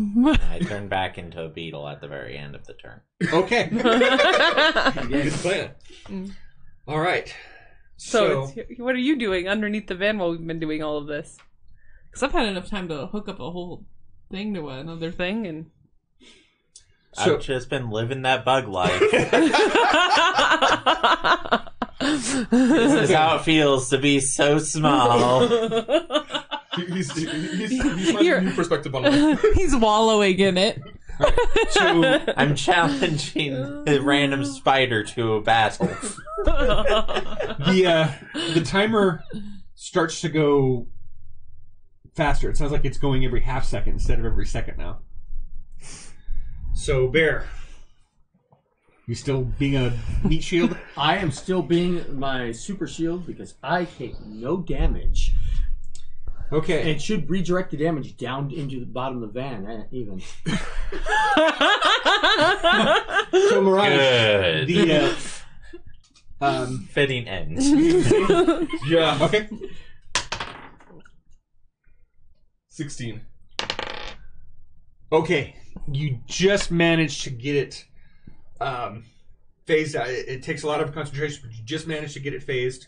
I turn back into a beetle at the very end of the turn. Okay. Good plan. All right. So, what are you doing underneath the van while we've been doing all of this? Because I've had enough time to hook up a whole thing to another thing, and I've just been living that bug life. This is how it feels to be so small. He's finding a new perspective on life. he's wallowing in it. So I'm challenging a random spider to a battle. the timer starts to go faster. It sounds like it's going every half second instead of every second now. So, Bear, you still being a meat shield? I am still being my super shield because I take no damage. And Okay. it should redirect the damage down into the bottom of the van, even. So, Mirage, Good. the Fitting end. Yeah. okay. 16. Okay, you just managed to get it phased out. It takes a lot of concentration, but you just managed to get it phased.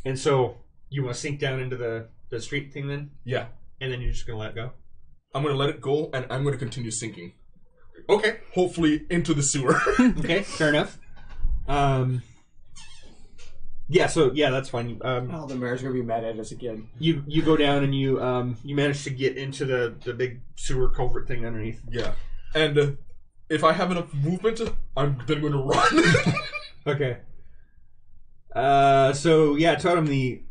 And so you want to sink down into the street thing then? Yeah. And then you're just going to let it go? I'm going to let it go, and I'm going to continue sinking. Okay. Hopefully into the sewer. Okay, fair enough. Yeah, so, yeah, that's fine. Oh, the mayor's going to be mad at us again. You go down and you manage to get into the big sewer culvert thing underneath. Yeah. And If I have enough movement, I'm then going to run. Okay. So yeah, Totem, the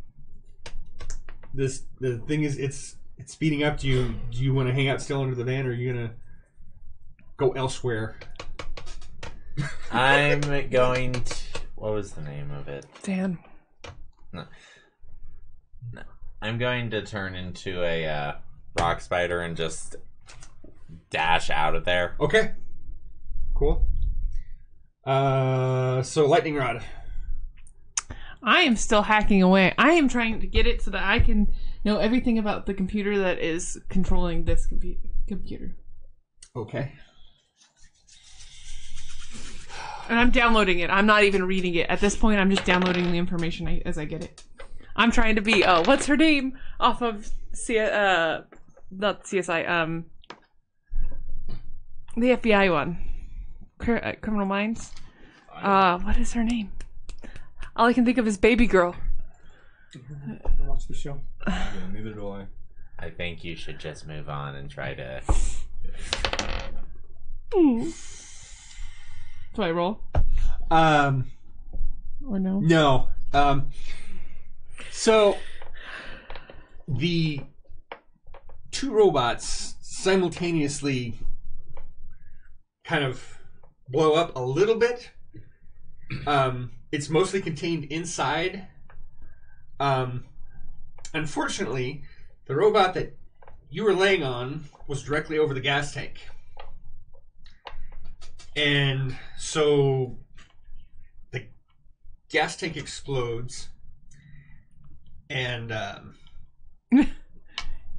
thing is, it's speeding up. Do you want to hang out still under the van, or are you gonna go elsewhere? I'm going to. What was the name of it? Dan. No. I'm going to turn into a rock spider and just dash out of there. Okay. Cool. So lightning rod. I am still hacking away. I am trying to get it so that I can know everything about the computer that is controlling this computer. Okay. And I'm downloading it. I'm not even reading it. At this point, I'm just downloading the information as I get it. I'm trying to be, what's her name? Off of, not CSI, the FBI one. Criminal Minds. What is her name? All I can think of is Baby Girl. I don't watch the show. Yeah, neither do I. I think you should just move on and try to. Do I roll? Or no? No. So the two robots simultaneously kind of blow up a little bit. It's mostly contained inside. Unfortunately, the robot that you were laying on was directly over the gas tank. And so the gas tank explodes, and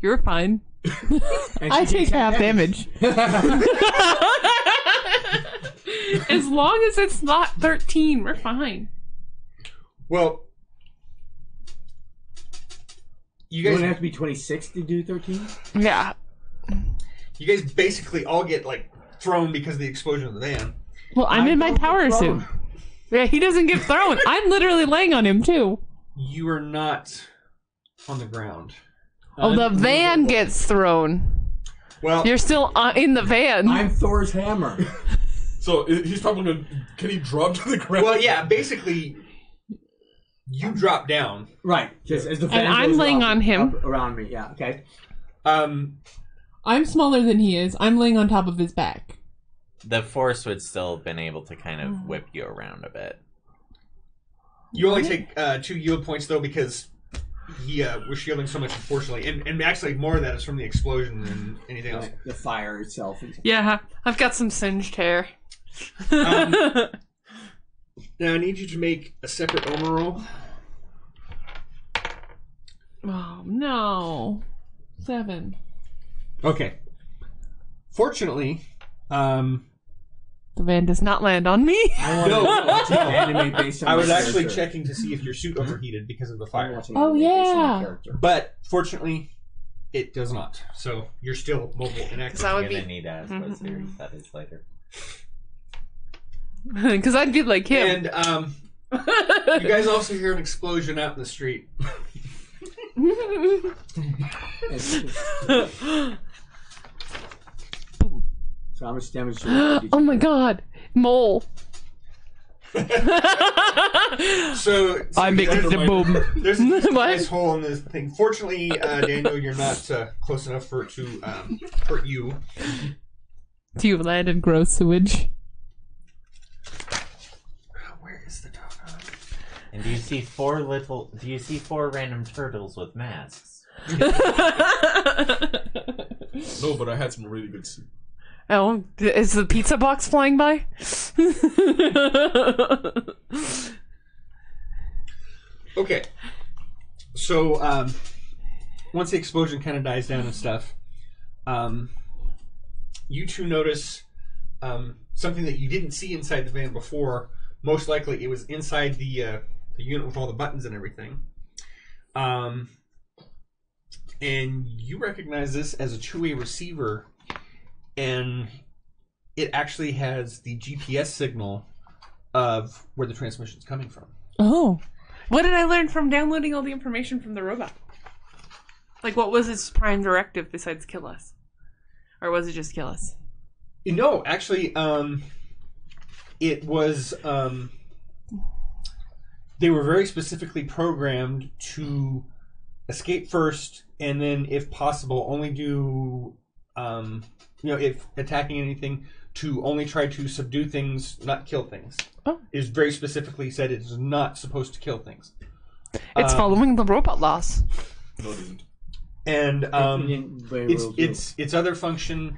You're fine. I take half damage. As long as it's not 13, we're fine. well, you You guys don't have to be 26 to do 13? Yeah. you guys basically all get like thrown because of the explosion of the van. Well, I'm in my power suit. Yeah, he doesn't get thrown. I'm literally laying on him, too. You are not on the ground. Oh, the van gets thrown. Well, You're still in the van. I'm Thor's hammer. So he's probably going to... Can he drop to the ground? well, yeah. Basically, you drop down. Right. Just as the fan And I'm goes laying up- on him. up around me. Yeah. Okay. I'm smaller than he is. I'm laying on top of his back. The force would still have been able to kind of whip you around a bit. You only take 2 yield points though because he was shielding so much, unfortunately, and actually more of that is from the explosion than anything else. The fire itself. Yeah, I've got some singed hair. Now I need you to make a separate armor roll. Oh, no. 7. Okay. Fortunately, The van does not land on me. I want to watch an anime based on I my was actually character. checking to see if your suit overheated because of the I'm fire. watching Oh, anime based on my yeah. character. But fortunately, it does not. So you're still mobile and active. That I'm would gonna be need to ask what series that is later. Because I'd be like him. And you guys also hear an explosion out in the street. So how much damage did you Oh my god. Mole. So I'm big as a boom. There's a What? nice hole in this thing. Fortunately, Daniel, you're not close enough for it to hurt you. Do you land in gross sewage? Where is the dog? And do you see four random turtles with masks? No, but I had some really good soup. Oh, is the pizza box flying by? Okay. So once the explosion kind of dies down and stuff, you two notice something that you didn't see inside the van before. Most likely, it was inside the unit with all the buttons and everything. And you recognize this as a two-way receiver, and it actually has the GPS signal of where the transmission's coming from. Oh. What did I learn from downloading all the information from the robot? Like, what was its prime directive besides kill us? Or was it just kill us? No, actually, it was. They were very specifically programmed to escape first, and then, if possible, only do. If attacking anything, to only try to subdue things, not kill things. Oh. It is very specifically said it is not supposed to kill things. It's following the robot laws. No, it isn't. And its other function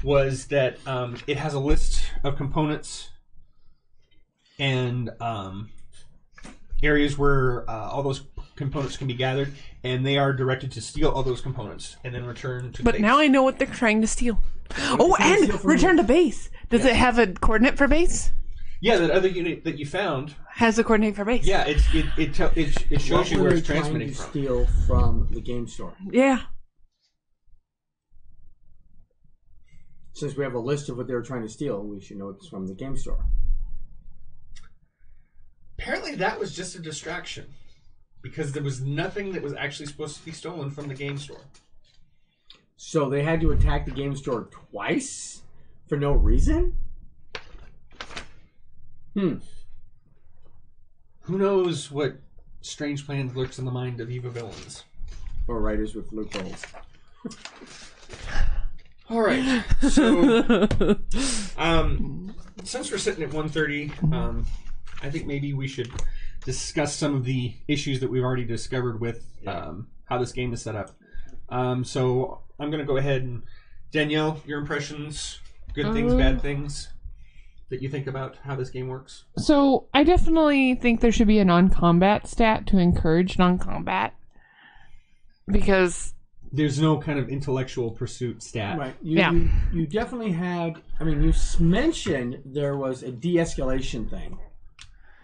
was that it has a list of components and areas where all those components can be gathered, and they are directed to steal all those components and then return to But base. now I know what they're trying to steal. Oh, and return to base. Does it have a coordinate for base? Yeah, that other unit that you found Has a coordinate for base. Yeah, it shows you where it's transmitting to from. steal from the game store? Yeah. Since we have a list of what they were trying to steal, we should know it's from the game store. Apparently, that was just a distraction because there was nothing that was actually supposed to be stolen from the game store. So they had to attack the game store twice for no reason? Who knows what strange plans lurks in the mind of evil villains? Or writers with loopholes. All right. So, since we're sitting at 1:30, I think maybe we should discuss some of the issues that we've already discovered with how this game is set up. So I'm going to go ahead and Danielle, your impressions, good things, bad things that you think about how this game works. So I definitely think there should be a non-combat stat to encourage non-combat, because there's no kind of intellectual pursuit stat. Right. You definitely had. I mean, you mentioned there was a de-escalation thing,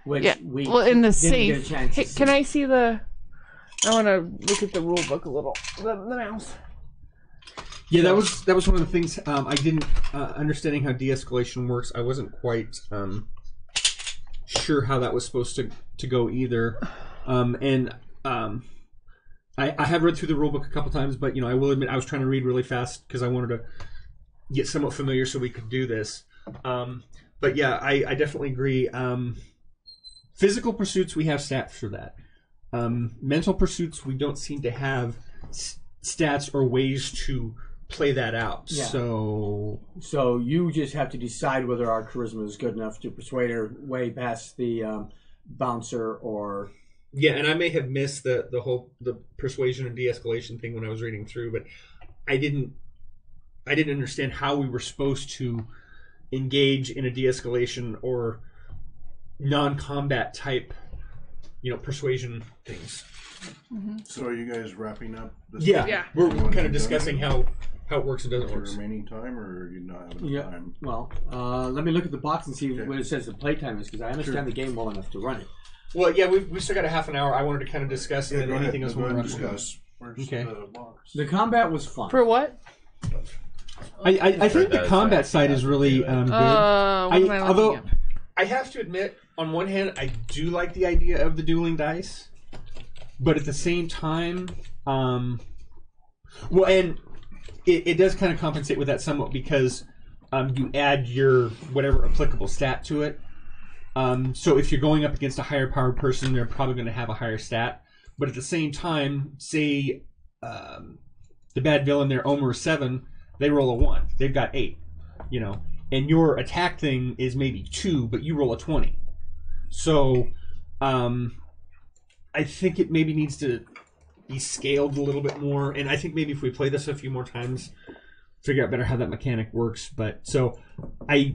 which we in the didn't safe. get a chance Hey, to can see. I see the? I want to look at the rule book a little. The mouse. Yeah, that was one of the things I didn't understanding how de-escalation works. I wasn't quite sure how that was supposed to go either. I have read through the rulebook a couple times, but I will admit I was trying to read really fast because I wanted to get somewhat familiar so we could do this. But yeah, I definitely agree. Physical pursuits, we have stats for that. Mental pursuits, we don't seem to have stats or ways to play that out. Yeah. So you just have to decide whether our charisma is good enough to persuade her way past the bouncer or... Yeah, and I may have missed the persuasion and de-escalation thing when I was reading through, but I didn't understand how we were supposed to engage in a de-escalation or non-combat type, persuasion things. Mm-hmm. So are you guys wrapping up this? Yeah. We're kind of discussing how it works and doesn't the work. remaining time, or are you not having enough time? Well, let me look at the box and see what it says the playtime is, because I understand the game well enough to run it. Well, yeah, we've still got a half an hour. I wanted to kind of discuss it and anything else we want to discuss. Where's Okay. the box? The combat was fun. For what? I think the combat side is really good. What am I looking Although at? I have to admit, on one hand, I do like the idea of the dueling dice, but at the same time, and it does kind of compensate with that somewhat because you add your whatever applicable stat to it. So if you're going up against a higher powered person, they're probably going to have a higher stat. But at the same time, say the bad villain there, Omer 7, they roll a 1. They've got 8, and your attack thing is maybe 2, but you roll a 20. So I think it maybe needs to be scaled a little bit more, and I think maybe if we play this a few more times, figure out better how that mechanic works. But so I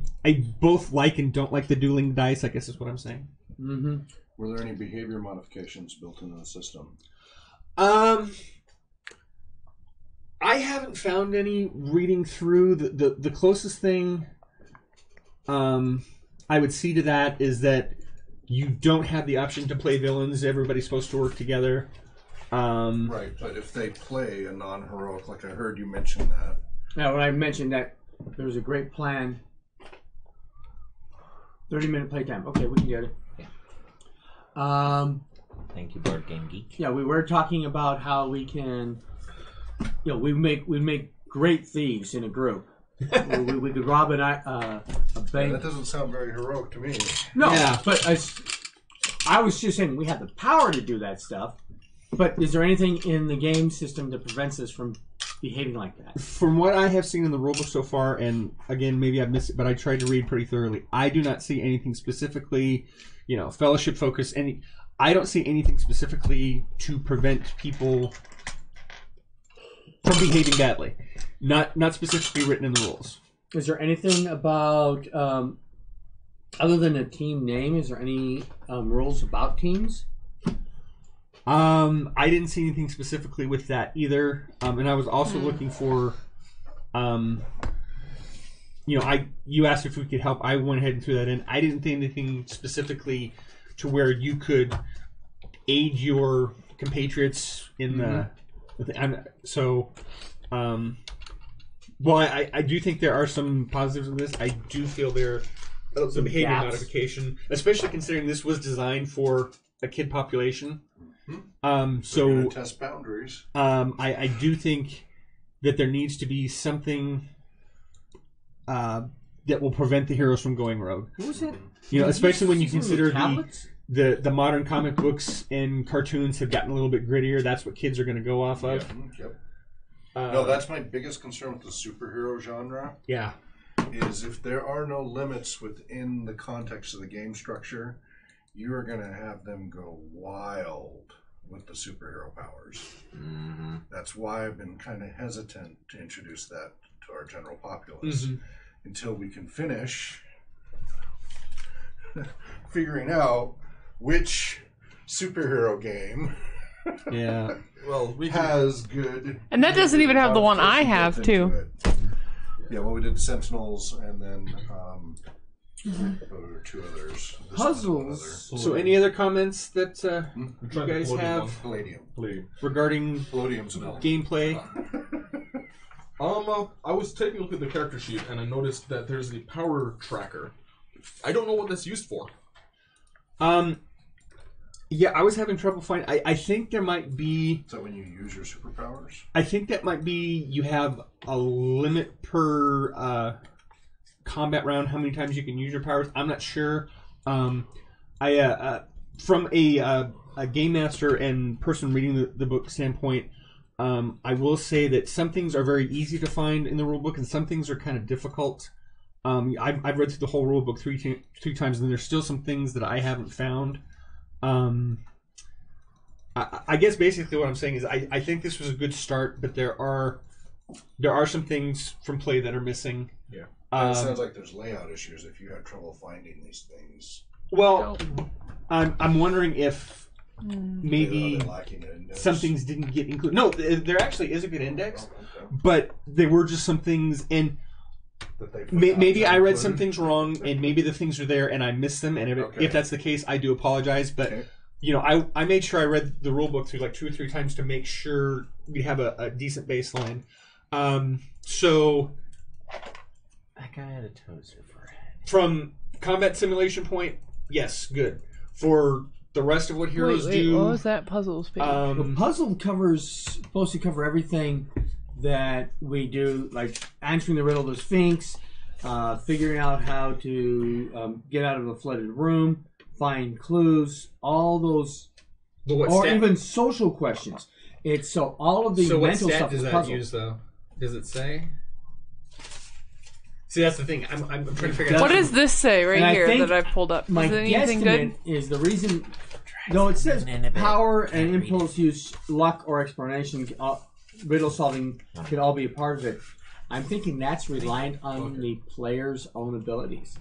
both like and don't like the dueling dice, I guess is what I'm saying. Mm-hmm. Were there any behavior modifications built into the system? I haven't found any reading through. The closest thing I would see to that is that you don't have the option to play villains. Everybody's supposed to work together. Right, but if they play a non-heroic, like I heard you mention that. Now, when I mentioned that there was a great plan, 30-minute playtime. Okay, we can get it. Thank you, Board Game Geek. Yeah, we were talking about how we can, we make great thieves in a group. we could rob a bank. That doesn't sound very heroic to me. No, Yeah. but I was just saying we have the power to do that stuff. But is there anything in the game system that prevents us from behaving like that? From what I have seen in the rulebook so far, and again, maybe I've missed it, but I tried to read pretty thoroughly. I do not see anything specifically, fellowship focus. I don't see anything specifically to prevent people from behaving badly. Not specifically written in the rules. Is there anything about other than a team name? Is there any rules about teams? I didn't see anything specifically with that either, and I was also looking for, you asked if we could help. I went ahead and threw that in. I didn't think anything specifically to where you could aid your compatriots in the. Well, I do think there are some positives in this. I do feel there some behavior gaps. modification, especially considering this was designed for a kid population. You're So gonna test boundaries. I do think that there needs to be something that will prevent the heroes from going rogue. What was it? Especially when you Some of consider tablets? the modern comic books and cartoons have gotten a little bit grittier. That's what kids are going to go off of. Yep. No, that's my biggest concern with the superhero genre. Yeah. Is if there are no limits within the context of the game structure, you are going to have them go wild with the superhero powers. Mm-hmm. That's why I've been kind of hesitant to introduce that to our general populace until we can finish figuring out which superhero game Yeah. Well, we can, has good. And that doesn't even have the one I modification have, built into too. it. Yeah, well, we did Sentinels and then what were two others? This was one Puzzles. So any other comments that we you tried guys the Palladium have one. Palladium. Palladium. regarding Palladium's no. gameplay? I was taking a look at the character sheet and I noticed that there's a power tracker. I don't know what that's used for. Yeah, I was having trouble finding. I think there might be. So when you use your superpowers? I think that might be you have a limit per combat round, how many times you can use your powers. I'm not sure. From a game master and person reading the book standpoint, I will say that some things are very easy to find in the rulebook and some things are kind of difficult. I've read through the whole rulebook three times, and there's still some things that I haven't found. I guess basically what I'm saying is I think this was a good start, but there are some things from play that are missing. Yeah. It sounds like there's layout issues if you had trouble finding these things. Well, I'm wondering if maybe They're lacking an index. some things didn't get included. No, there actually is a good index, Okay. but there were just some things, and That they maybe I read some included. things wrong, and maybe the things are there and I missed them. And Okay. if that's the case, I do apologize. But Okay. I made sure I read the rule book through like 2 or 3 times to make sure we have a decent baseline. So That guy had a toaster for a head. from combat simulation point, yes, good. For the rest of what heroes Wait, do, what was that puzzle speak? The puzzle supposed to cover everything that we do, like answering the riddle of the Sphinx, figuring out how to get out of a flooded room, find clues, all those, but what or stat, even social questions. It's so all of the so what mental stat stuff does is that puzzle. use though? Does it say? See, that's the thing. I'm trying to figure out. What does this say right And I here think that I've pulled up? My Is it anything guesstimate good? is the reason. No, it says power and impulse use, luck or explanation, riddle solving could all be a part of it. I'm thinking that's reliant on the player's own abilities.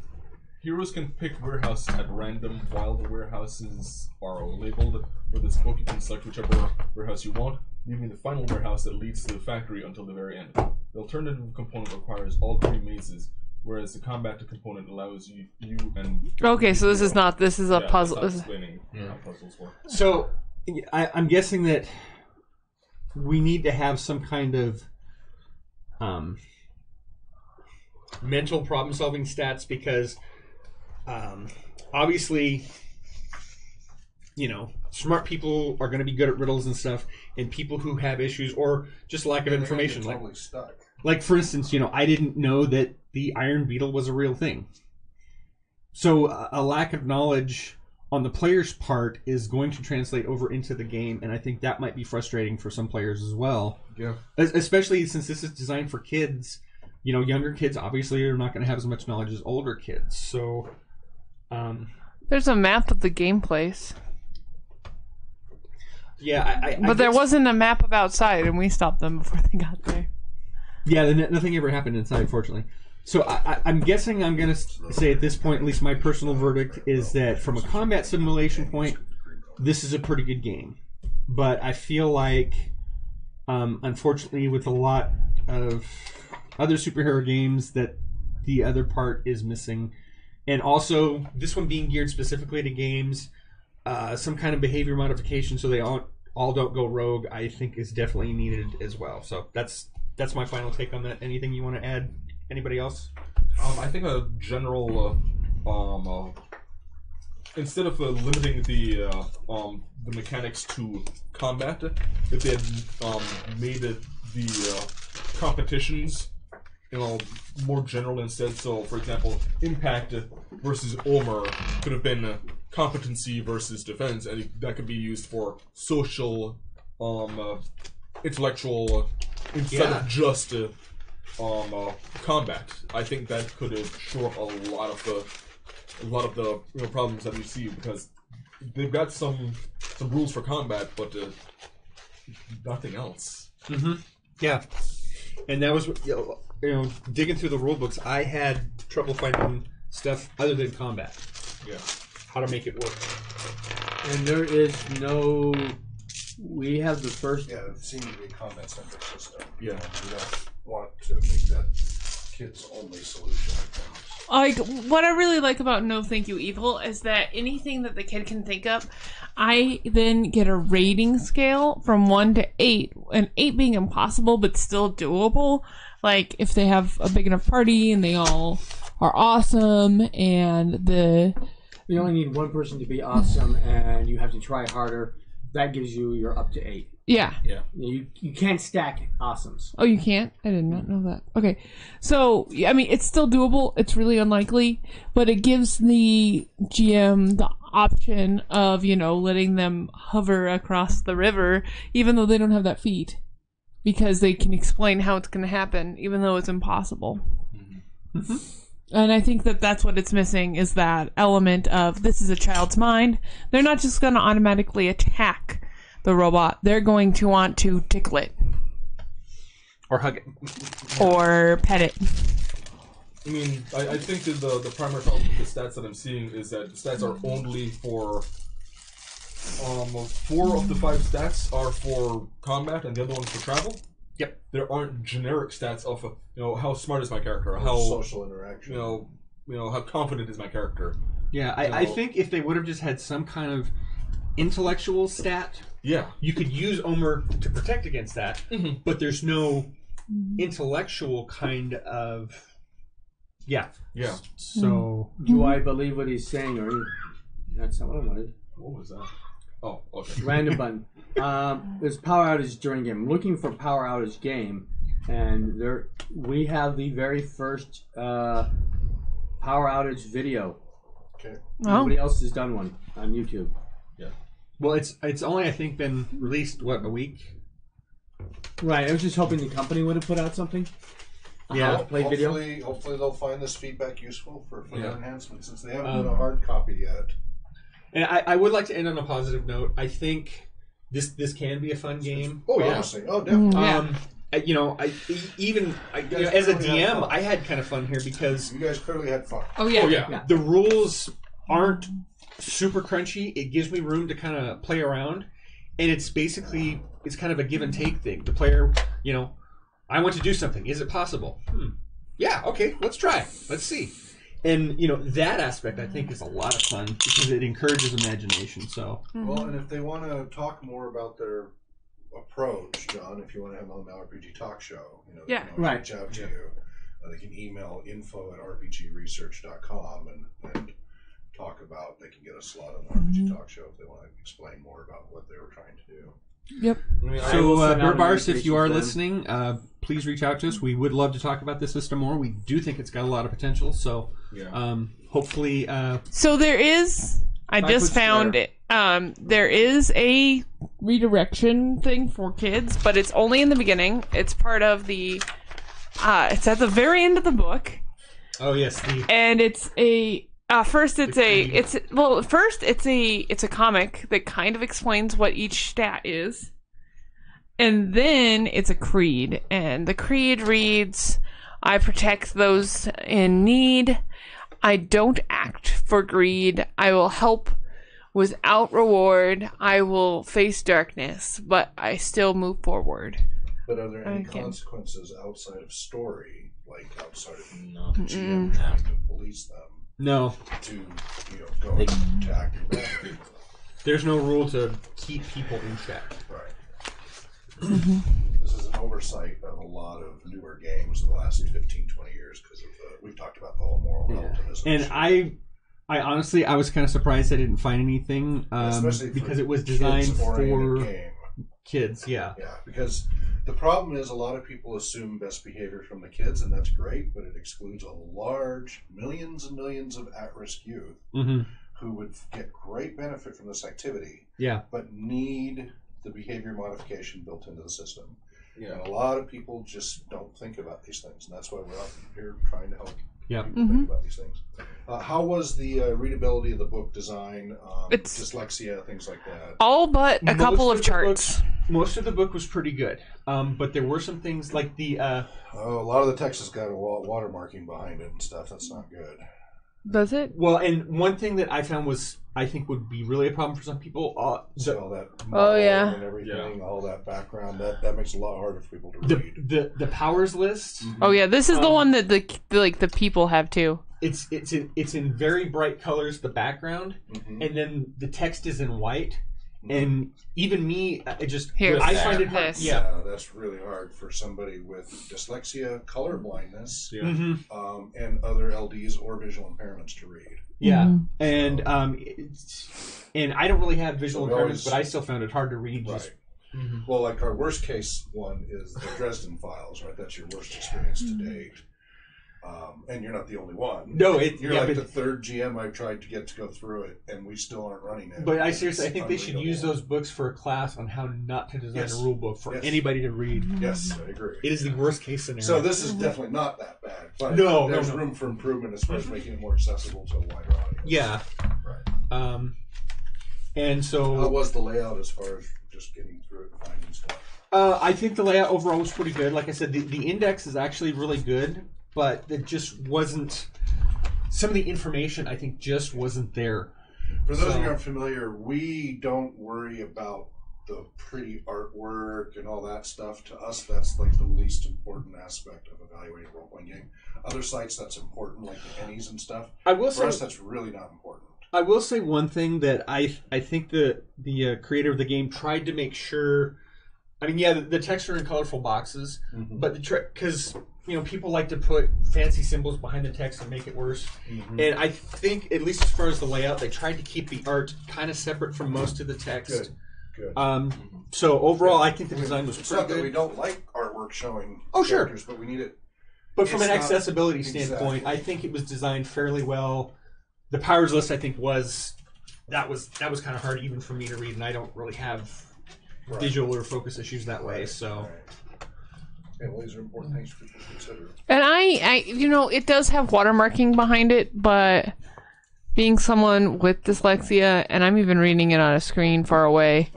Heroes can pick warehouse at random while the warehouses are labeled. With this book, you can select whichever warehouse you want, leaving the final warehouse that leads to the factory until the very end. The alternative component requires all 3 mazes, whereas the combat component allows you and... Okay, so this is a Yeah, puzzle. that's not explaining how puzzles work. So, I'm guessing that we need to have some kind of mental problem-solving stats because obviously, smart people are going to be good at riddles and stuff, and people who have issues or just lack of information, They're like totally stuck. like for instance, I didn't know that the Iron Beetle was a real thing. So a lack of knowledge on the player's part is going to translate over into the game, and I think that might be frustrating for some players as well. Yeah. Especially since this is designed for kids. Younger kids obviously are not going to have as much knowledge as older kids. So, There's a map of the game place. Yeah, but there wasn't a map of outside, and we stopped them before they got there. Yeah, nothing ever happened inside, unfortunately. So I'm guessing I'm going to say at this point, at least my personal verdict, is that from a combat simulation point, this is a pretty good game. But I feel like, unfortunately, with a lot of other superhero games, that the other part is missing. And also, this one being geared specifically to games, some kind of behavior modification so they all don't go rogue, I think is definitely needed as well. So that's my final take on that. Anything you want to add? Anybody else? I think a general, instead of limiting the mechanics to combat, if they had made the competitions, more general instead. So, for example, Impact versus Omer could have been competency versus defense, and that could be used for social, intellectual, instead of just combat. I think that could have shore up a lot of the problems that we see, because they've got some rules for combat, but nothing else. Mm-hmm. Yeah, and that was digging through the rule books. I had trouble finding stuff other than combat. Yeah, how to make it work. And there is no. We have the first. Yeah, it seems to be a combat-centric system. Yeah, we don't want to make that kids' only solution. Like, what I really like about No Thank You Evil is that anything that the kid can think of, I then get a rating scale from 1 to 8, and 8 being impossible but still doable. Like, if they have a big enough party and they all are awesome, and you only need one person to be awesome, and you have to try harder. That gives you your up to 8. Yeah. Yeah. You can't stack awesomes. Oh, you can't? I did not know that. Okay. So, I mean, it's still doable. It's really unlikely, but it gives the GM the option of, letting them hover across the river, even though they don't have that feat, because they can explain how it's going to happen, even though it's impossible. Mm-hmm. And I think that that's what it's missing, is that element of this is a child's mind. They're not just going to automatically attack the robot. They're going to want to tickle it. Or hug it. Or pet it. I mean, I think that the primary problem with the stats that I'm seeing is that the stats are only for 4 of the 5 stats are for combat and the other one's for travel. Yep. There aren't generic stats of how smart is my character, How social interaction, how confident is my character. Yeah, I think if they would have just had some kind of intellectual stat, yeah, you could use Omer to protect against that, but there's no intellectual kind of yeah. So do I believe what he's saying, or that's not what I wanted? What was that? Oh, okay. Random button. There's power outage during game. I'm looking for power outage game, and we have the very first power outage video. Okay. Nobody else has done one on YouTube. Yeah. Well, it's only I think been released a week. Right. I was just hoping the company would have put out something. Yeah. Hopefully they'll find this feedback useful for their enhancements, since they haven't done a hard copy yet. And I would like to end on a positive note. I think this can be a fun game. Oh yeah. Oh definitely. As a DM, I had kind of fun here because you guys clearly had fun. Oh yeah. The rules aren't super crunchy. It gives me room to kind of play around, and it's kind of a give and take thing. The player, I want to do something. Is it possible? Yeah. Okay. Let's try. Let's see. And that aspect I think is a lot of fun because it encourages imagination. So well, and if they want to talk more about their approach, John, if you want to have them on the RPG Talk Show, they can reach out to you. They can email info@rpgresearch.com and talk about. They can get a slot on the RPG Talk Show if they want to explain more about what they were trying to do. Yep. So, Burbars, if you are listening, please reach out to us. We would love to talk about this system more. We do think it's got a lot of potential. So hopefully. So there is. I just found it. There is a redirection thing for kids, but it's only in the beginning. It's part of the. It's at the very end of the book. Oh yes, and it's a. First, it's a comic that kind of explains what each stat is, and then it's a creed, and the creed reads, "I protect those in need. I don't act for greed. I will help without reward. I will face darkness, but I still move forward." But are there any consequences outside of story, like outside of No. have to police them? No. To go and attack and bad people. There's no rule to keep people in check. Right. This is an oversight of a lot of newer games in the last 15, 20 years because of we've talked about the whole moral relativism. And I honestly, I was kind of surprised I didn't find anything, because it was designed for kids. Yeah. Yeah, because the problem is a lot of people assume best behavior from the kids, and that's great, but it excludes a large, millions and millions of at-risk youth who would get great benefit from this activity, but need the behavior modification built into the system. Yeah. And a lot of people just don't think about these things, and that's why we're out here trying to help people think about these things. How was the readability of the book design, dyslexia, things like that? All but a couple of charts. Most of the book was pretty good, but there were some things like the... a lot of the text has got a watermarking behind it and stuff. That's not good. Does it? Well, and one thing that I found was, I think would be really a problem for some people. So all that and everything, all that background, that makes it a lot harder for people to read. The powers list. Oh yeah, this is the one that the people have too. It's in very bright colors, the background, and then the text is in white. And even me, I find it hard. Yeah, that's really hard for somebody with dyslexia, color blindness, and other LDs or visual impairments to read. Yeah, and I don't really have visual impairments, but I still found it hard to read. Right. Well, like our worst case one is the Dresden Files, right? That's your worst experience to date. And you're not the only one. No, you're the third GM I've tried to get to go through it, and we still aren't running it. But I think they should use those books for a class on how not to design a rule book for anybody to read. Yes, I agree. It is the worst case scenario. So this is definitely not that bad. But there's room for improvement as far as making it more accessible to a wider audience. Yeah. Right. And so... How was the layout as far as just getting through it and finding stuff? I think the layout overall was pretty good. Like I said, the index is actually really good. But it just wasn't... Some of the information, I think, just wasn't there. For those of you who aren't familiar, we don't worry about the pretty artwork and all that stuff. To us, that's like the least important aspect of evaluating a role-playing game. Other sites, that's important, like the Ennies and stuff. For us, that's really not important. I will say one thing that I think the creator of the game tried to make sure... I mean, the text are in colorful boxes, but because... people like to put fancy symbols behind the text and make it worse. And I think, at least as far as the layout, they tried to keep the art kind of separate from most of the text. Good. So overall, I think the design was pretty good. It's not that we don't like artwork showing characters, but we need it. But from an accessibility standpoint, I think it was designed fairly well. The powers list, I think, was kind of hard even for me to read, and I don't really have visual or focus issues that way. So. Yeah, well, these are important things for people to consider. And I it does have watermarking behind it, but being someone with dyslexia, and I'm even reading it on a screen far away,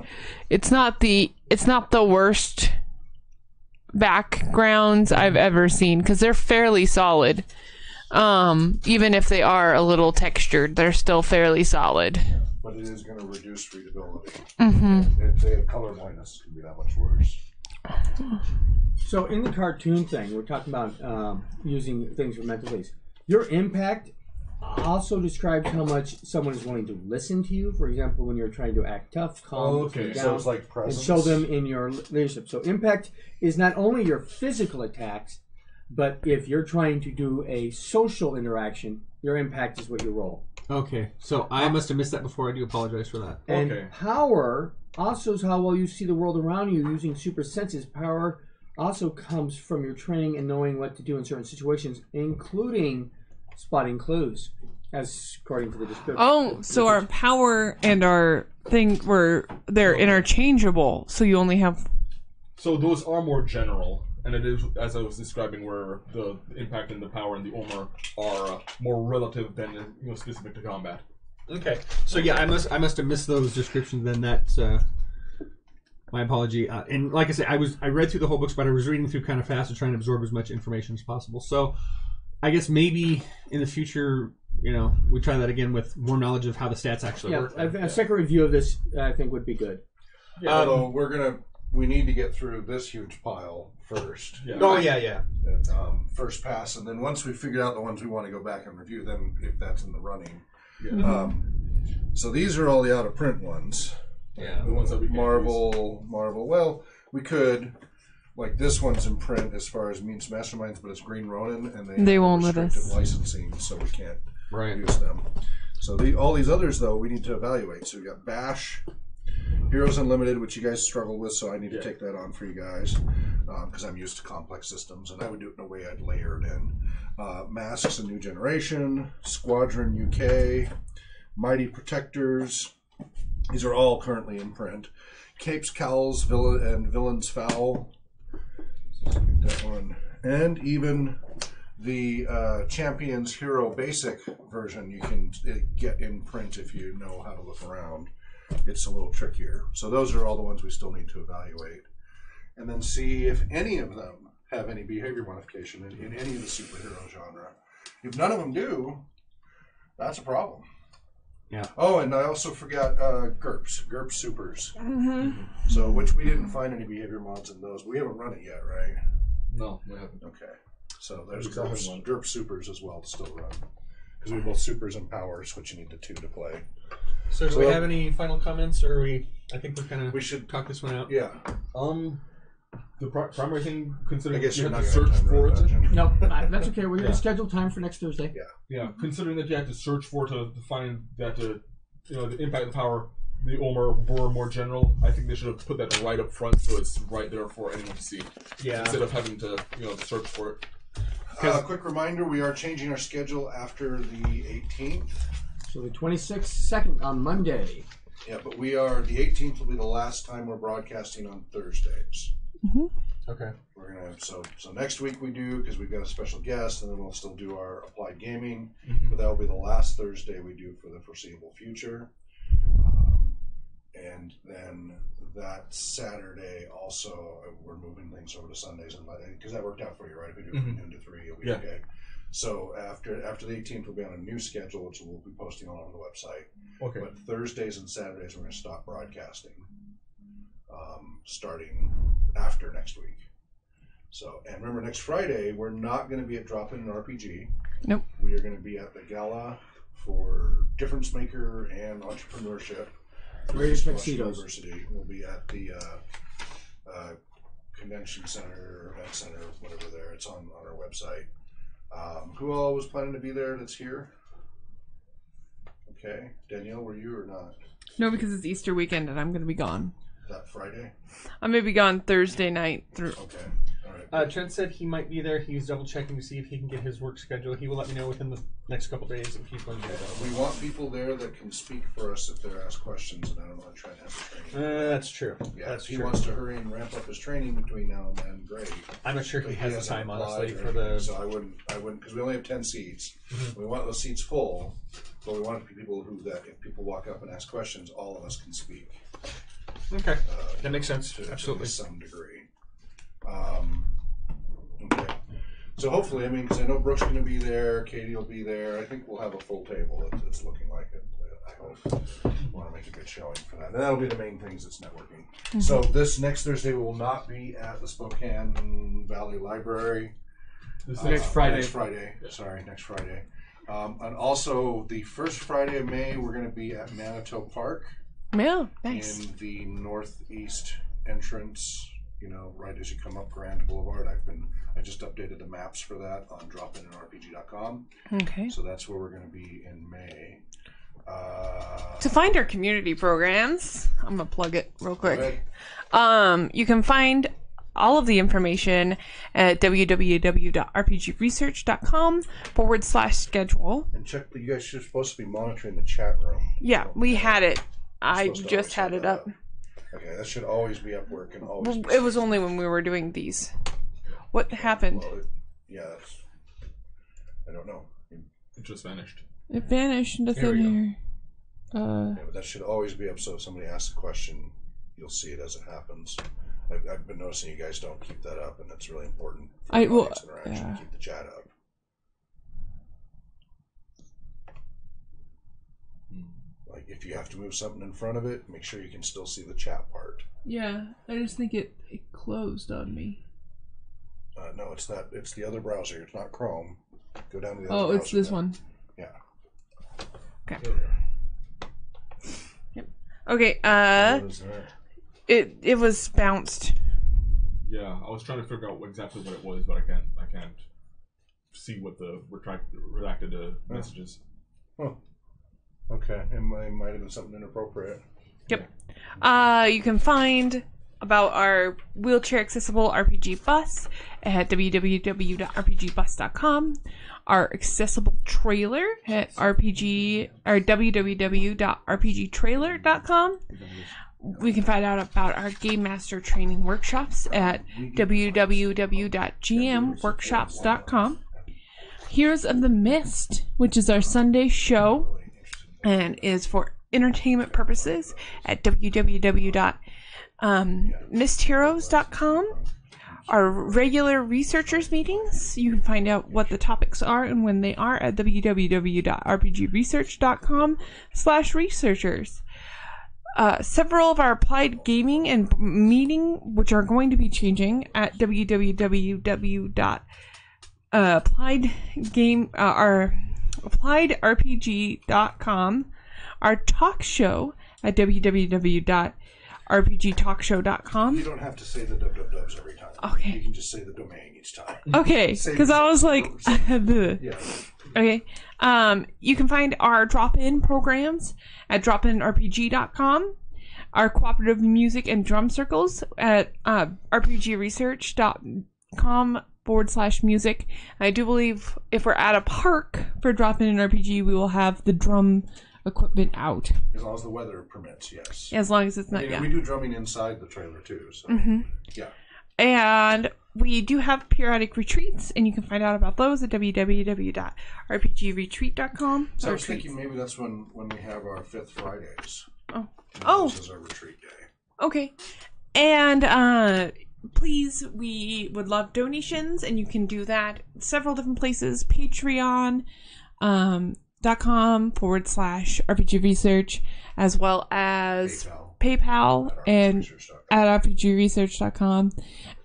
it's not the worst backgrounds I've ever seen, because they're fairly solid. Even if they are a little textured, they're still fairly solid. But it is going to reduce readability. If they have color blindness, it can be that much worse. So in the cartoon thing, we're talking about using things for mental ease. Your impact also describes how much someone is willing to listen to you. For example, when you're trying to act tough, calm, down, so it's like presence. And show them in your leadership. So impact is not only your physical attacks, but if you're trying to do a social interaction, your impact is what you roll. Okay, so I must have missed that before. I do apologize for that. And power also is how well you see the world around you using super senses. Power also comes from your training and knowing what to do in certain situations, including spotting clues, as according to the description. Oh, so our power and our thing they're interchangeable. So you only have. So those are more general, and it is, as I was describing, where the impact and the power and the armor are more relative than specific to combat. Okay, so yeah, I must have missed those descriptions. Then that's my apology. And like I said, I read through the whole books, but I was reading through kind of fast and trying to absorb as much information as possible. So I guess maybe in the future, we try that again with more knowledge of how the stats actually work. A second review of this, I think, would be good. Yeah, although we need to get through this huge pile first. Yeah. Oh yeah. First pass, and then once we figure out the ones we want to go back and review, then if that's in the running. Yeah. So these are all the out of print ones. Yeah. The ones that we can Marvel. Well, we could, like this one's in print as far as Means Masterminds, but it's Green Ronin, and They won't let restricted us. licensing, so we can't Right. use them. So all these others, though, we need to evaluate. So we got Bash, Heroes Unlimited, which you guys struggle with, so I need to take that on for you guys because I'm used to complex systems, and I would do it in a way I'd layer it in. Masks, A New Generation, Squadron UK, Mighty Protectors. These are all currently in print. Capes, Cowls, Villains Foul. That one. And even the Champions Hero Basic version you can get in print if you know how to look around. It's a little trickier. So those are all the ones we still need to evaluate. And then see if any of them have any behavior modification in any of the superhero genre. If none of them do, that's a problem. Yeah. Oh, and I also forgot GURPS Supers. So, which we didn't find any behavior mods in those. We haven't run it yet, right? No, we haven't. Okay. So there's Exactly one. GURPS Supers as well to still run. Because we have both Supers and Powers, which you need the two to play. So do we have any final comments, or I think we should talk this one out. Yeah. The primary thing, considering I guess you you're have not to going to search for it. No, that's okay. We're going to schedule time for next Thursday. Yeah, considering that you had to search for it to find that the impact and power, the Omer were more general. I think they should have put that right up front so it's right there for anyone to see. Yeah. Instead of having to search for it. Quick reminder: we are changing our schedule after the 18th. So the 26th, second on Monday. Yeah, but the 18th will be the last time we're broadcasting on Thursdays. Okay. We're gonna so next week we do because we've got a special guest, and then we'll still do our applied gaming. But that will be the last Thursday we do for the foreseeable future. And then that Saturday also we're moving things over to Sundays and because that worked out for you, right? If we do it from noon to 3, it'll be okay. So after the 18th, we'll be on a new schedule, which we'll be posting all over the website. Okay. But Thursdays and Saturdays we're going to stop broadcasting, starting after next week. So, and remember, next Friday we're not going to be at Drop-In and RPG. Nope. We are going to be at the gala for Difference Maker and Entrepreneurship. Greatest Washington Tuxedos. University. We'll be at the Convention Center, Event Center, whatever there. It's on our website. Who all was planning to be there that's here? Okay. Danielle, were you or not? No, because it's Easter weekend and I'm going to be gone. That Friday? I'm going to be gone Thursday night through. Okay. All right. Trent said he might be there. He's double checking to see if he can get his work schedule. He will let me know within the next couple days if he's going to do that. We want people there that can speak for us if they're asked questions, and I don't want to try and have the training. That's true. Yeah, That's if he true. wants to hurry and ramp up his training between now and then, great. I'm not sure But he has the hasn't time, applied honestly, or for anything, the. So I wouldn't, because we only have 10 seats. We want those seats full, but we want it to be people that if people walk up and ask questions, all of us can speak. Okay, that makes sense. To Absolutely. some degree. Okay. So hopefully, I mean, because I know Brooke's going to be there, Katie will be there. I think we'll have a full table. It's looking like it. I hope. Want to make a good showing for that. And that'll be the main things. It's networking. So this next Thursday we will not be at the Spokane Valley Library. This Next Friday. Next Friday. Sorry, next Friday. And also the first Friday of May we're going to be at Manitou Park. Yeah, nice. In the northeast entrance, right as you come up Grand Boulevard. I just updated the maps for that on dropinandrpg.com. Okay. So that's where we're going to be in May. To find our community programs, I'm gonna plug it real Go quick. ahead. You can find all of the information at www.rpgresearch.com/schedule. And check, you guys are supposed to be monitoring the chat room. Yeah, we had it. I supposed to just always had it have up. that. Okay, that should always be up working. Always. Well, it was only when we were doing these. What happened? Well, that's. I don't know. It just vanished. It vanished into Here we thin air. Yeah, but that should always be up. So if somebody asks a question, you'll see it as it happens. I've been noticing you guys don't keep that up, and that's really important for audience interaction to keep the chat up. Like if you have to move something in front of it, make sure you can still see the chat part. Yeah, I just think it closed on me. No, it's not. It's the other browser. It's not Chrome. Go down to the other Oh, browser. it's this then. one. Yeah. Okay. There we go. Okay. What is that? It was bounced. Yeah, I was trying to figure out exactly what it was, but I can't see what the redacted messages. Oh. Okay. It might have been something inappropriate. Yep. You can find about our wheelchair accessible RPG bus at www.rpgbus.com. Our accessible trailer at www.rpgtrailer.com. We can find out about our Game Master training workshops at www.gmworkshops.com. Heroes of the Mist, which is our Sunday show and is for entertainment purposes at www.mistheroes.com. Our regular researchers meetings, you can find out what the topics are and when they are at www.rpgresearch.com/researchers. Several of our applied gaming and meeting, which are going to be changing at appliedrpg.com. Our talk show at www.rpgtalkshow.com. You don't have to say the dubs every time. Okay. You can just say the domain each time. Okay, because I was like, Yeah. okay. You can find our drop-in programs at dropinrpg.com. Our cooperative music and drum circles at rpgresearch.com/music. I do believe if we're at a park for drop-in RPG, we will have the drum equipment out. As long as the weather permits, yes. As long as it's not, We do drumming inside the trailer too, so yeah. And we do have periodic retreats, and you can find out about those at www.rpgretreat.com. So I was thinking maybe that's when we have our 5th Fridays. Oh. This is our retreat day. Okay. And please, we would love donations, and you can do that several different places. Patreon.com/RPG Research, as well as PayPal and at RPGresearch.com.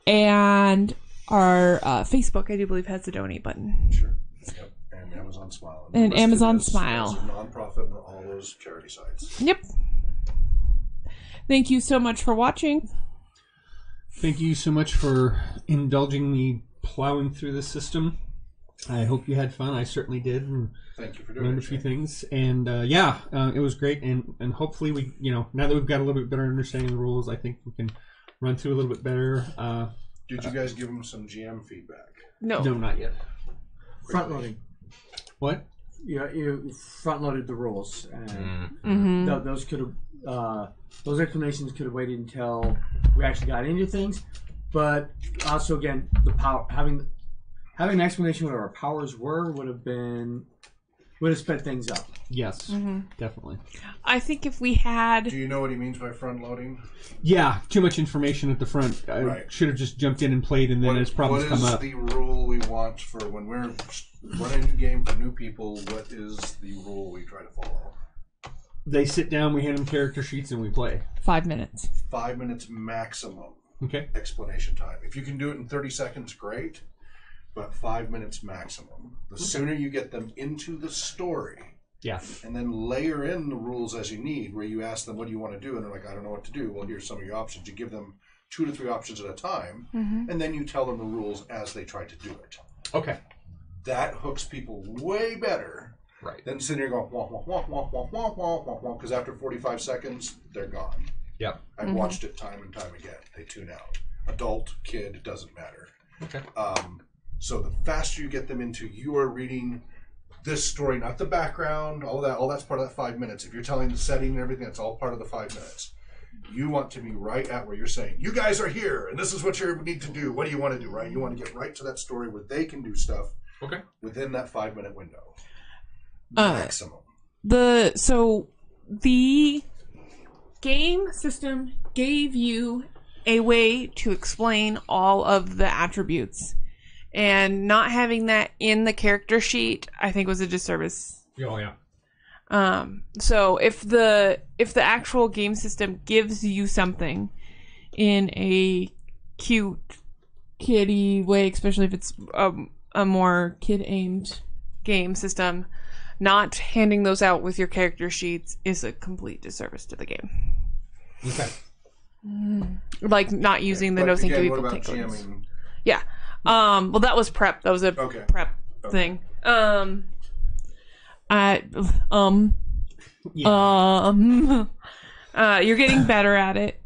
And our Facebook, I do believe, has the donate button. Sure. Yep. And Amazon Smile. And Amazon As Smile. a nonprofit and all those charity sites. Yep. Thank you so much for watching. Thank you so much for indulging me plowing through the system. I hope you had fun. I certainly did. And thank you for doing learned a few things. And it was great. And hopefully we, now that we've got a little bit better understanding of the rules, I think we can run through a little bit better. Did you guys give them some GM feedback? No. No, not yet. Front loading. What? You front loaded the rules, and those could have those explanations could have waited until we actually got into things. But also, again, the power having an explanation of what our powers were would have sped things up. Yes, definitely. I think if we had... Do you know what he means by front loading? Yeah, too much information at the front. I should have just jumped in and played, and then as problems come up. What is the rule we want for when we're running a new game for new people? What is the rule we try to follow? They sit down, we hand them character sheets, and we play. 5 minutes. 5 minutes maximum. Okay. Explanation time. If you can do it in 30 seconds, great. But 5 minutes maximum. The sooner you get them into the story, and then layer in the rules as you need, where you ask them, what do you want to do? And they're like, I don't know what to do. Well, here's some of your options. You give them 2 to 3 options at a time, and then you tell them the rules as they try to do it. Okay. That hooks people way better than sitting here going, wah, wah, wah, wah, wah, wah, wah, wah, wah, because after 45 seconds, they're gone. Yep. I've watched it time and time again. They tune out. adult, kid, it doesn't matter. Okay. So the faster you get them into, you are reading this story, not the background, all that's part of that 5 minutes. If you're telling the setting and everything, that's all part of the 5 minutes. You want to be right at where you're saying, you guys are here, and this is what you need to do. What do you want to do, right? You want to get right to that story where they can do stuff within that 5 minute window. Maximum. So the game system gave you a way to explain all of the attributes. And not having that in the character sheet, I think, was a disservice. Oh, yeah. So if the actual game system gives you something in a cute, kiddie way, especially if it's a more kid-aimed game system, not handing those out with your character sheets is a complete disservice to the game. Okay. Like not using the no thank you evil take cards. Yeah. Well, that was prep. That was a prep thing. You're getting better at it.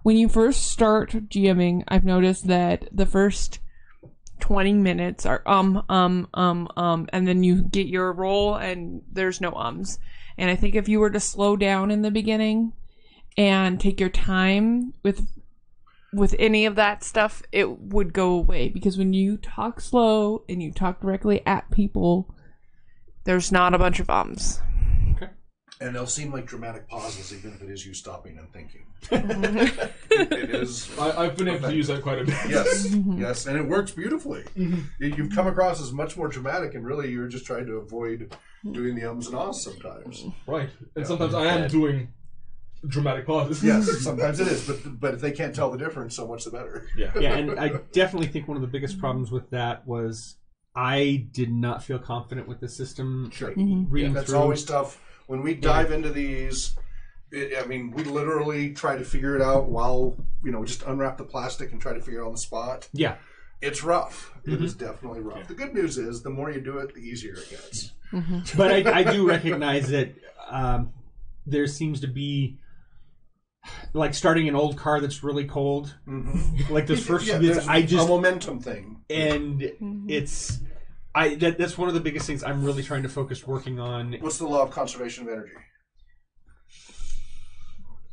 When you first start GMing, I've noticed that the first 20 minutes are and then you get your roll and there's no ums. And I think if you were to slow down in the beginning and take your time with any of that stuff, it would go away. Because when you talk slow and you talk directly at people, there's not a bunch of ums. Okay. And they'll seem like dramatic pauses, even if it is you stopping and thinking. it is. I've been able to use that quite a bit. Yes, yes, and it works beautifully. You've come across as much more dramatic, and really you're just trying to avoid doing the ums and ahs sometimes. Right. And sometimes I am doing dramatic pauses. Yes, sometimes it is, but if they can't tell the difference, so much the better. Yeah, and I definitely think one of the biggest problems with that was I did not feel confident with the system. Sure. Reading That's through. always tough. When we dive into these, we literally try to figure it out while, just unwrap the plastic and try to figure it out on the spot. Yeah. It's rough. It is definitely rough. Yeah. The good news is the more you do it, the easier it gets. But I do recognize that there seems to be, like, starting an old car that's really cold. Like those first few bits, a momentum thing. And it's... that's one of the biggest things I'm really trying to focus working on. What's the law of conservation of energy?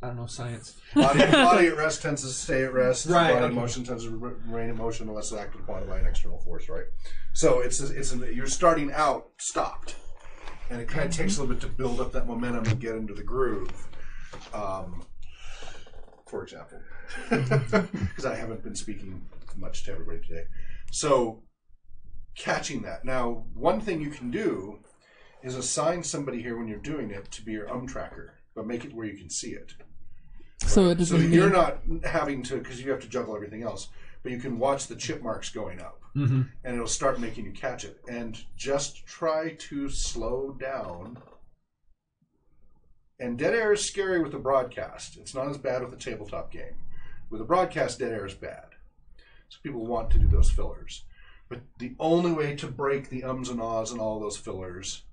I don't know, science. Body at rest tends to stay at rest. Right. Body in motion tends to remain in motion unless acted upon by an external force, right? So you're starting out stopped. And it kind of takes a little bit to build up that momentum and get into the groove. For example. Because I haven't been speaking much to everybody today. So... catching that. Now, one thing you can do is assign somebody here when you're doing it to be your tracker, but make it where you can see it. So Right? So that you're not having to, because you have to juggle everything else, but you can watch the chip marks going up, and it'll start making you catch it. And just try to slow down. And dead air is scary with the broadcast. It's not as bad with a tabletop game. With a broadcast, dead air is bad. So people want to do those fillers. But the only way to break the ums and ahs and all those fillers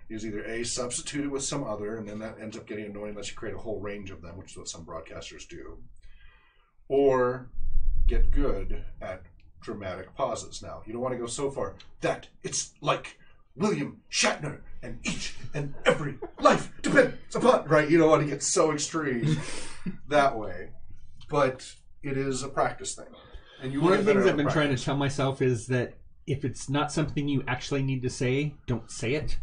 is either A, substitute it with some other, and then that ends up getting annoying unless you create a whole range of them, which is what some broadcasters do, or get good at dramatic pauses. Now, you don't want to go so far that it's like William Shatner and each and every life depends upon, right? You don't want to get so extreme that way. But it is a practice thing. And one of the things I've been trying to tell myself is that if it's not something you actually need to say, don't say it.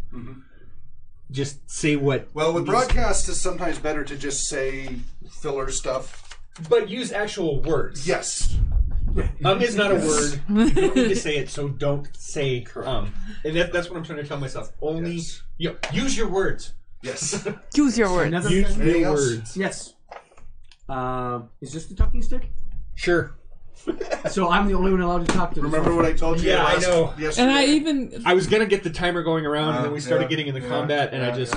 Just say what... Well, with broadcast, it's sometimes better to just say filler stuff. But use actual words. Yes. Is not a word. You don't need to say it, so don't say And that's what I'm trying to tell myself. Only... use your words. Yes. Use your words. Use your words. Yes. Is this the talking stick? Sure. So I'm the only one allowed to talk to. Remember what I told you? Yeah, I know. Yesterday? And I was gonna get the timer going around, and then we started getting in the combat, and I just.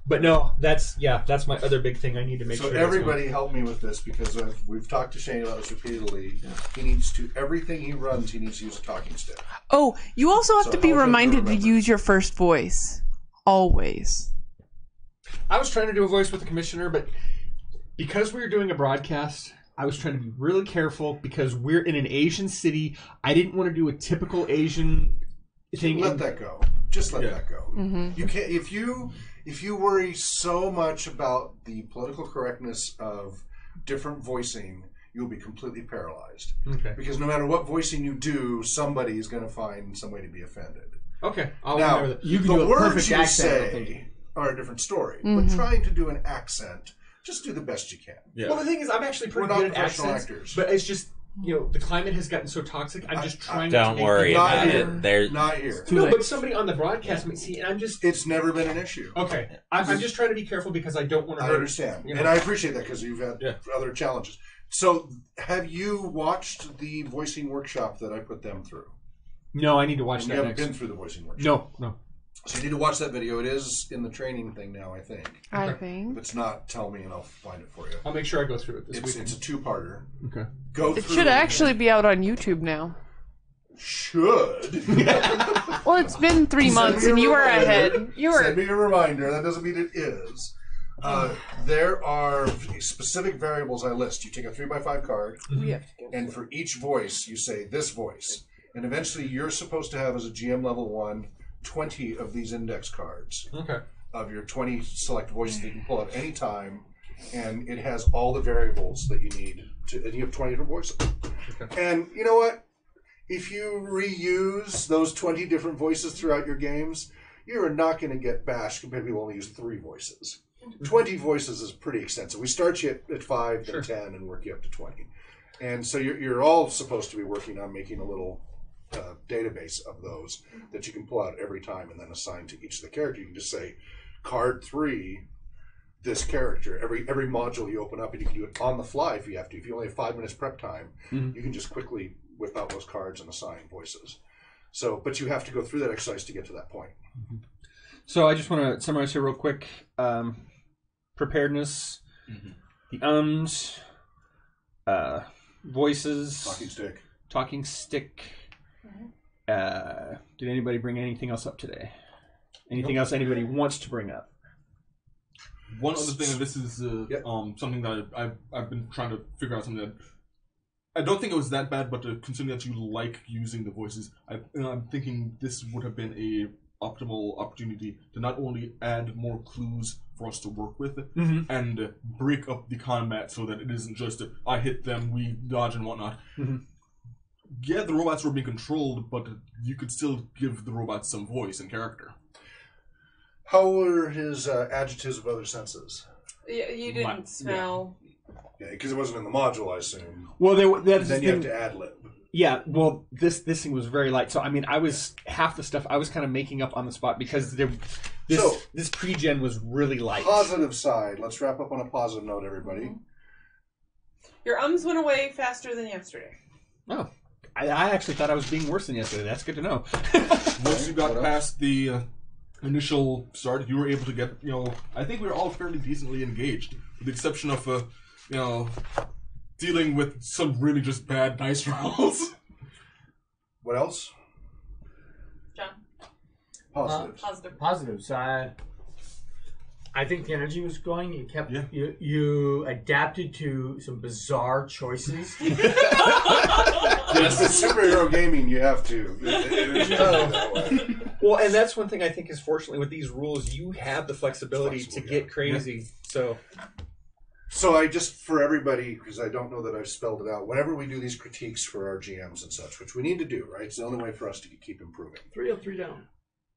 But no, that's my other big thing. I need to make sure. So everybody help me with this because we've talked to Shane about this repeatedly. He needs to everything he runs. He needs to use a talking stick. Oh, you also have to be how reminded to to use your first voice. Always. I was trying to do a voice with the commissioner, but because we were doing a broadcast, I was trying to be really careful because we're in an Asian city. I didn't want to do a typical Asian thing. Let that go. Just let that go. Mm-hmm. You can't if you worry so much about the political correctness of different voicing, you'll be completely paralyzed. Okay. Because no matter what voicing you do, somebody is going to find some way to be offended. Okay. I'll Now, remember that. You can the do a words perfect you accent, I say think. are a different story. Mm-hmm. But trying to do an accent, just do the best you can. Yeah. Well, the thing is, I'm actually pretty We're not good at professional accents, actors. but it's just the climate has gotten so toxic. I'm just trying. Don't to worry Not about here. it. There's Not here. No, but somebody on the broadcast might see, and I'm just It's never been an issue. okay. I'm just trying to be careful because I don't want to I hurt. understand. You know. And I appreciate that because you've had Yeah. other challenges. So, have you watched the voicing workshop that I put them through? No, I need to watch And you that haven't next. been through the voicing workshop. No. So you need to watch that video. It is in the training thing now, I think. I If think it's not, tell me and I'll find it for you. I'll make sure I go through it this It's weekend. a two-parter. Okay. Go it through. should actually be out on YouTube now. Should. Well, it's been 3 Send months me a and you were reminder. ahead. You Send were. me a reminder. That doesn't mean it is. There are specific variables I list. You take a 3x5 card, We have to go. and for each voice, you say this voice. And eventually, you're supposed to have, as a GM level 1, 20 of these index cards Okay. of your 20 select voices that you can pull at any time. And it has all the variables that you need. And you have 20 different voices. And you know what? If you reuse those 20 different voices throughout your games, you are not going to get bashed compared to people who only use 3 voices. 20 voices is pretty extensive. We start you at 5, then 10, and work you up to 20. And so you're all supposed to be working on making a little database of those that you can pull out every time and then assign to each of the characters. You can just say, card 3, this character. Every module you open up, and you can do it on the fly if you have to. If you only have 5 minutes prep time, you can just quickly whip out those cards and assign voices. So, but you have to go through that exercise to get to that point. So I just want to summarize here real quick. Preparedness, the ums, voices, Talking stick. Did anybody bring anything else up today? Anything else anybody wants to bring up? One other thing, and this is something that I've been trying to figure out something that I don't think it was that bad, but considering that you like using the voices, I'm thinking this would have been a optimal opportunity to not only add more clues for us to work with and break up the combat so that it isn't just I hit them, we dodge and whatnot. Yeah, the robots were being controlled, but you could still give the robots some voice and character. How were his adjectives of other senses? Yeah, you didn't smell. Yeah, because it wasn't in the module, I assume. Well, Then you have to ad lib. Yeah, well, this thing was very light. So I mean, I was half the stuff I was kind of making up on the spot because this pre-gen was really light. Positive side. Let's wrap up on a positive note, everybody. Your ums went away faster than yesterday. Oh, I actually thought I was being worse than yesterday. That's good to know. Once you got past the initial start, you were able to get, I think we were all fairly decently engaged, with the exception of, dealing with some really just bad dice rolls. What else? John? Positives. Positives. I think the energy was going. You kept you adapted to some bizarre choices. Yes, with superhero gaming, you have to. It is that way. Well, and that's one thing I think is fortunately with these rules, you have the flexibility to get crazy. So I just, for everybody, because I don't know that I've spelled it out, whenever we do these critiques for our GMs and such, which we need to do, right? It's the only way for us to keep improving. 3 up, 3 down.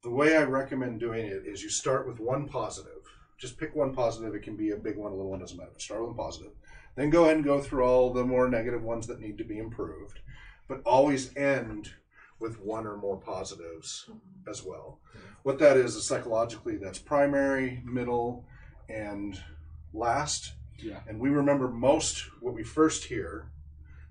The way I recommend doing it is you start with one positive. Just pick one positive. It can be a big one, a little one, doesn't matter. Start with one positive. Then go ahead and go through all the more negative ones that need to be improved. But always end with one or more positives as well. What that is psychologically, that's primary, middle, and last. Yeah. And we remember most what we first hear,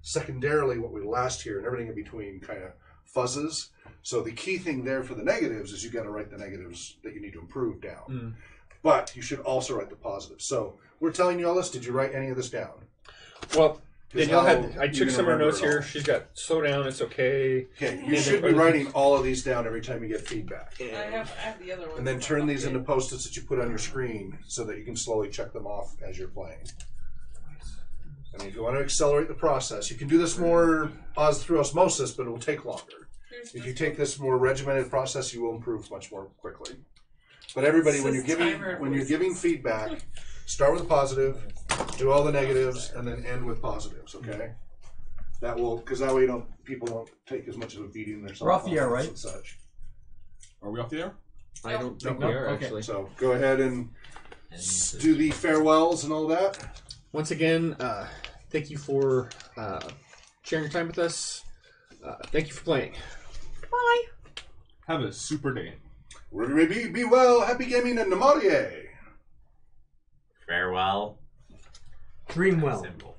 secondarily what we last hear, and everything in between kind of fuzzes. So the key thing there for the negatives is you got to write the negatives that you need to improve down. But you should also write the positives. So we're telling you all this. Did you write any of this down? Well, Danielle I you took can some of her remember notes it all. here. She's got slow down, it's okay. Okay, you should be writing all of these down every time you get feedback. I have the other one. And then turn these into Post-its that you put on your screen so that you can slowly check them off as you're playing. I mean, if you want to accelerate the process, you can do this more through osmosis, but it will take longer. If you take this more regimented process, you will improve much more quickly. But everybody, when you're giving feedback, start with a positive, do all the negatives, and then end with positives. Okay, that will, because that way people don't take as much of a beating themselves. We're off the air, right? And such. Are we off the air? I don't think we are, okay. actually. So go ahead and do the farewells and all that. Once again, thank you for sharing your time with us. Thank you for playing. Bye. Have a super day. Wherever you may be well, happy gaming, and namaste. Farewell. Dream well. Simple.